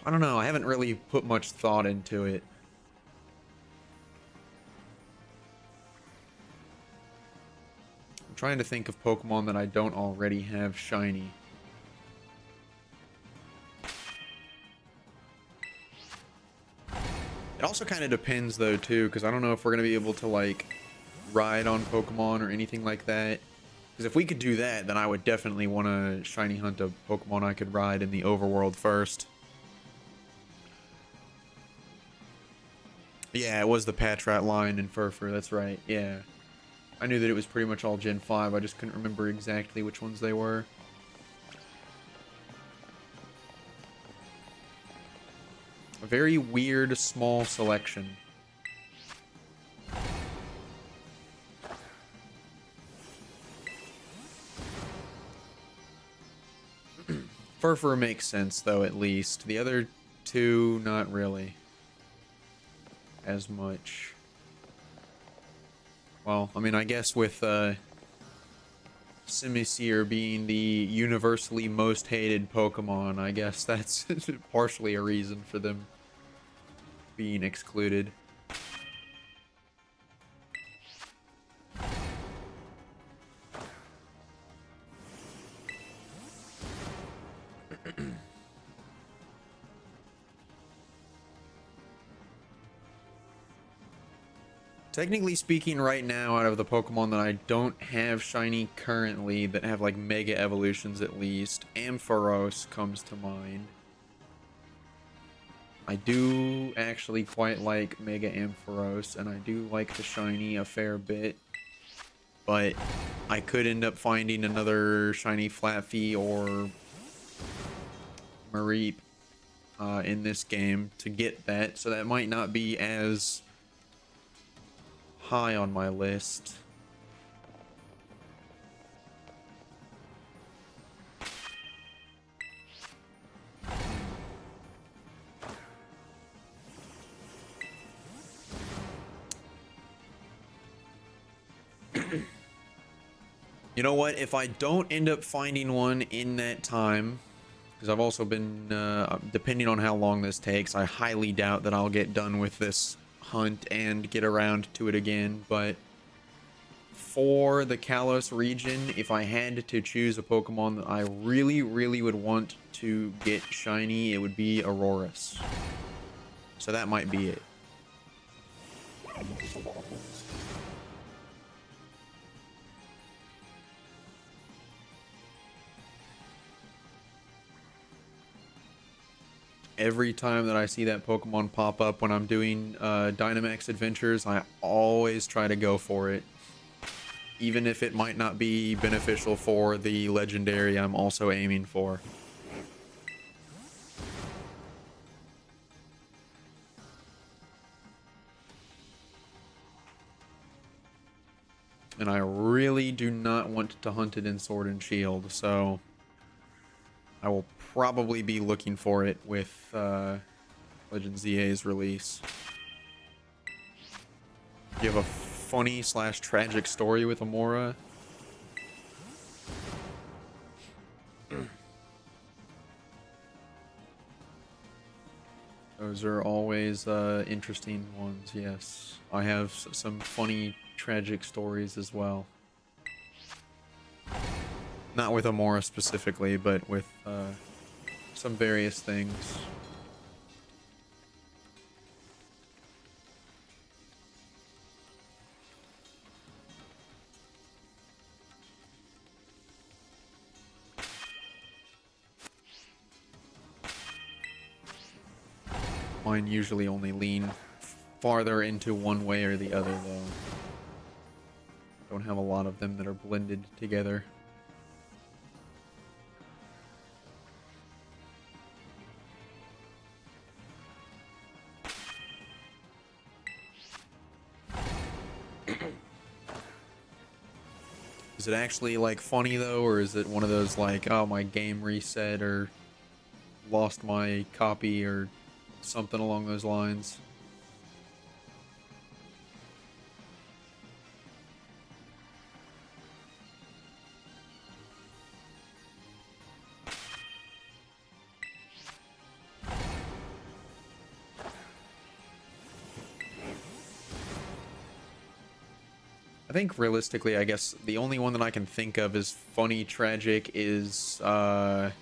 I don't know. I haven't really put much thought into it. I'm trying to think of Pokemon that I don't already have shiny. It also kind of depends though too, because I don't know if we're gonna be able to like ride on Pokemon or anything like that. Because if we could do that, then I would definitely want to shiny hunt a Pokemon I could ride in the overworld first. Yeah, it was the Patrat line in Furfur, that's right, yeah. I knew that it was pretty much all Gen 5, I just couldn't remember exactly which ones they were. A very weird, small selection. Furfur makes sense, though, at least. The other two, not really. As much. Well, I mean, I guess with Simisear being the universally most hated Pokemon, I guess that's partially a reason for them being excluded. Technically speaking, right now, out of the Pokemon that I don't have shiny currently, that have like Mega Evolutions at least, Ampharos comes to mind. I do actually quite like Mega Ampharos, and I do like the shiny a fair bit. But I could end up finding another shiny Flaaffy or Mareep in this game to get that, so that might not be as high on my list. You know what? If I don't end up finding one in that time, because I've also been, depending on how long this takes, I highly doubt that I'll get done with this hunt and get around to it again, but for the Kalos region, if I had to choose a Pokemon that I really, really would want to get shiny, it would be Aurorus. So that might be it. Every time that I see that Pokemon pop up when I'm doing Dynamax adventures, I always try to go for it. Even if it might not be beneficial for the legendary I'm also aiming for. And I really do not want to hunt it in Sword and Shield, so I will probably be looking for it with Legend ZA's release. You have a funny / tragic story with Amora? Those are always interesting ones, yes. I have some funny, tragic stories as well. Not with Amora specifically, but with some various things. Mine usually only lean farther into one way or the other, though. Don't have a lot of them that are blended together. Is it actually like funny though, or is it one of those like, oh, my game reset or lost my copy or something along those lines? think realistically, I guess the only one that I can think of is funny tragic is that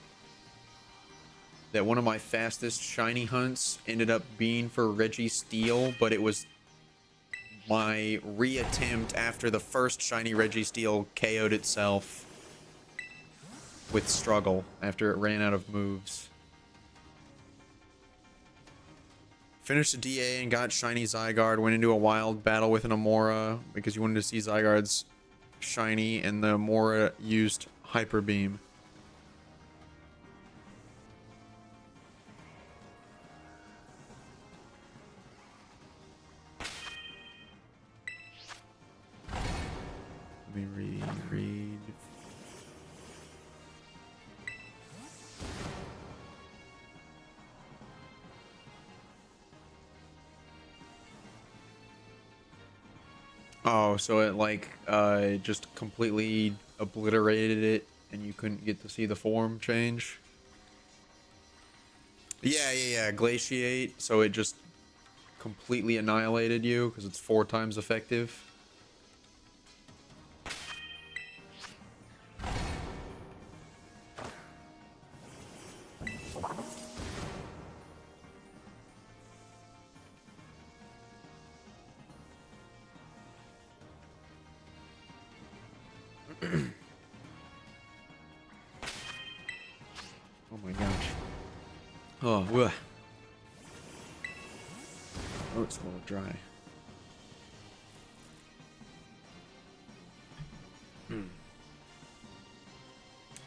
one of my fastest shiny hunts ended up being for Reggie Steel, but it was my reattempt after the first shiny Reggie Steel KO'd itself with struggle after it ran out of moves. Finished the DA and got shiny Zygarde, went into a wild battle with an Amora because you wanted to see Zygarde's shiny, and the Amora used Hyper Beam. Let me read. Oh, so it like just completely obliterated it and you couldn't get to see the form change? Yeah. Glaciate, so it just completely annihilated you because it's 4 times effective. Oh my gosh. Oh, ugh. Oh, it's a little dry.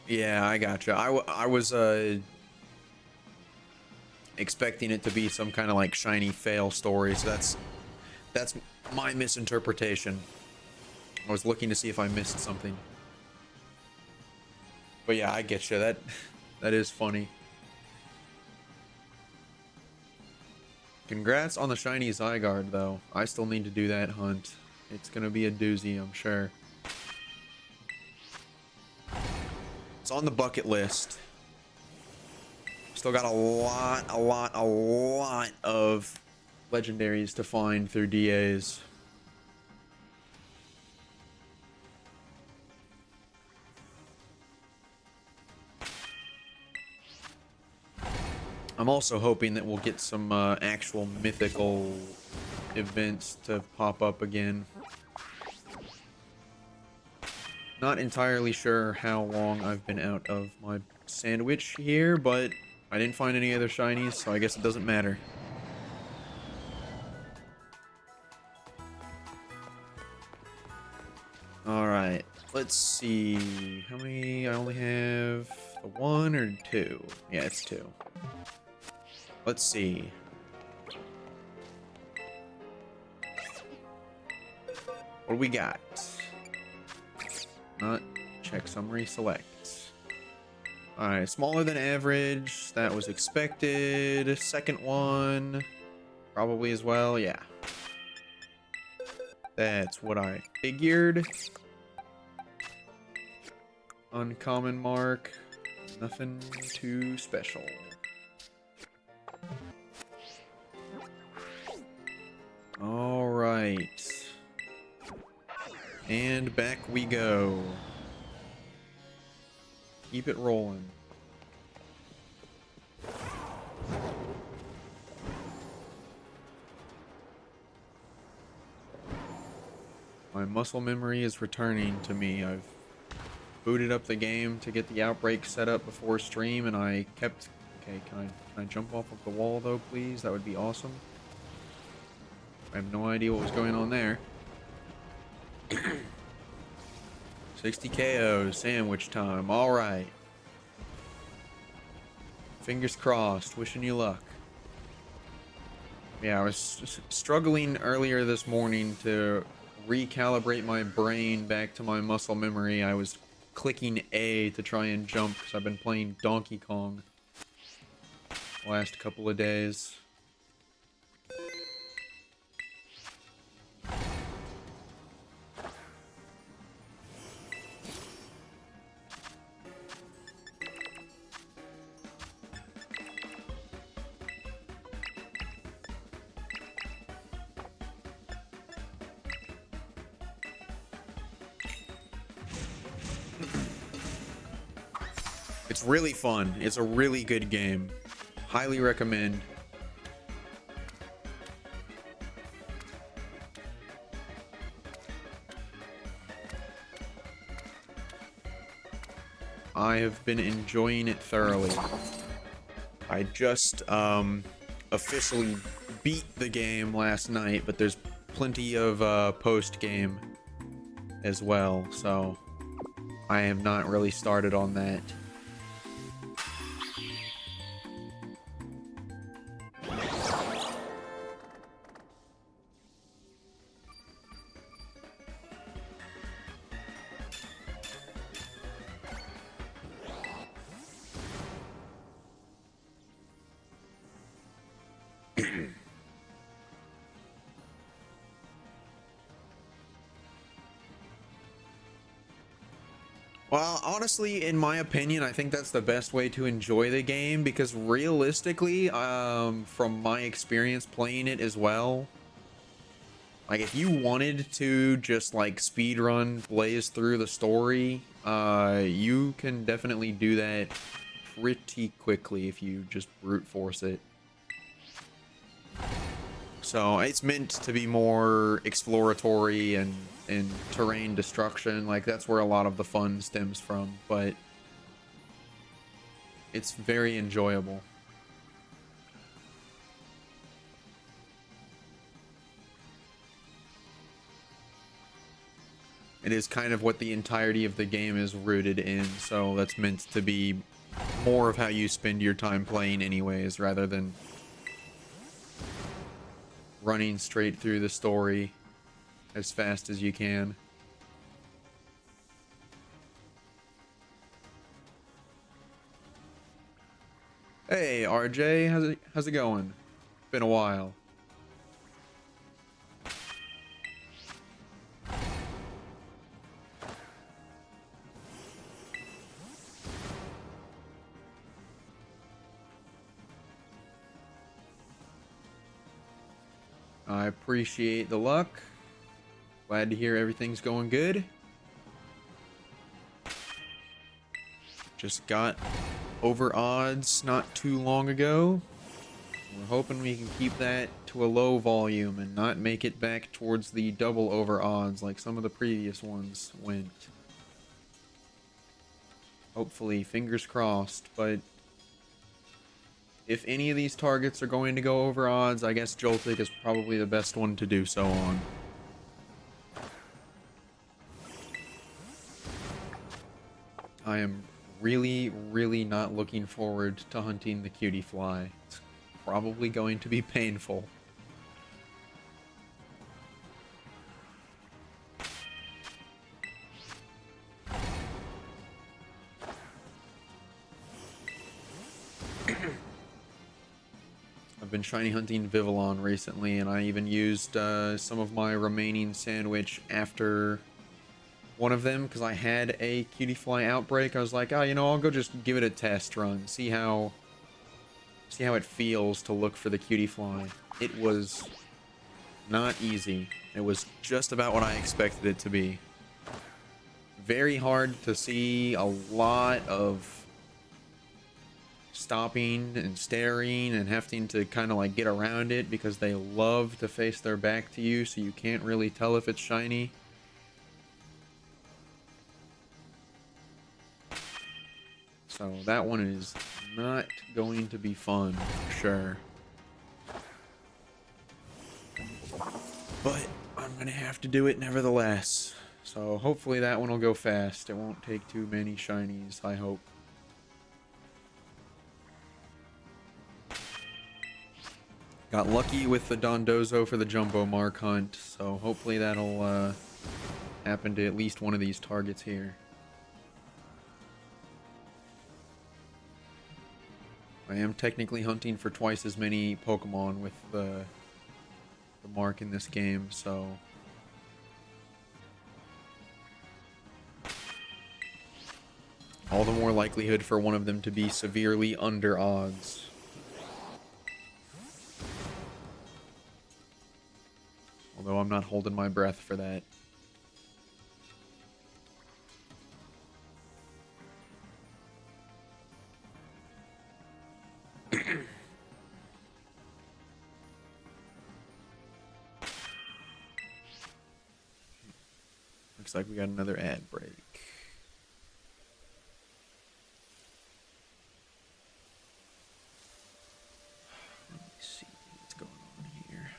Yeah, I gotcha. I was expecting it to be some kind of like shiny fail story, so that's my misinterpretation. I was looking to see if I missed something. But yeah, I get you. That is funny. Congrats on the shiny Zygarde, though. I still need to do that hunt. It's gonna be a doozy, I'm sure. It's on the bucket list. Still got a lot of legendaries to find through DAs. I'm also hoping that we'll get some actual mythical events to pop up again. Not entirely sure how long I've been out of my sandwich here, but I didn't find any other shinies, so I guess it doesn't matter. Alright, let's see. How many? I only have a 1 or 2. Yeah, it's 2. Let's see. What do we got? Not check summary, select. Alright, smaller than average. That was expected. Second one, probably as well. Yeah. That's what I figured. Uncommon mark. Nothing too special. Alright. And back we go. Keep it rolling. My muscle memory is returning to me. I've booted up the game to get the outbreak set up before stream, and I kept... Okay, can I jump off of the wall, though, please? That would be awesome. I have no idea what was going on there. 60 KOs, sandwich time. All right. Fingers crossed. Wishing you luck. Yeah, I was struggling earlier this morning to recalibrate my brain back to my muscle memory. I was clicking A to try and jump because I've been playing Donkey Kong the last couple of days. It's really fun. It's a really good game. Highly recommend. I have been enjoying it thoroughly. I just officially beat the game last night, but there's plenty of post-game as well, so I have not really started on that. Well, honestly, in my opinion, I think that's the best way to enjoy the game because realistically, from my experience playing it as well, like if you wanted to just like speed run, blaze through the story, you can definitely do that pretty quickly if you just brute force it. So it's meant to be more exploratory and terrain destruction. Like that's where a lot of the fun stems from, but it's very enjoyable. It is kind of what the entirety of the game is rooted in, so that's meant to be more of how you spend your time playing anyways, rather than running straight through the story as fast as you can. Hey RJ, how's it going? Been a while. I appreciate the luck. Glad to hear everything's going good. Just got over odds not too long ago. We're hoping we can keep that to a low volume and not make it back towards the double over odds like some of the previous ones went. Hopefully, fingers crossed, but if any of these targets are going to go over odds, I guess Joltik is probably the best one to do so on. I am really, really not looking forward to hunting the cutie fly. It's probably going to be painful. I've been shiny hunting Vivillon recently, and I even used some of my remaining sandwich after one of them because I had a cutie fly outbreak. I was like, oh, you know, I'll go just give it a test run, see how it feels to look for the cutie fly. It was not easy. It was just about what I expected it to be. Very hard to see, a lot of stopping and staring and having to kind of like get around it because they love to face their back to you, so you can't really tell if it's shiny. So that one is not going to be fun for sure. But I'm gonna have to do it nevertheless. So hopefully that one will go fast. It won't take too many shinies, I hope. Got lucky with the Dondozo for the Jumbo Mark hunt, so hopefully that'll happen to at least one of these targets here. I am technically hunting for twice as many Pokemon with the mark in this game, so all the more likelihood for one of them to be severely under odds. Although I'm not holding my breath for that. Looks like we got another ad break. Let me see what's going on here.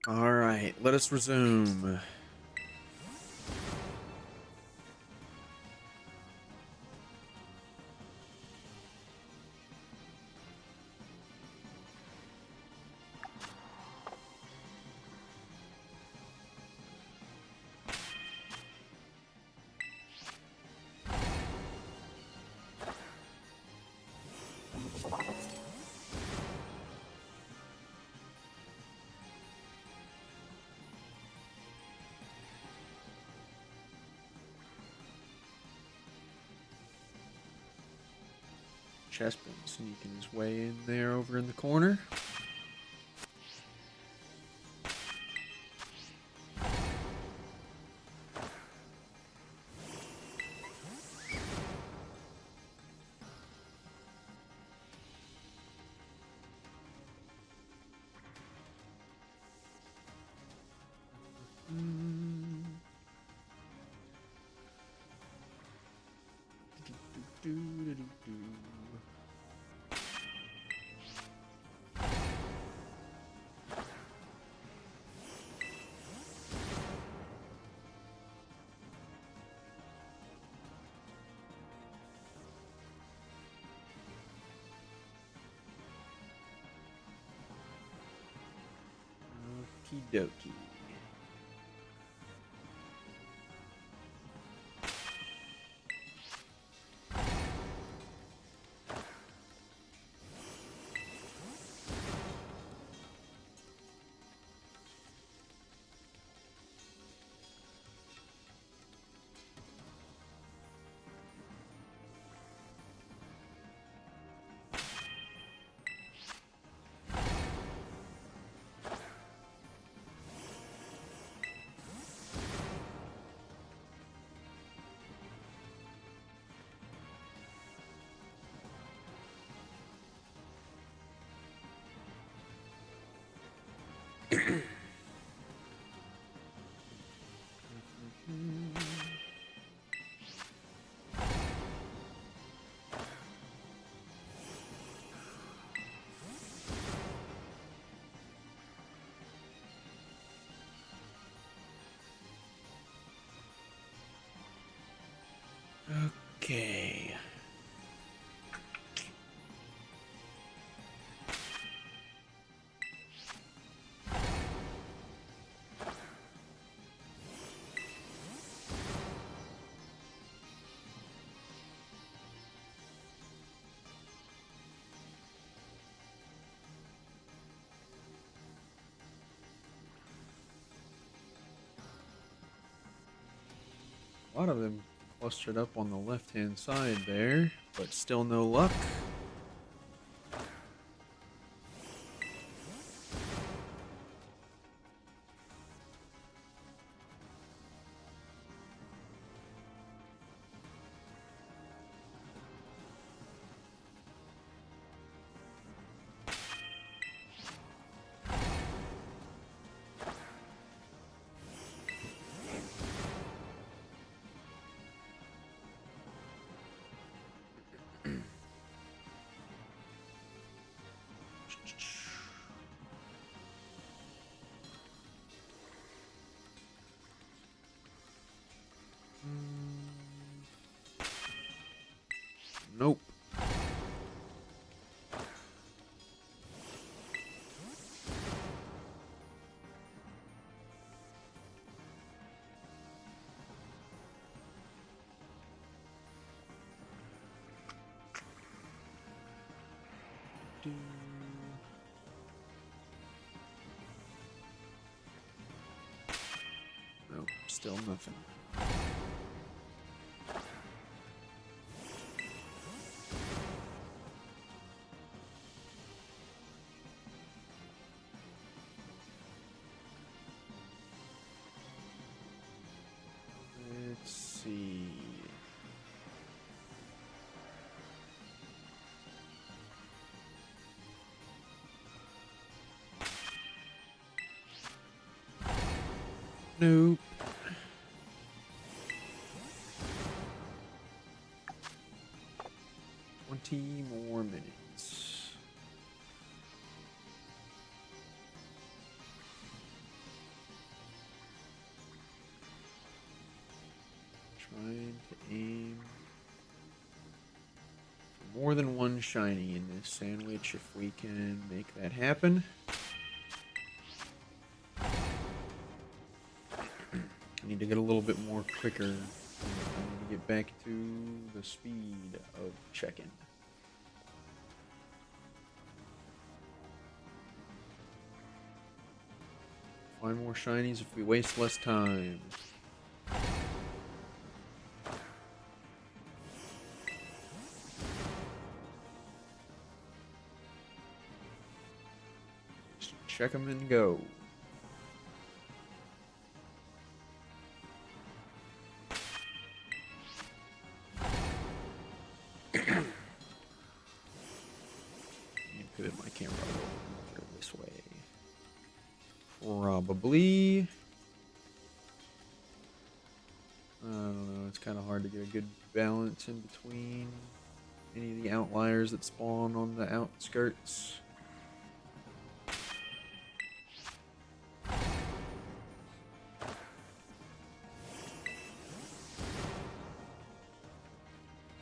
All right, let us resume. Chespin sneaking his way in there over in the corner. Okie dokie. Okay. A lot of them clustered up on the left-hand side there, but still no luck. Nope. Nope, still nothing. Let's see. Nope. More minutes. Trying to aim for more than one shiny in this sandwich if we can make that happen. I need to get a little bit more quicker. I need to get back to the speed of checking. Find more shinies if we waste less time. Just check them and go. Pivot my camera over this way. Probably. I don't know. It's kind of hard to get a good balance in between any of the outliers that spawn on the outskirts.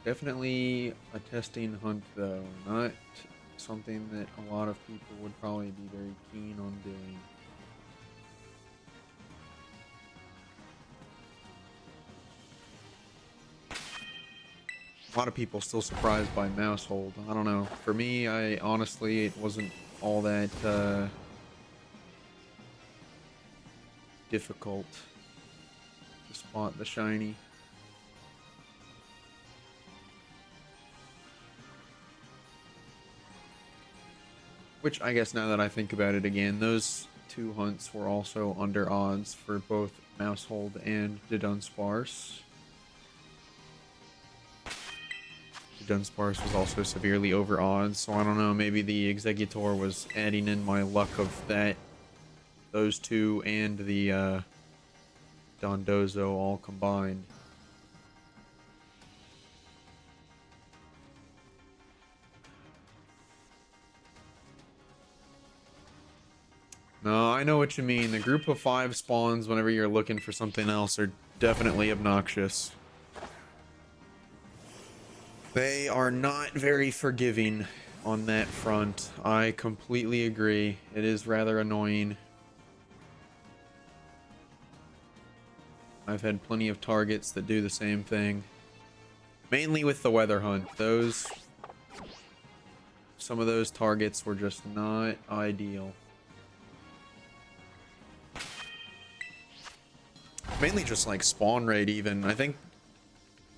Definitely a testing hunt, though. Not something that a lot of people would probably be very keen on doing. A lot of people still surprised by mouse hold. I don't know. For me, honestly, it wasn't all that difficult to spot the shiny. Which, I guess now that I think about it again, those two hunts were also under odds for both Mousehold and the Dunsparce. The Dunsparce was also severely over odds, so I don't know, maybe the Executor was adding in my luck of those two and the Dondozo all combined. No, I know what you mean. The group of 5 spawns whenever you're looking for something else are definitely obnoxious. They are not very forgiving on that front. I completely agree. It is rather annoying. I've had plenty of targets that do the same thing. Mainly with the weather hunt. Some of those targets were just not ideal. Mainly just like spawn rate even. I think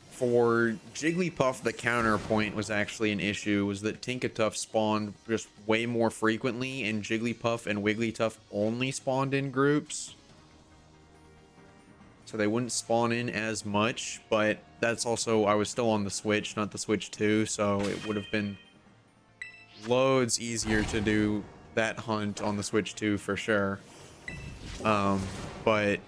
for Jigglypuff the counterpoint was actually an issue, was that Tinkatuff spawned just way more frequently and Jigglypuff and Wigglytuff only spawned in groups. So they wouldn't spawn in as much, but that's also, I was still on the Switch, not the Switch 2, so it would have been loads easier to do that hunt on the Switch 2 for sure. But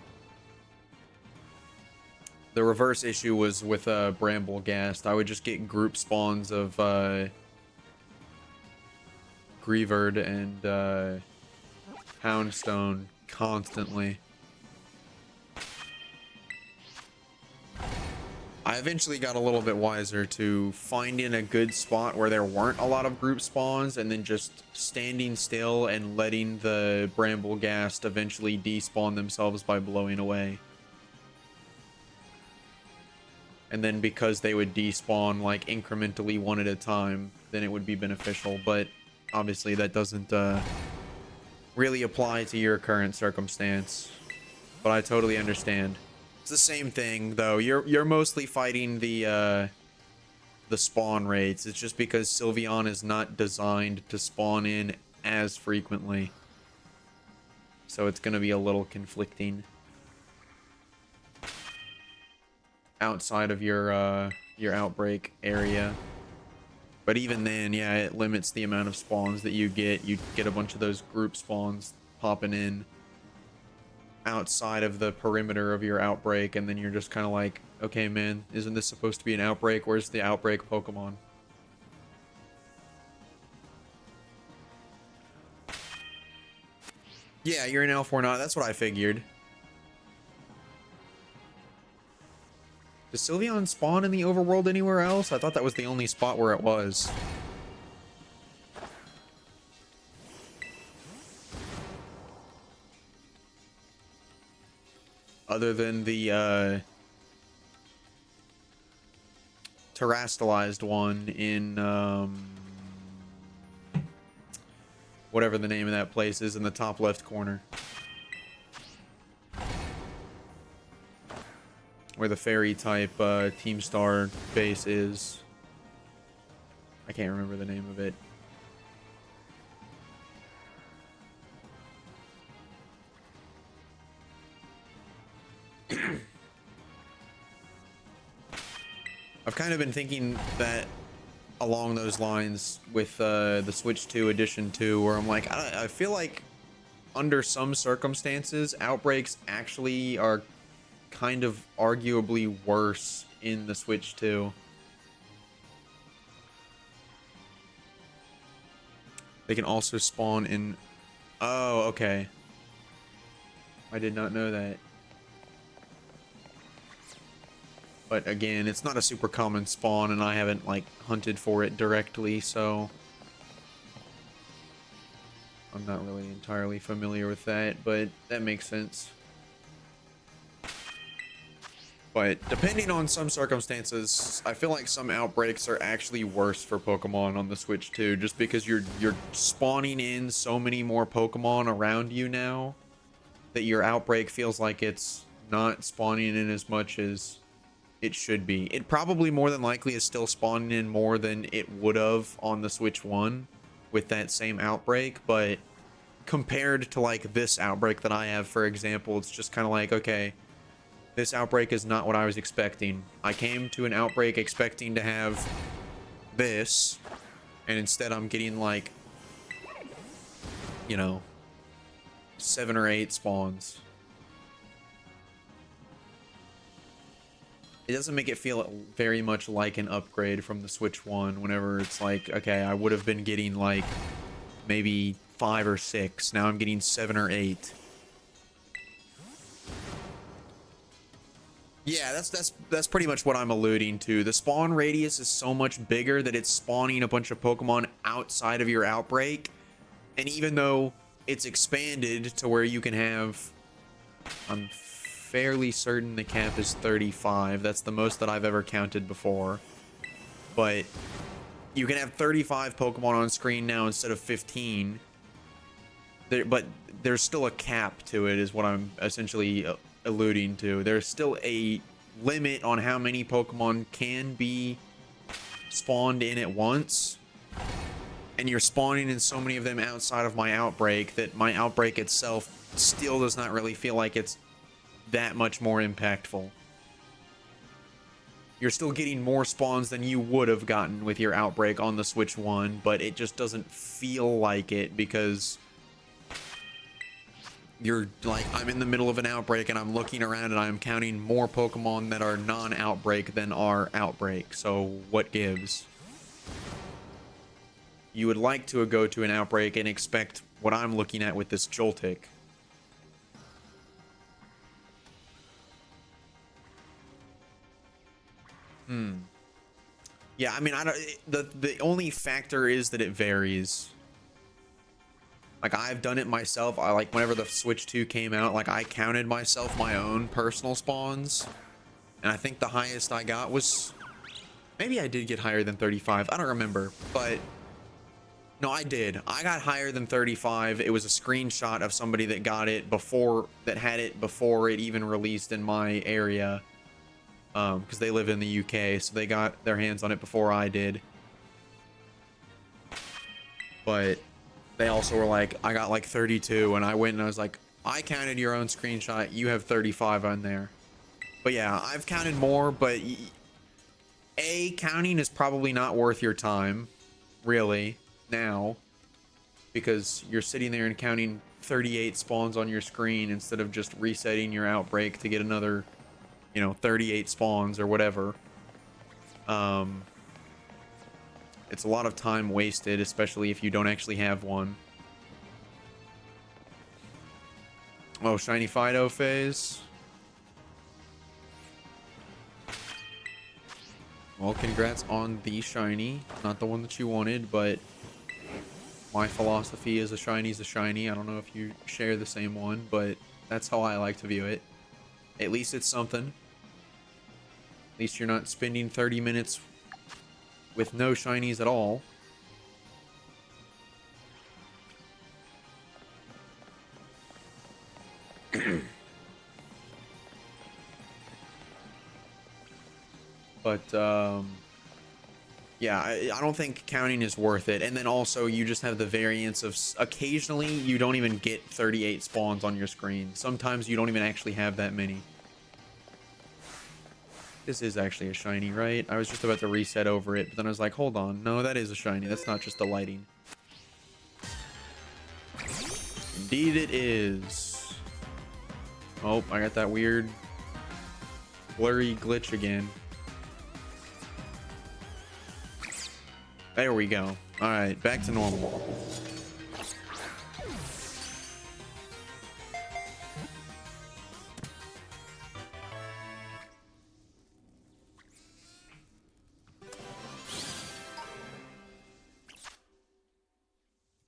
the reverse issue was with Bramblegast. I would just get group spawns of Greavard and Houndstone constantly. I eventually got a little bit wiser to finding a good spot where there weren't a lot of group spawns and then just standing still and letting the bramble ghast eventually despawn themselves by blowing away. And then because they would despawn like incrementally one at a time, then it would be beneficial. But obviously that doesn't really apply to your current circumstance. But I totally understand. It's the same thing though. You're mostly fighting the spawn rates. It's just because Sylveon is not designed to spawn in as frequently. So it's gonna be a little conflicting. Outside of your outbreak area. But even then, yeah, it limits the amount of spawns that you get. You get a bunch of those group spawns popping in outside of the perimeter of your outbreak, and then you're just kind of like, okay, man, isn't this supposed to be an outbreak? Where's the outbreak Pokemon? Yeah, you're in L4 That's what I figured. Does Sylveon spawn in the overworld anywhere else? I thought that was the only spot where it was. Other than the terastallized one in whatever the name of that place is in the top left corner. Where the fairy type Team Star base is. I can't remember the name of it. I've kind of been thinking that along those lines with the Switch 2 Edition 2, where I'm like, I feel like under some circumstances, outbreaks actually are kind of arguably worse in the Switch 2. They can also spawn in... Oh, okay. I did not know that. But again, it's not a super common spawn, and I haven't, like, hunted for it directly, so... I'm not really entirely familiar with that, but that makes sense. But depending on some circumstances, I feel like some outbreaks are actually worse for Pokemon on the Switch 2, just because you're spawning in so many more Pokemon around you now that your outbreak feels like it's not spawning in as much as it should be. It probably more than likely is still spawning in more than it would have on the Switch 1 with that same outbreak, but compared to like this outbreak that I have, for example, it's just kind of like, okay, this outbreak is not what I was expecting. I came to an outbreak expecting to have this, and instead I'm getting like, you know, 7 or 8 spawns. It doesn't make it feel very much like an upgrade from the Switch 1 whenever it's like, okay, I would have been getting like maybe 5 or 6. Now I'm getting 7 or 8. Yeah, that's pretty much what I'm alluding to. The spawn radius is so much bigger that it's spawning a bunch of Pokemon outside of your outbreak. And even though it's expanded to where you can have... I'm fairly certain the cap is 35. That's the most that I've ever counted before. But you can have 35 Pokemon on screen now instead of 15. But there's still a cap to it, is what I'm essentially alluding to. There's still a limit on how many Pokemon can be spawned in at once, and you're spawning in so many of them outside of my outbreak that my outbreak itself still does not really feel like it's that much more impactful. You're still getting more spawns than you would have gotten with your outbreak on the Switch 1, but it just doesn't feel like it because you're like, I'm in the middle of an outbreak and I'm looking around and I'm counting more Pokemon that are non-outbreak than are outbreak. So what gives? You would like to go to an outbreak and expect what I'm looking at with this Joltik. Yeah, I mean, I don't. The only factor is that it varies. Like I've done it myself. I like whenever the Switch 2 came out, like I counted myself my own personal spawns, and I think the highest I got was, maybe I did get higher than 35. I don't remember, but no, I did. I got higher than 35. It was a screenshot of somebody that got it before, that had it before it even released in my area. Because they live in the UK, so they got their hands on it before I did. But they also were like, I got like 32, and I went and I was like, I counted your own screenshot. You have 35 on there. But yeah, I've counted more, but counting is probably not worth your time, really, now, because you're sitting there and counting 38 spawns on your screen instead of just resetting your outbreak to get another, you know, 38 spawns or whatever. It's a lot of time wasted, especially if you don't actually have one. Oh, shiny Fido phase. Well, congrats on the shiny. Not the one that you wanted, but my philosophy is a shiny's a shiny. I don't know if you share the same one, but that's how I like to view it. At least it's something. At least you're not spending 30 minutes with no shinies at all. But yeah, I don't think counting is worth it. And then also you just have the variance of occasionally you don't even get 38 spawns on your screen. Sometimes you don't even actually have that many. This is actually a shiny, right? I was just about to reset over it, but then I was like, hold on. No, that is a shiny. That's not just the lighting. Indeed it is. Oh, I got that weird blurry glitch again. There we go. All right, back to normal.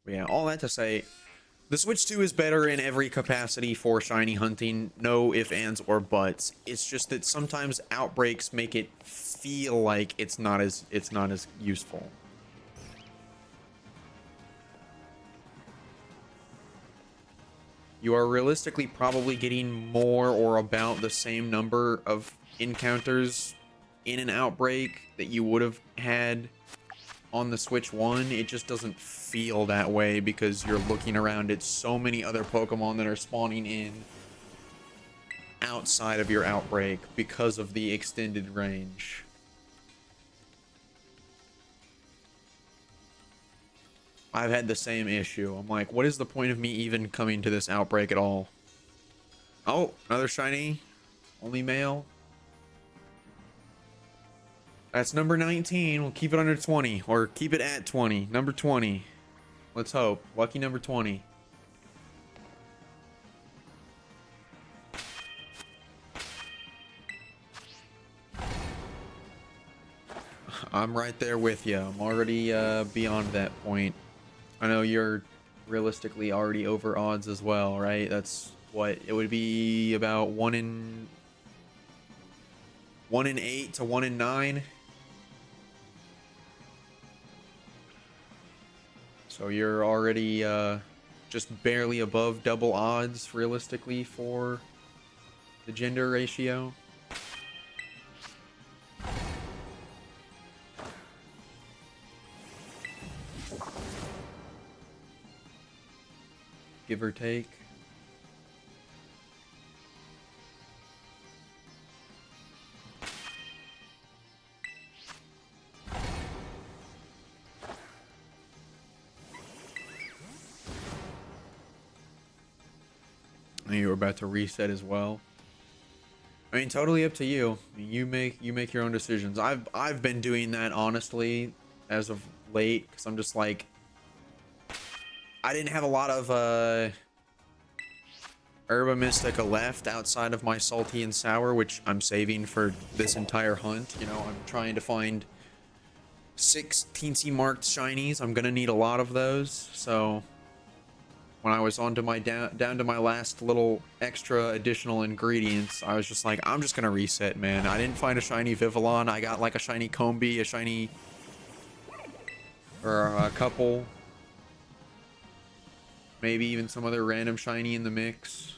Yeah, all that to say, the Switch 2 is better in every capacity for shiny hunting. No ifs, ands, or buts. It's just that sometimes outbreaks make it feel like it's not as useful. You are realistically probably getting more or about the same number of encounters in an outbreak that you would have had on the Switch 1. It just doesn't feel that way because you're looking around at so many other Pokemon that are spawning in outside of your outbreak because of the extended range. I've had the same issue. I'm like, what is the point of me even coming to this outbreak at all? Oh, another shiny. Only male. That's number 19. We'll keep it under 20. Or keep it at 20. Number 20. Let's hope. Lucky number 20. I'm right there with you. I'm already beyond that point. I know you're realistically already over odds as well, right? That's what it would be, about 1 in 8 to 1 in 9. So you're already just barely above double odds realistically for the gender ratio. Give or take. You were about to reset as well. I mean, totally up to you. You make your own decisions. I've been doing that honestly as of late because I'm just like, I didn't have a lot of or Herba Mystica left outside of my salty and sour, which I'm saving for this entire hunt. You know, I'm trying to find 6 teensy marked shinies. I'm gonna need a lot of those. So when I was on to my down to my last little extra additional ingredients, I was just like, I'm just gonna reset, man. I didn't find a shiny Vivillon. I got like a shiny Combi, a shiny, or a couple, maybe even some other random shiny in the mix.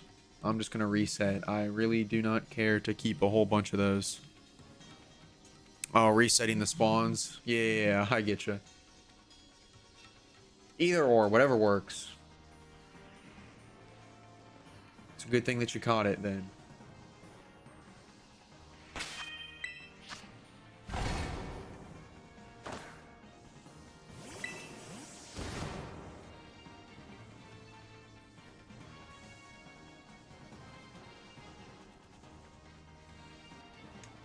I'm just gonna reset. I really do not care to keep a whole bunch of those. Oh, resetting the spawns. Yeah, I get you. Either or, whatever works. It's a good thing that you caught it then.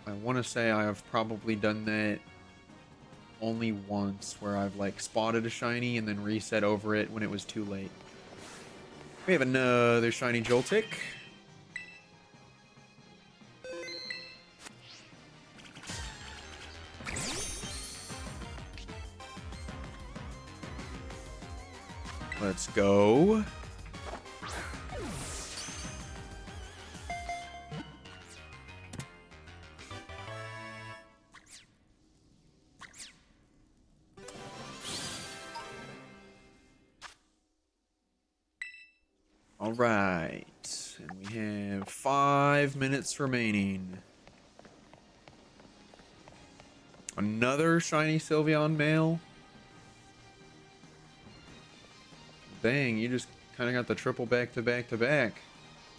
I want to say I have probably done that only once, where I've like spotted a shiny and then reset over it when it was too late. We have another shiny Joltik. Let's go. All right, and we have 5 minutes remaining. Another shiny Sylveon male. Dang, you just kind of got the triple back to back to back.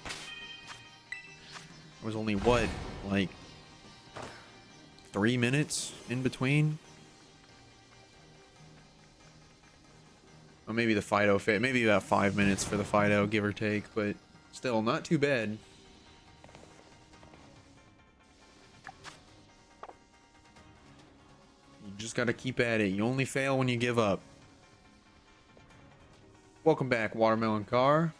It was only what, like 3 minutes in between? Well, maybe the Fido fit. Maybe about 5 minutes for the Fido, give or take, but still not too bad. You just gotta keep at it. You only fail when you give up. Welcome back, Watermelon Car.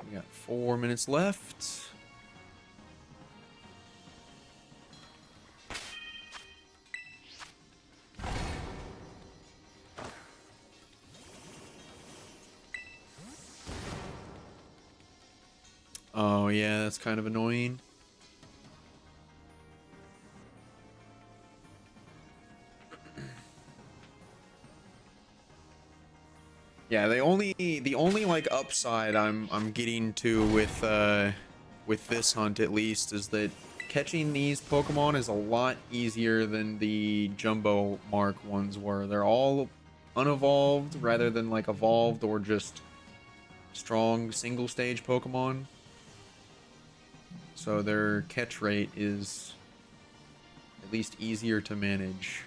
We got 4 minutes left. Oh yeah, that's kind of annoying. Yeah, the only like upside I'm getting to with this hunt at least is that catching these Pokemon is a lot easier than the Jumbo Mark ones were. They're all unevolved rather than like evolved or just strong single stage Pokemon. So their catch rate is at least easier to manage.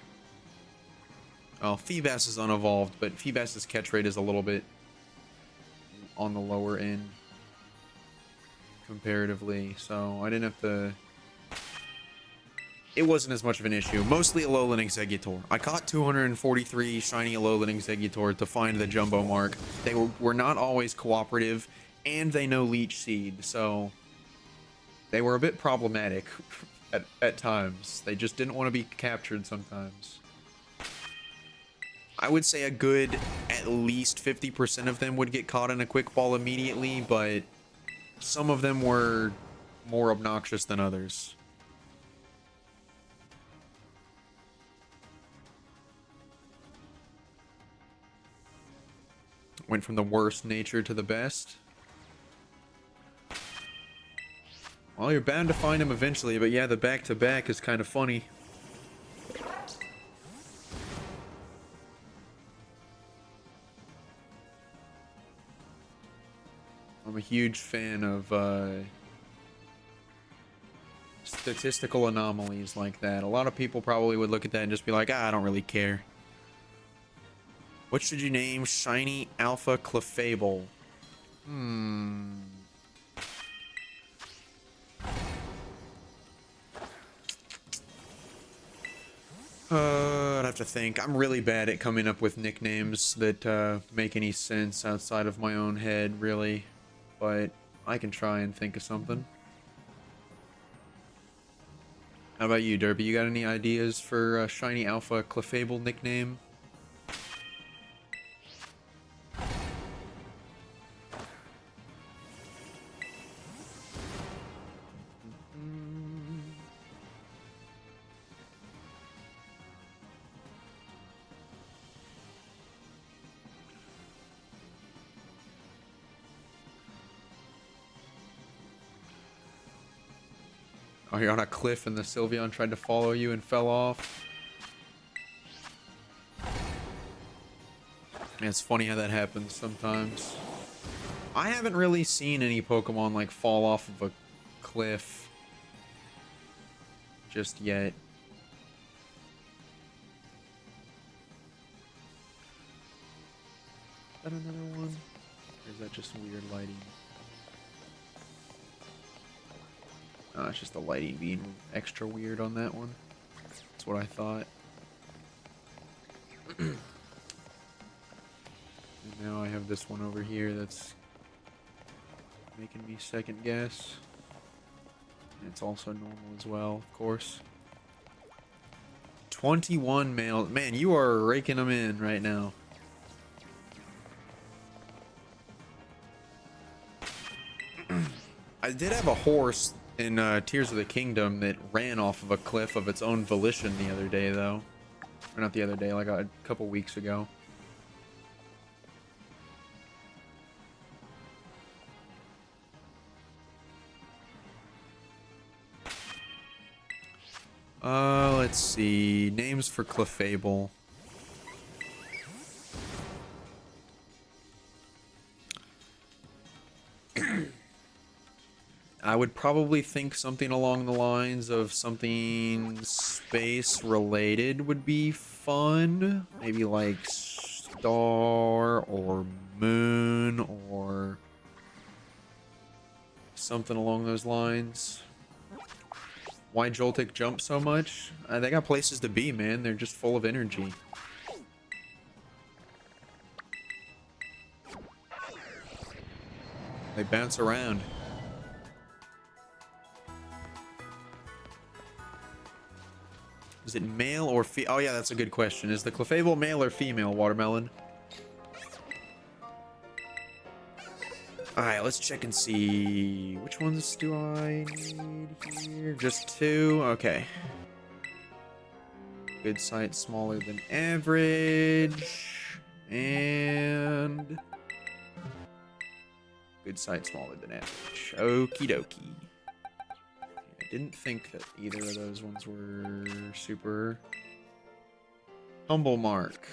Oh, Feebas is unevolved, but Feebas's catch rate is a little bit on the lower end comparatively, so I didn't have to... It wasn't as much of an issue. Mostly Alolan Exeggutor. I caught 243 shiny Alolan Exeggutor to find the Jumbo Mark. They were not always cooperative, and they know Leech Seed, so they were a bit problematic at times. They just didn't want to be captured sometimes. I would say a good at least 50% of them would get caught in a quick ball immediately, but some of them were more obnoxious than others. Went from the worst nature to the best. Well, you're bound to find him eventually, but yeah, the back-to-back is kind of funny. I'm a huge fan of statistical anomalies like that. A lot of people probably would look at that and just be like, I don't really care. What should you name Shiny Alpha Clefable? I'd have to think. I'm really bad at coming up with nicknames that make any sense outside of my own head, really. But I can try and think of something. How about you, Derpy? You got any ideas for Shiny Alpha Clefable nickname? Oh, you're on a cliff and the Sylveon tried to follow you and fell off. Man, it's funny how that happens sometimes. I haven't really seen any Pokemon like fall off of a cliff just yet. Is that another one? Or is that just weird lighting? Oh, it's just the lighting being extra weird on that one. That's what I thought. And now I have this one over here that's making me second guess. And it's also normal as well, of course. 21 male. Man, you are raking them in right now. I did have a horse in Tears of the Kingdom that ran off of a cliff of its own volition the other day, though. Or not the other day, like a couple weeks ago. Let's see. Names for Clefable. I would probably think something along the lines of something space related would be fun. Maybe like star or moon or something along those lines. Why Joltik jump so much? They got places to be, man. They're just full of energy. They bounce around. Is it male or female? Oh yeah, that's a good question. Is the Clefable male or female, Watermelon? Alright, let's check and see. Which ones do I need here? Just two? Okay. Good sight, smaller than average. And... good sight, smaller than average. Okie dokie. I didn't think that either of those ones were super... Humble mark.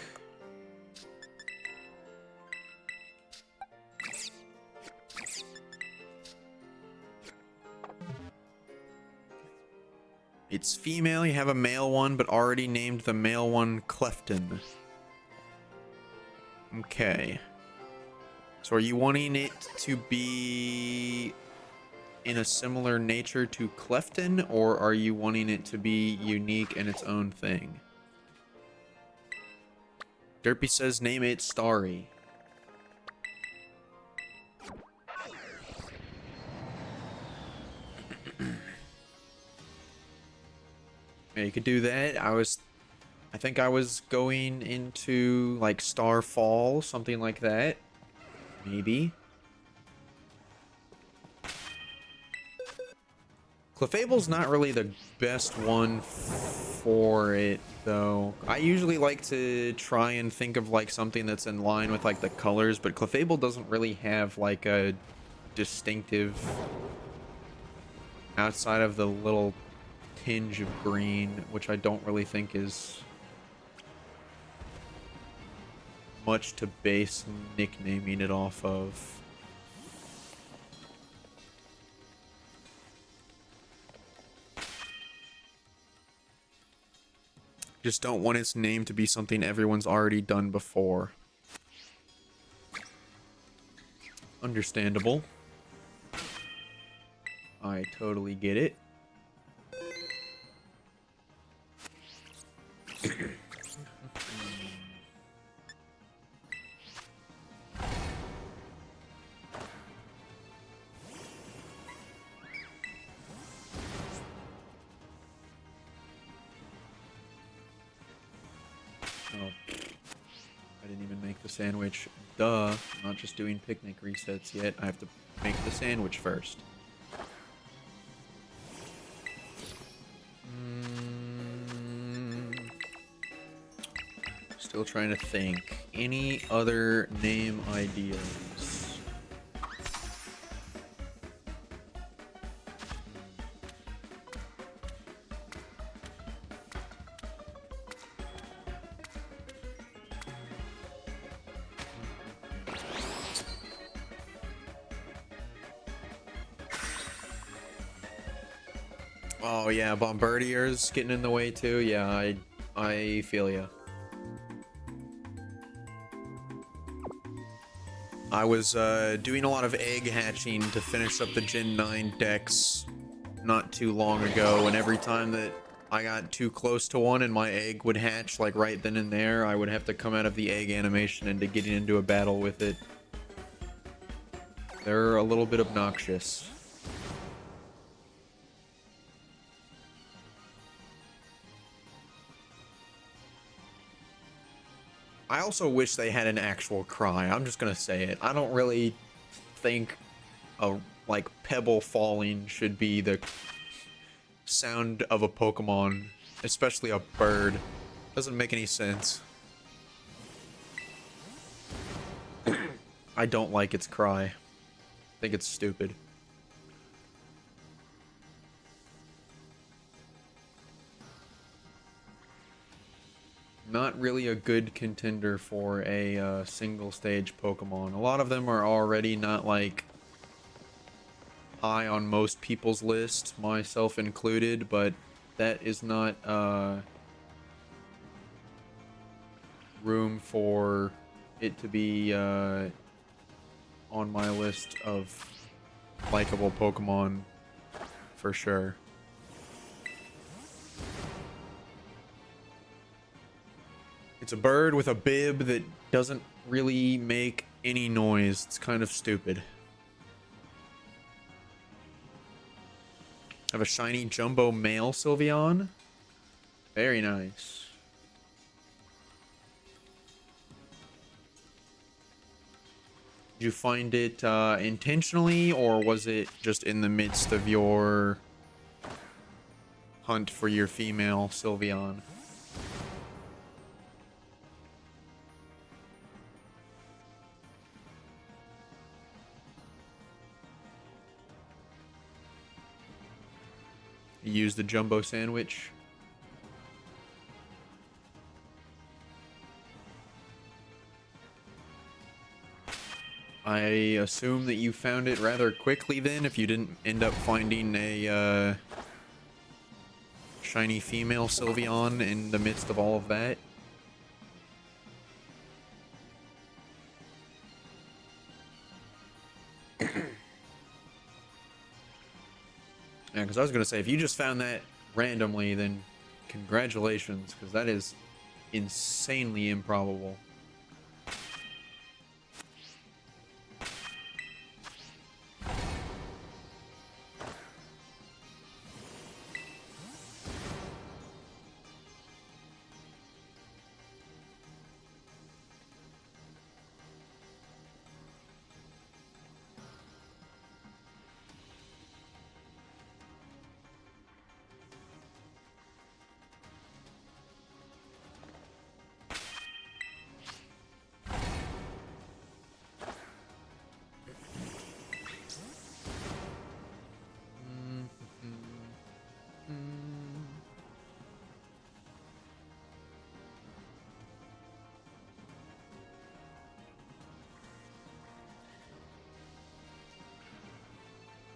It's female. You have a male one, but already named the male one Clefton. Okay. So are you wanting it to be in a similar nature to Clefton, or are you wanting it to be unique in its own thing? Derpy says name it Starry. Yeah, you could do that. I think I was going into like Starfall, something like that. Maybe. Clefable's not really the best one for it, though. I usually like to try and think of like something that's in line with like the colors, but Clefable doesn't really have like a distinctive outside of the little tinge of green, which I don't really think is much to base nicknaming it off of. Just don't want its name to be something everyone's already done before. Understandable. I totally get it. Oh, I didn't even make the sandwich. Duh. I'm not just doing picnic resets yet. I have to make the sandwich first. Still trying to think. Any other name ideas? Oh yeah, Bombardier's getting in the way too. Yeah, I feel ya. I was doing a lot of egg hatching to finish up the Gen 9 decks not too long ago, and every time that I got too close to one and my egg would hatch like right then and there, I would have to come out of the egg animation into getting into a battle with it. They're a little bit obnoxious. I also wish they had an actual cry. I'm just gonna say it. I don't really think a like pebble falling should be the sound of a Pokemon, especially a bird. Doesn't make any sense. I don't like its cry. I think it's stupid. Not really a good contender for a single stage Pokemon. A lot of them are already not like high on most people's list, myself included, but that is not room for it to be on my list of likable Pokemon for sure. It's a bird with a bib that doesn't really make any noise. It's kind of stupid. I have a shiny jumbo male Sylveon. Very nice. Did you find it intentionally, or was it just in the midst of your hunt for your female Sylveon? You used the jumbo sandwich. I assume that you found it rather quickly then, if you didn't end up finding a shiny female Sylveon in the midst of all of that. Yeah, because I was going to say, if you just found that randomly, then congratulations, because that is insanely improbable.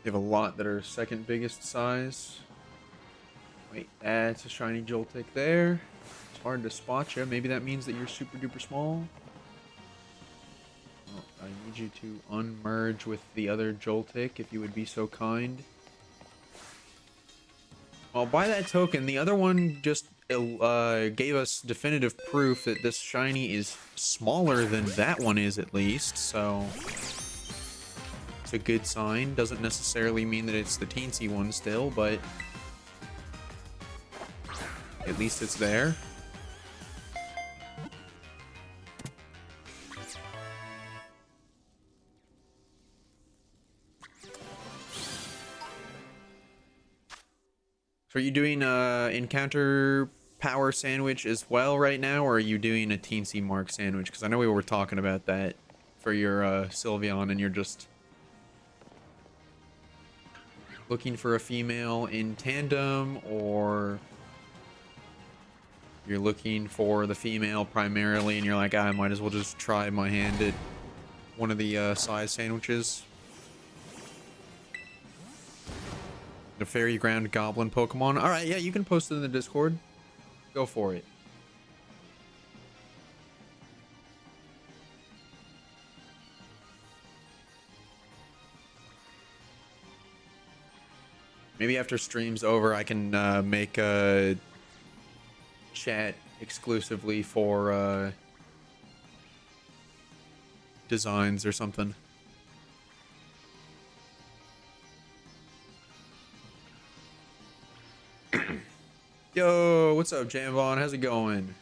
You have a lot that are second biggest size. Wait, that's a shiny Joltik there. hard to spot you. Maybe that means that you're super duper small. Well, I need you to unmerge with the other Joltik, if you would be so kind. Well, by that token, the other one just gave us definitive proof that this shiny is smaller than that one is, at least, so it's a good sign. Doesn't necessarily mean that it's the teensy one still, but at least it's there. So are you doing encounter power sandwich as well right now, or are you doing a teensy mark sandwich? Because I know we were talking about that for your Sylveon, and you're just looking for a female in tandem, or you're looking for the female primarily, and you're like, I might as well just try my hand at one of the size sandwiches. The Fairy Ground Goblin Pokemon. Alright, yeah, you can post it in the Discord. Go for it. Maybe after stream's over, I can make a chat exclusively for designs or something. Yo, what's up, Jambon? How's it going?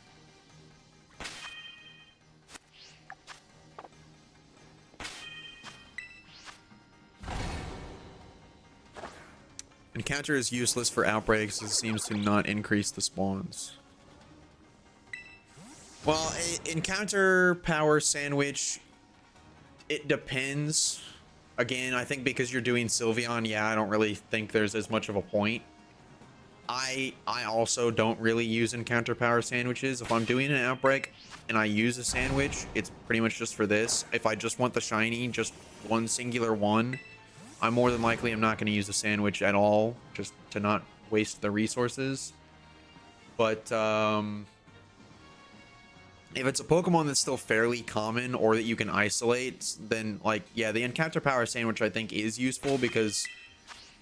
Encounter is useless for outbreaks as it seems to not increase the spawns. Well, encounter power sandwich, it depends. Again, I think because you're doing Sylveon, yeah, I don't really think there's as much of a point. I also don't really use encounter power sandwiches. If I'm doing an outbreak and I use a sandwich, it's pretty much just for this. If I just want the shiny, just one singular one, I'm more than likely I'm not going to use a sandwich at all, just to not waste the resources. But if it's a Pokemon that's still fairly common or that you can isolate, then like, yeah, the encounter power sandwich I think is useful because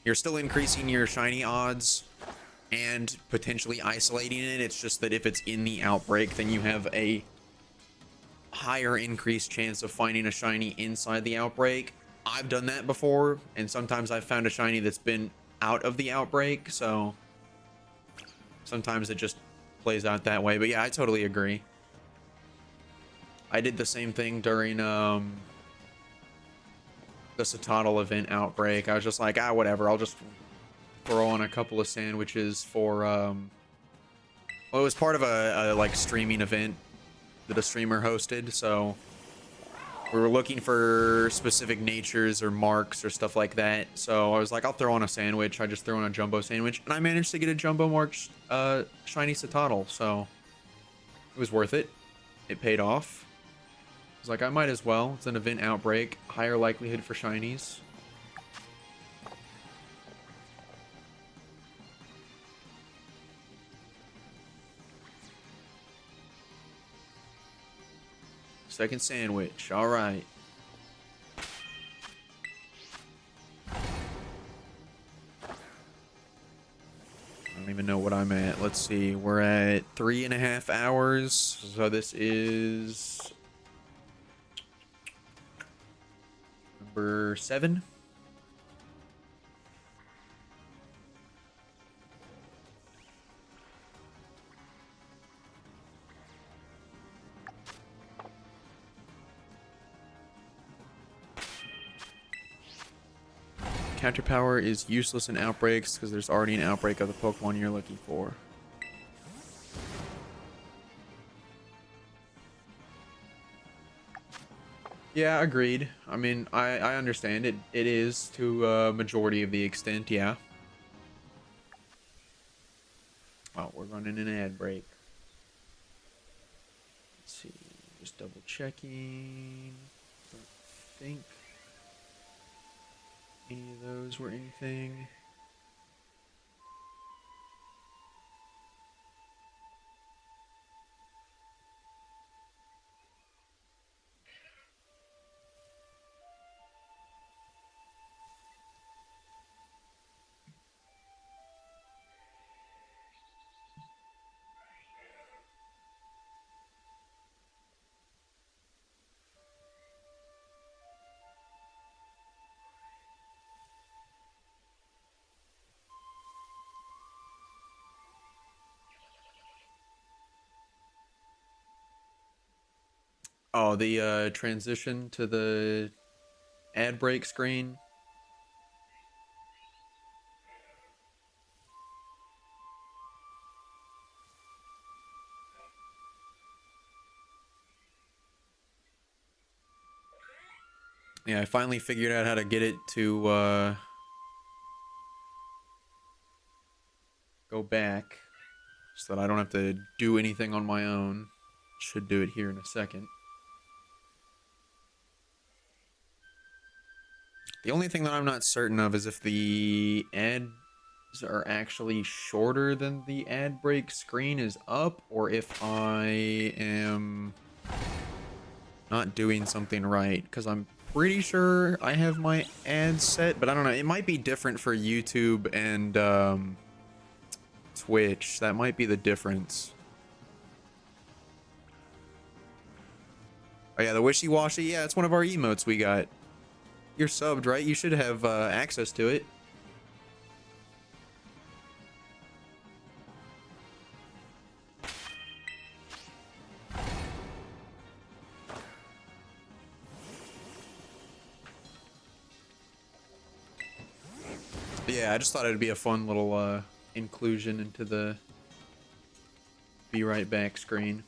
you're still increasing your shiny odds and potentially isolating it. It's just that if it's in the outbreak, then you have a higher increased chance of finding a shiny inside the outbreak. I've done that before, and sometimes I've found a shiny that's been out of the outbreak, so sometimes it just plays out that way. But yeah, I totally agree. I did the same thing during the Citadel event outbreak. I was just like, whatever, I'll just throw on a couple of sandwiches for well, it was part of a like streaming event that a streamer hosted, so we were looking for specific natures or marks or stuff like that. So I was like, I'll throw on a sandwich. I just threw on a jumbo sandwich, and I managed to get a jumbo marked shiny Citadel, so it was worth it. It paid off. I was like, I might as well. It's an event outbreak, higher likelihood for shinies. Second sandwich. All right. I don't even know what I'm at. Let's see. We're at 3.5 hours. So this is number 7. Counter power is useless in outbreaks because there's already an outbreak of the Pokemon you're looking for. Yeah, agreed. I mean, I understand it. It is to a majority of the extent, yeah. Oh, we're running an ad break. Let's see. Just double checking. Don't think any of those were anything. Oh, the transition to the ad break screen. Yeah, I finally figured out how to get it to go back so that I don't have to do anything on my own. Should do it here in a second. The only thing that I'm not certain of is if the ads are actually shorter than the ad break screen is up, or if I am not doing something right, because I'm pretty sure I have my ads set, but I don't know. It might be different for YouTube and Twitch. That might be the difference. Oh yeah, the wishy-washy. Yeah, it's one of our emotes we got. You're subbed, right? You should have access to it. Yeah, I just thought it'd be a fun little inclusion into the be right back screen.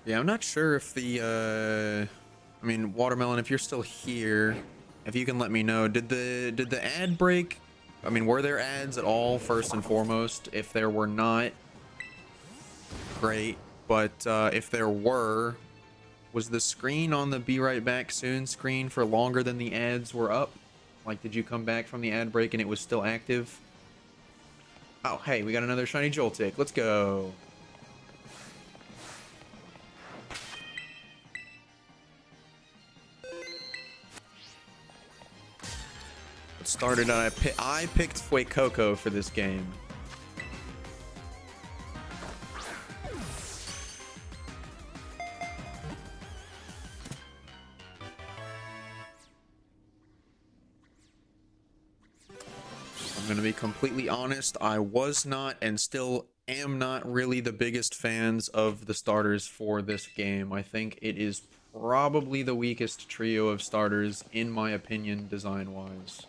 Yeah, I'm not sure if the I mean, Watermelon, if you're still here, if you can let me know, did the ad break? I mean, were there ads at all first and foremost? If there were not, great, but if there were, was the screen on the be right back soon screen for longer than the ads were up? Like, did you come back from the ad break and it was still active? Oh, hey, we got another shiny Joltik. Let's go. It started on I picked Fuecoco for this game. I'm gonna be completely honest, I was not and still am not really the biggest fans of the starters for this game. I think it is probably the weakest trio of starters, in my opinion, design-wise.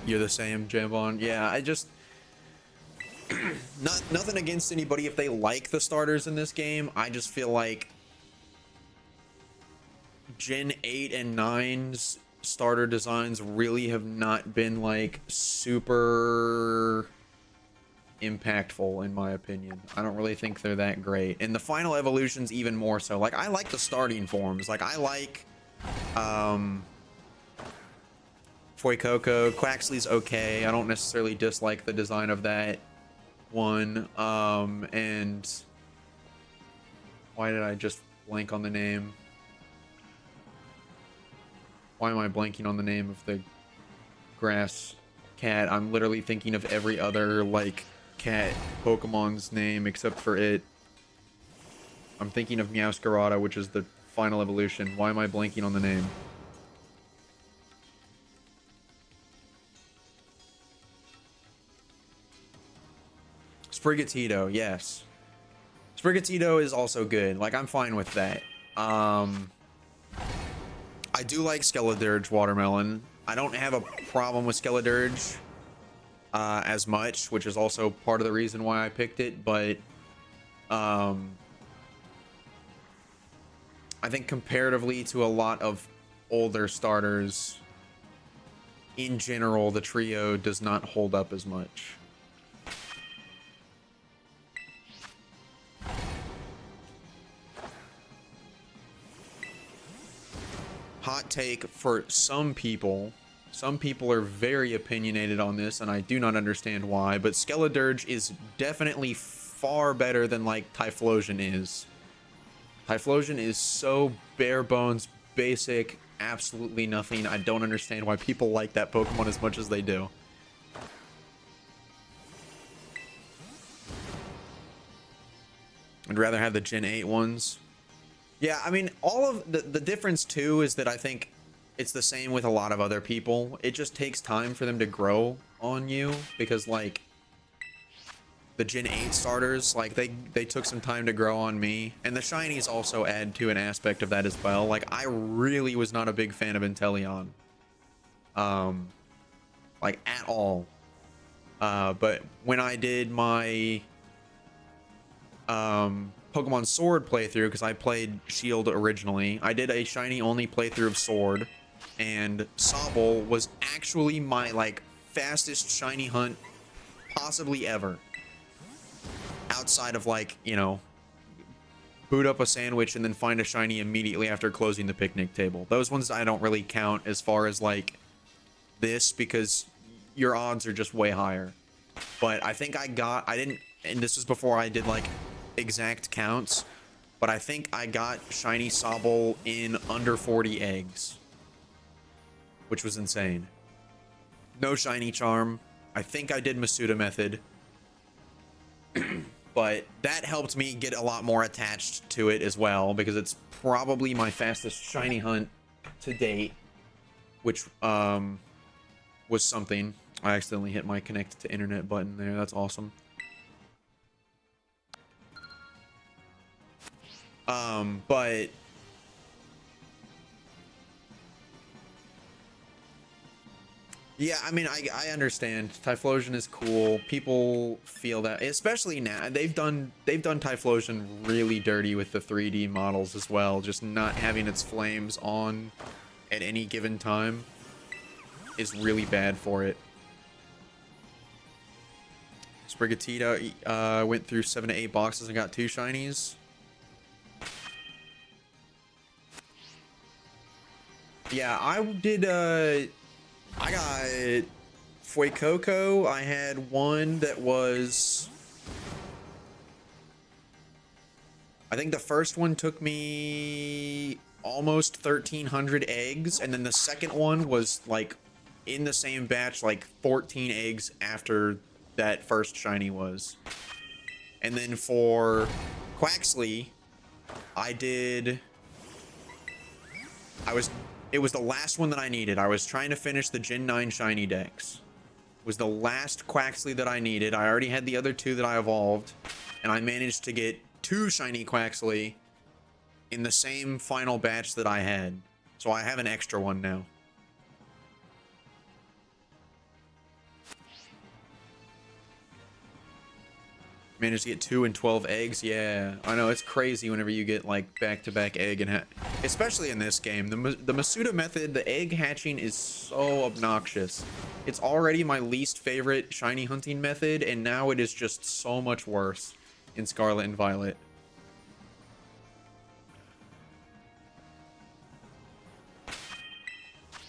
You're the same, Jambon. Yeah, I just... nothing against anybody if they like the starters in this game. I just feel like Gen 8 and 9's starter designs really have not been like super impactful in my opinion. I don't really think they're that great. And the final evolutions even more so. Like, I like the starting forms. Like, I like Fuecoco. Quaxly's okay. I don't necessarily dislike the design of that one. And why did I just blank on the name? Why am I blanking on the name of the grass cat? I'm literally thinking of every other, like, cat Pokemon's name except for it. I'm thinking of Meowscarada, which is the final evolution. Why am I blanking on the name? Sprigatito, yes. Sprigatito is also good. Like, I'm fine with that. I do like Skeledirge Watermelon. I don't have a problem with Skeledirge as much, which is also part of the reason why I picked it, but I think comparatively to a lot of older starters, in general, the trio does not hold up as much. Hot take for some people. Some people are very opinionated on this, and I do not understand why, but Skeledirge is definitely far better than, like, Typhlosion is. Typhlosion is so bare bones, basic, absolutely nothing. I don't understand why people like that Pokemon as much as they do. I'd rather have the Gen 8 ones. Yeah, I mean, all of the difference too is that I think it's the same with a lot of other people. It just takes time for them to grow on you because like the Gen 8 starters, like they took some time to grow on me, and the shinies also add to an aspect of that as well. Like I really was not a big fan of Inteleon, like at all. But when I did my Pokemon Sword playthrough, because I played Shield originally, I did a shiny only playthrough of Sword, and Sobble was actually my like fastest shiny hunt possibly ever. Outside of like, you know, boot up a sandwich and then find a shiny immediately after closing the picnic table. Those ones I don't really count as far as like this because your odds are just way higher. But I think I didn't, and this was before I did like exact counts, but I think I got shiny Sobble in under 40 eggs, which was insane. No shiny charm. I think I did Masuda method. But that helped me get a lot more attached to it as well, because it's probably my fastest shiny hunt to date, which was something. I accidentally hit my connect to internet button there. That's awesome. But yeah, I mean, I understand. Typhlosion is cool. People feel that, especially now. They've done Typhlosion really dirty with the 3D models as well. Just not having its flames on at any given time is really bad for it. Sprigatito went through 7 to 8 boxes and got 2 shinies. Yeah, I did. I got Fuecoco. I had one that was, I think the first one took me almost 1,300 eggs, and then the second one was like in the same batch, like 14 eggs after that first shiny was. And then for Quaxley, it was the last one that I needed. I was trying to finish the Gen 9 shiny dex. It was the last Quaxley that I needed. I already had the other 2 that I evolved, and I managed to get 2 shiny Quaxley in the same final batch that I had. So I have an extra one now. Managed to get 2 and 12 eggs. Yeah, I know, it's crazy whenever you get like back-to-back egg and especially in this game. The Masuda method, the egg hatching is so obnoxious. It's already my least favorite shiny hunting method, and now it is just so much worse in Scarlet and Violet.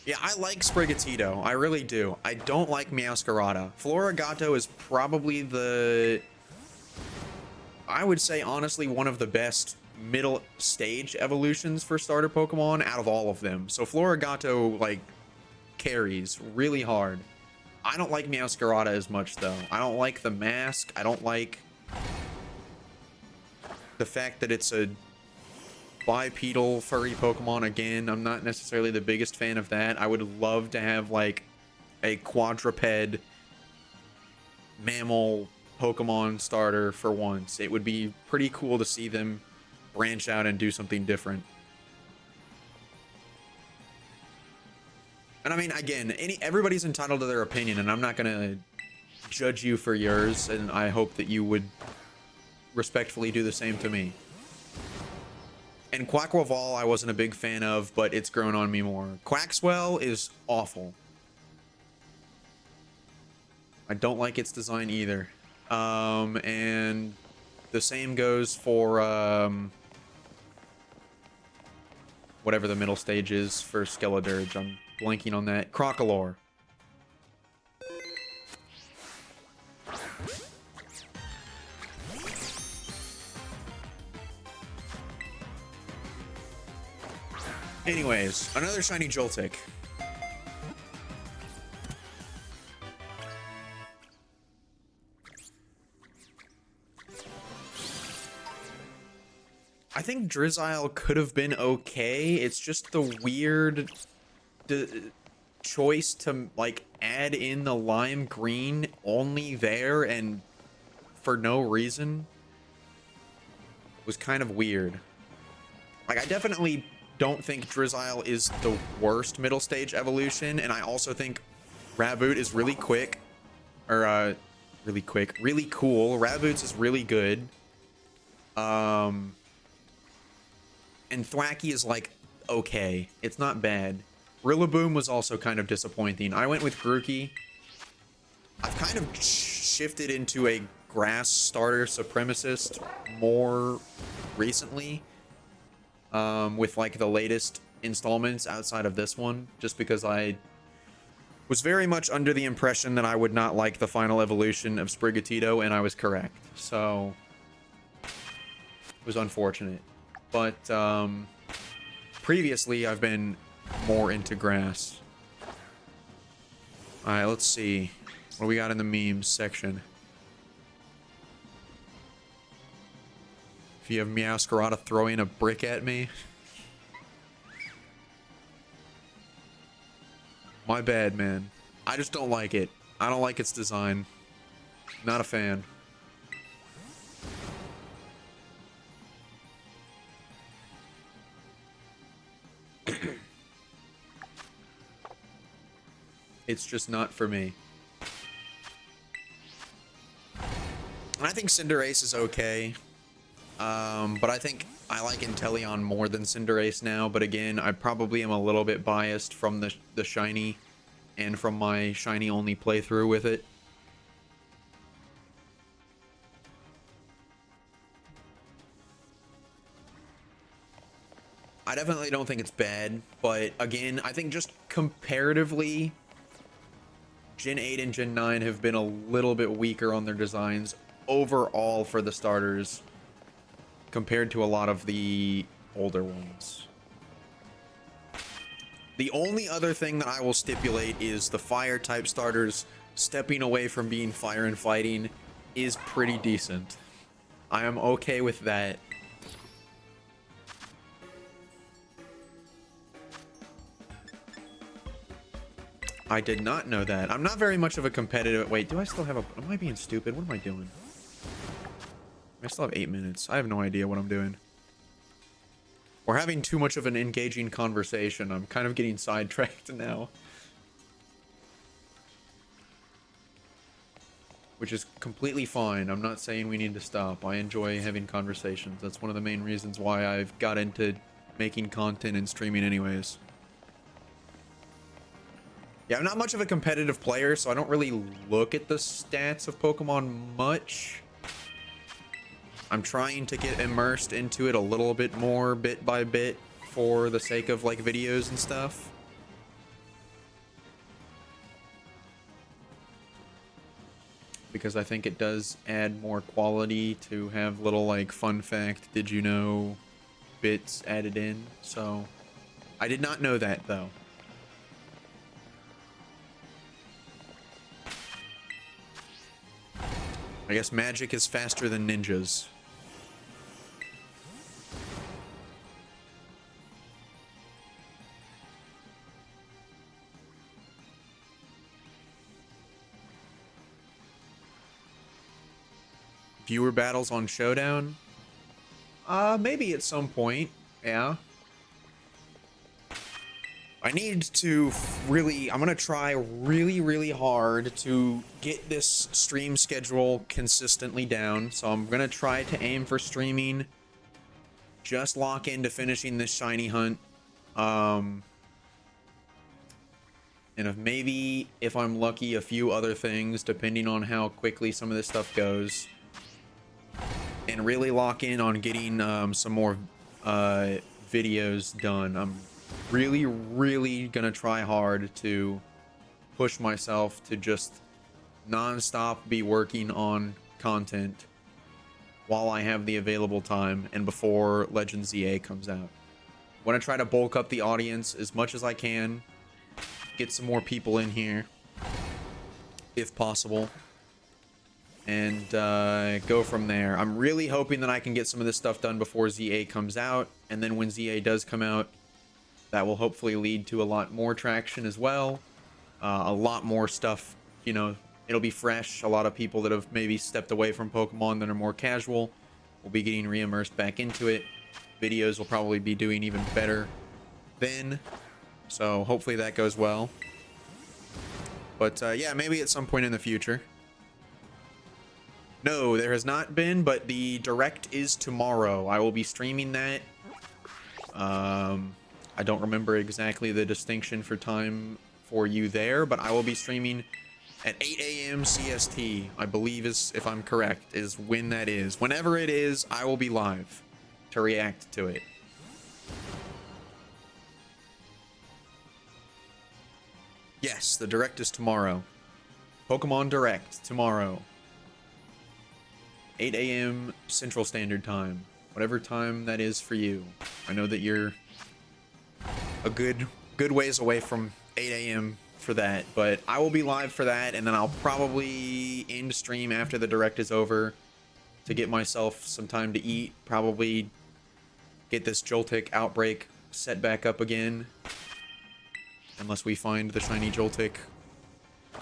Yeah, I like Sprigatito. I really do. I don't like Meowscarada. Florigato is probably the, I would say, honestly, one of the best middle stage evolutions for starter Pokemon out of all of them. So Florigato, like, carries really hard. I don't like Meowscarada as much, though. I don't like the mask. I don't like the fact that it's a bipedal furry Pokemon again. I'm not necessarily the biggest fan of that. I would love to have, like, a quadruped mammal Pokemon starter for once. It would be pretty cool to see them branch out and do something different. And I mean, again, everybody's entitled to their opinion, and I'm not gonna judge you for yours, and I hope that you would respectfully do the same to me. And Quaquaval I wasn't a big fan of, but it's grown on me more. Quaxwell is awful. I don't like its design either. And the same goes for whatever the middle stage is for Skeledirge. I'm blanking on that. Crocolore. Anyways, another shiny Joltik. I think Drizzile could have been okay. It's just the weird choice to like add in the lime green only there and for no reason was kind of weird. Like, I definitely don't think Drizzile is the worst middle stage evolution, and I also think Raboot is really quick, or really cool. Raboots is really good. And Thwacky is like okay, it's not bad. Rillaboom was also kind of disappointing. I went with Grookey. I've kind of shifted into a grass starter supremacist more recently, with like the latest installments outside of this one, just because I was very much under the impression that I would not like the final evolution of Sprigatito, and I was correct. So it was unfortunate, but previously I've been more into grass. All right, let's see what we got in the memes section. If you have Meowscarada throwing a brick at me. My bad, man. I just don't like it. I don't like its design. Not a fan. It's just not for me. And I think Cinderace is okay. But I think I like Inteleon more than Cinderace now. But again, I probably am a little bit biased from the shiny and from my shiny only playthrough with it. I definitely don't think it's bad, but again, I think just comparatively, Gen 8 and Gen 9 have been a little bit weaker on their designs overall for the starters compared to a lot of the older ones. The only other thing that I will stipulate is the fire type starters stepping away from being fire and fighting is pretty decent. I am okay with that. I did not know that. I'm not very much of a competitive... Wait, do I still have a... Am I being stupid? What am I doing? I still have 8 minutes. I have no idea what I'm doing. We're having too much of an engaging conversation. I'm kind of getting sidetracked now. Which is completely fine. I'm not saying we need to stop. I enjoy having conversations. That's one of the main reasons why I've got into making content and streaming anyways. Yeah, I'm not much of a competitive player, so I don't really look at the stats of Pokemon much. I'm trying to get immersed into it a little bit more, bit by bit, for the sake of, like, videos and stuff. Because I think it does add more quality to have little, like, fun fact, did you know bits added in. So, I did not know that, though. I guess magic is faster than ninjas. Viewer battles on Showdown? Maybe at some point, yeah. I need to really, I'm gonna try really hard to get this stream schedule consistently down. So I'm gonna try to aim for streaming. Just lock into finishing this shiny hunt. And if I'm lucky, a few other things, depending on how quickly some of this stuff goes. And really lock in on getting some more videos done. I'm really gonna try hard to push myself to just non-stop be working on content while I have the available time and before Legend ZA comes out. I want to try to bulk up the audience as much as I can, get some more people in here if possible. and go from there. I'm really hoping that I can get some of this stuff done before ZA comes out, and then when ZA does come out, that will hopefully lead to a lot more traction as well. A lot more stuff, you know, it'll be fresh. A lot of people that have maybe stepped away from Pokemon that are more casual will be getting re-immersed back into it. Videos will probably be doing even better then, so hopefully that goes well. But yeah, maybe at some point in the future. No, there has not been, but the Direct is tomorrow. I will be streaming that. I don't remember exactly the distinction for time for you there, but I will be streaming at 8 a.m. CST, I believe, is, if I'm correct, is when that is. Whenever it is, I will be live to react to it. Yes, the Direct is tomorrow. Pokemon Direct tomorrow. 8 a.m. Central Standard Time. Whatever time that is for you. I know that you're a good ways away from 8 a.m. for that, but I will be live for that, and then I'll probably end stream after the Direct is over to get myself some time to eat. Probably get this Joltik outbreak set back up again. Unless we find the shiny Joltik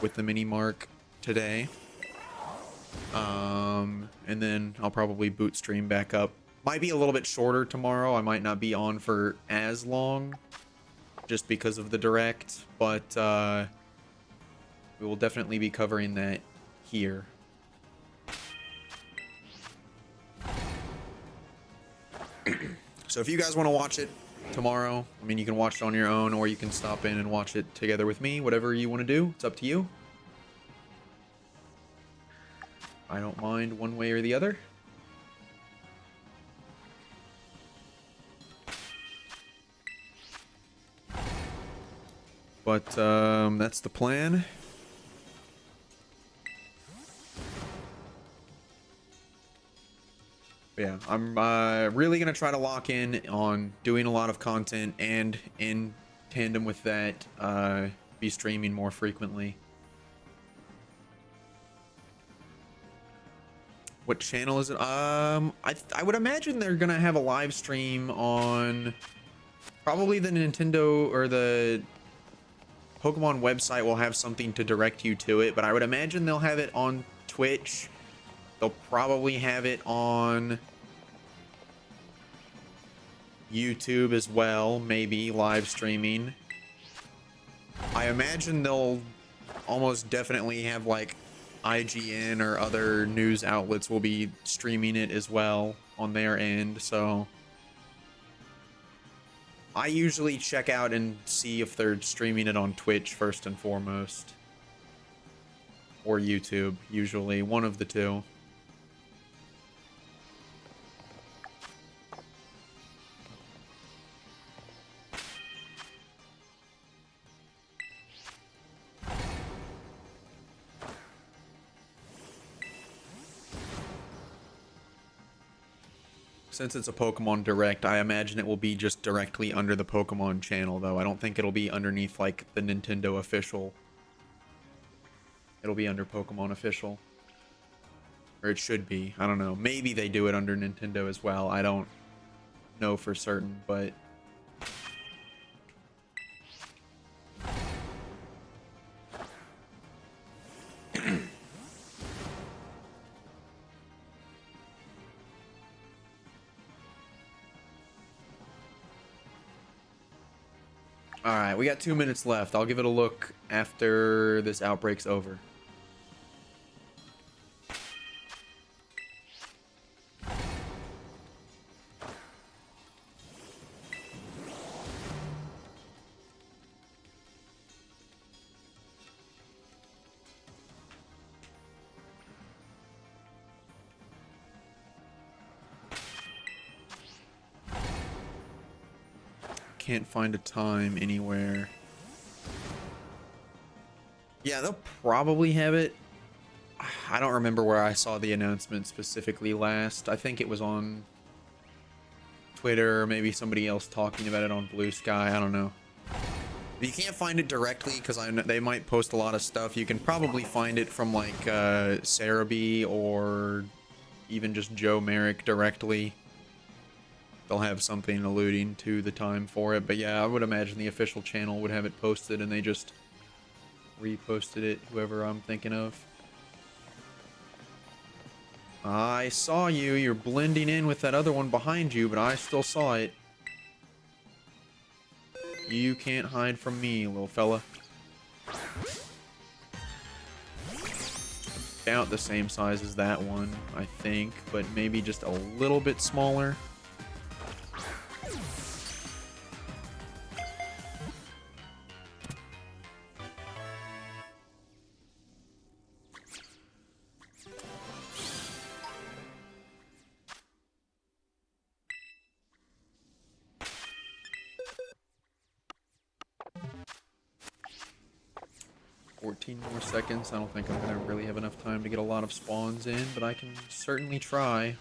with the mini mark today. And then I'll probably boot stream back up. Might be a little bit shorter tomorrow. I might not be on for as long just because of the Direct, but we will definitely be covering that here. So if you guys want to watch it tomorrow, I mean, you can watch it on your own, or you can stop in and watch it together with me. Whatever you want to do, it's up to you. I don't mind one way or the other. But that's the plan. But yeah, I'm really gonna try to lock in on doing a lot of content, and in tandem with that, be streaming more frequently. What channel is it? I would imagine they're gonna have a live stream on probably the Nintendo or the Pokemon website will have something to direct you to it, but I would imagine they'll have it on Twitch. They'll probably have it on YouTube as well, maybe live streaming. I imagine they'll almost definitely have like IGN or other news outlets will be streaming it as well on their end, so I usually check out and see if they're streaming it on Twitch first and foremost, or YouTube, usually one of the two. Since it's a Pokemon Direct, I imagine it will be just directly under the Pokemon channel, though. I don't think it'll be underneath, like, the Nintendo official. It'll be under Pokemon official. Or it should be. I don't know. Maybe they do it under Nintendo as well. I don't know for certain, but Alright, we got 2 minutes left. I'll give it a look after this outbreak's over. Can't find a time anywhere. Yeah, they'll probably have it. I don't remember where I saw the announcement specifically last. I think it was on Twitter, or maybe somebody else talking about it on Blue Sky. I don't know. You can't find it directly because they might post a lot of stuff. You can probably find it from like Cerebi or even just Joe Merrick directly. They'll have something alluding to the time for it. But yeah, I would imagine the official channel would have it posted and they just reposted it, whoever I'm thinking of. I saw you. You're blending in with that other one behind you, but I still saw it. You can't hide from me, little fella. About the same size as that one, I think, but maybe just a little bit smaller. 14 more seconds. I don't think I'm going to really have enough time to get a lot of spawns in, but I can certainly try.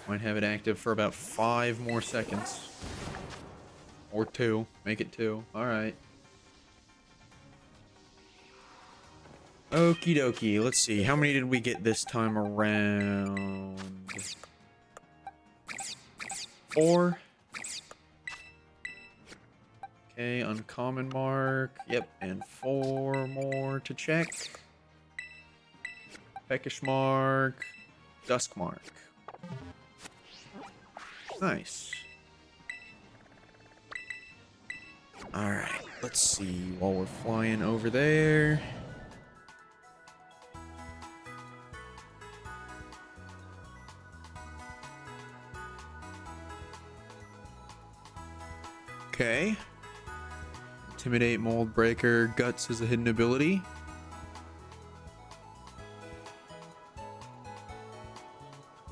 Might have it active for about 5 more seconds. Or 2. Make it 2. Alright. Okie dokie. Let's see. How many did we get this time around? 4. Okay, uncommon mark. Yep, and 4 more to check. Peckish mark. Dusk mark. Nice. Alright, let's see while we're flying over there. Okay. Intimidate, Mold Breaker, Guts is a hidden ability.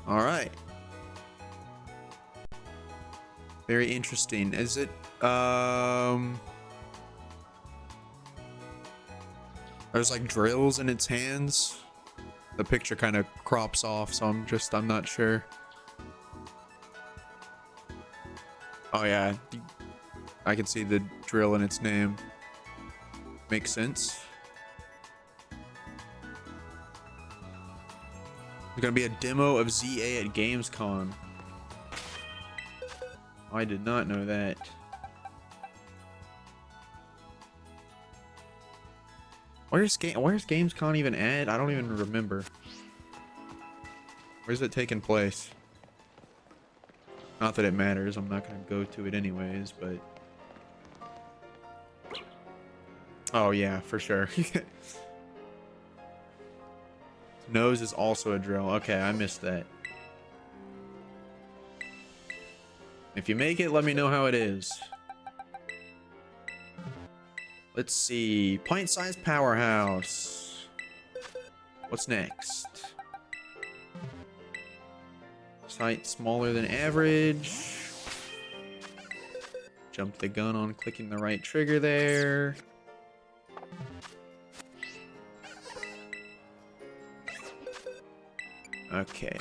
Alright. Very interesting. Is it, there's like drills in its hands. The picture kind of crops off, so I'm not sure. Oh yeah. I can see the drill in its name. Makes sense. There's gonna be a demo of ZA at Gamescom. I did not know that. Where's Gamescom even at? I don't even remember. Where's it taking place? Not that it matters. I'm not gonna go to it anyways, but. Oh yeah, for sure. Nose is also a drill. Okay, I missed that. If you make it, let me know how it is. Let's see. Pint-sized powerhouse. What's next? Sight smaller than average. Jump the gun on clicking the right trigger there. Okay.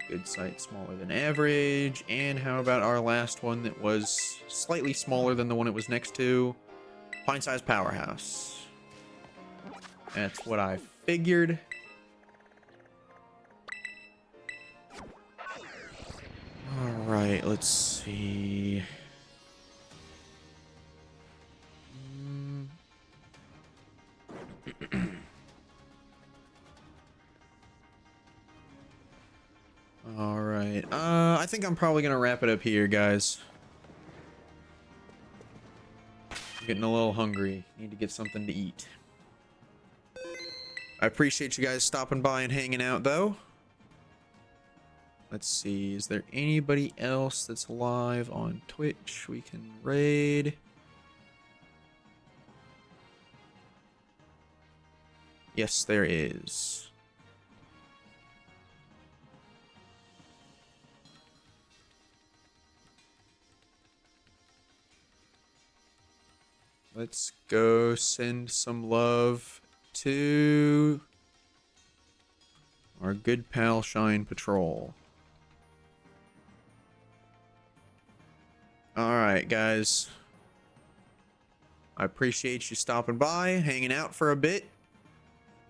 Good sight, smaller than average. And how about our last one that was slightly smaller than the one it was next to? Pint-sized powerhouse. That's what I figured. Alright, let's see. Alright, I think I'm probably gonna wrap it up here, guys. I'm getting a little hungry. Need to get something to eat. I appreciate you guys stopping by and hanging out, though. Let's see, is there anybody else that's live on Twitch we can raid? Yes, there is. Let's go send some love to our good pal Shine Patrol. All right, guys. I appreciate you stopping by, hanging out for a bit.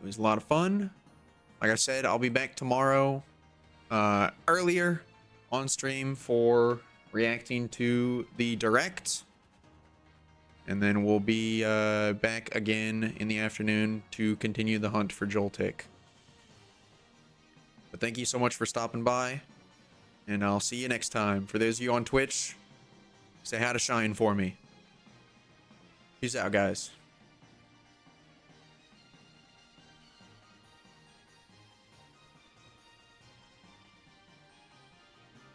It was a lot of fun. Like I said, I'll be back tomorrow earlier on stream for reacting to the direct. And then we'll be back again in the afternoon to continue the hunt for Joltik. But thank you so much for stopping by. And I'll see you next time. For those of you on Twitch, say hi to Shine for me. Peace out, guys.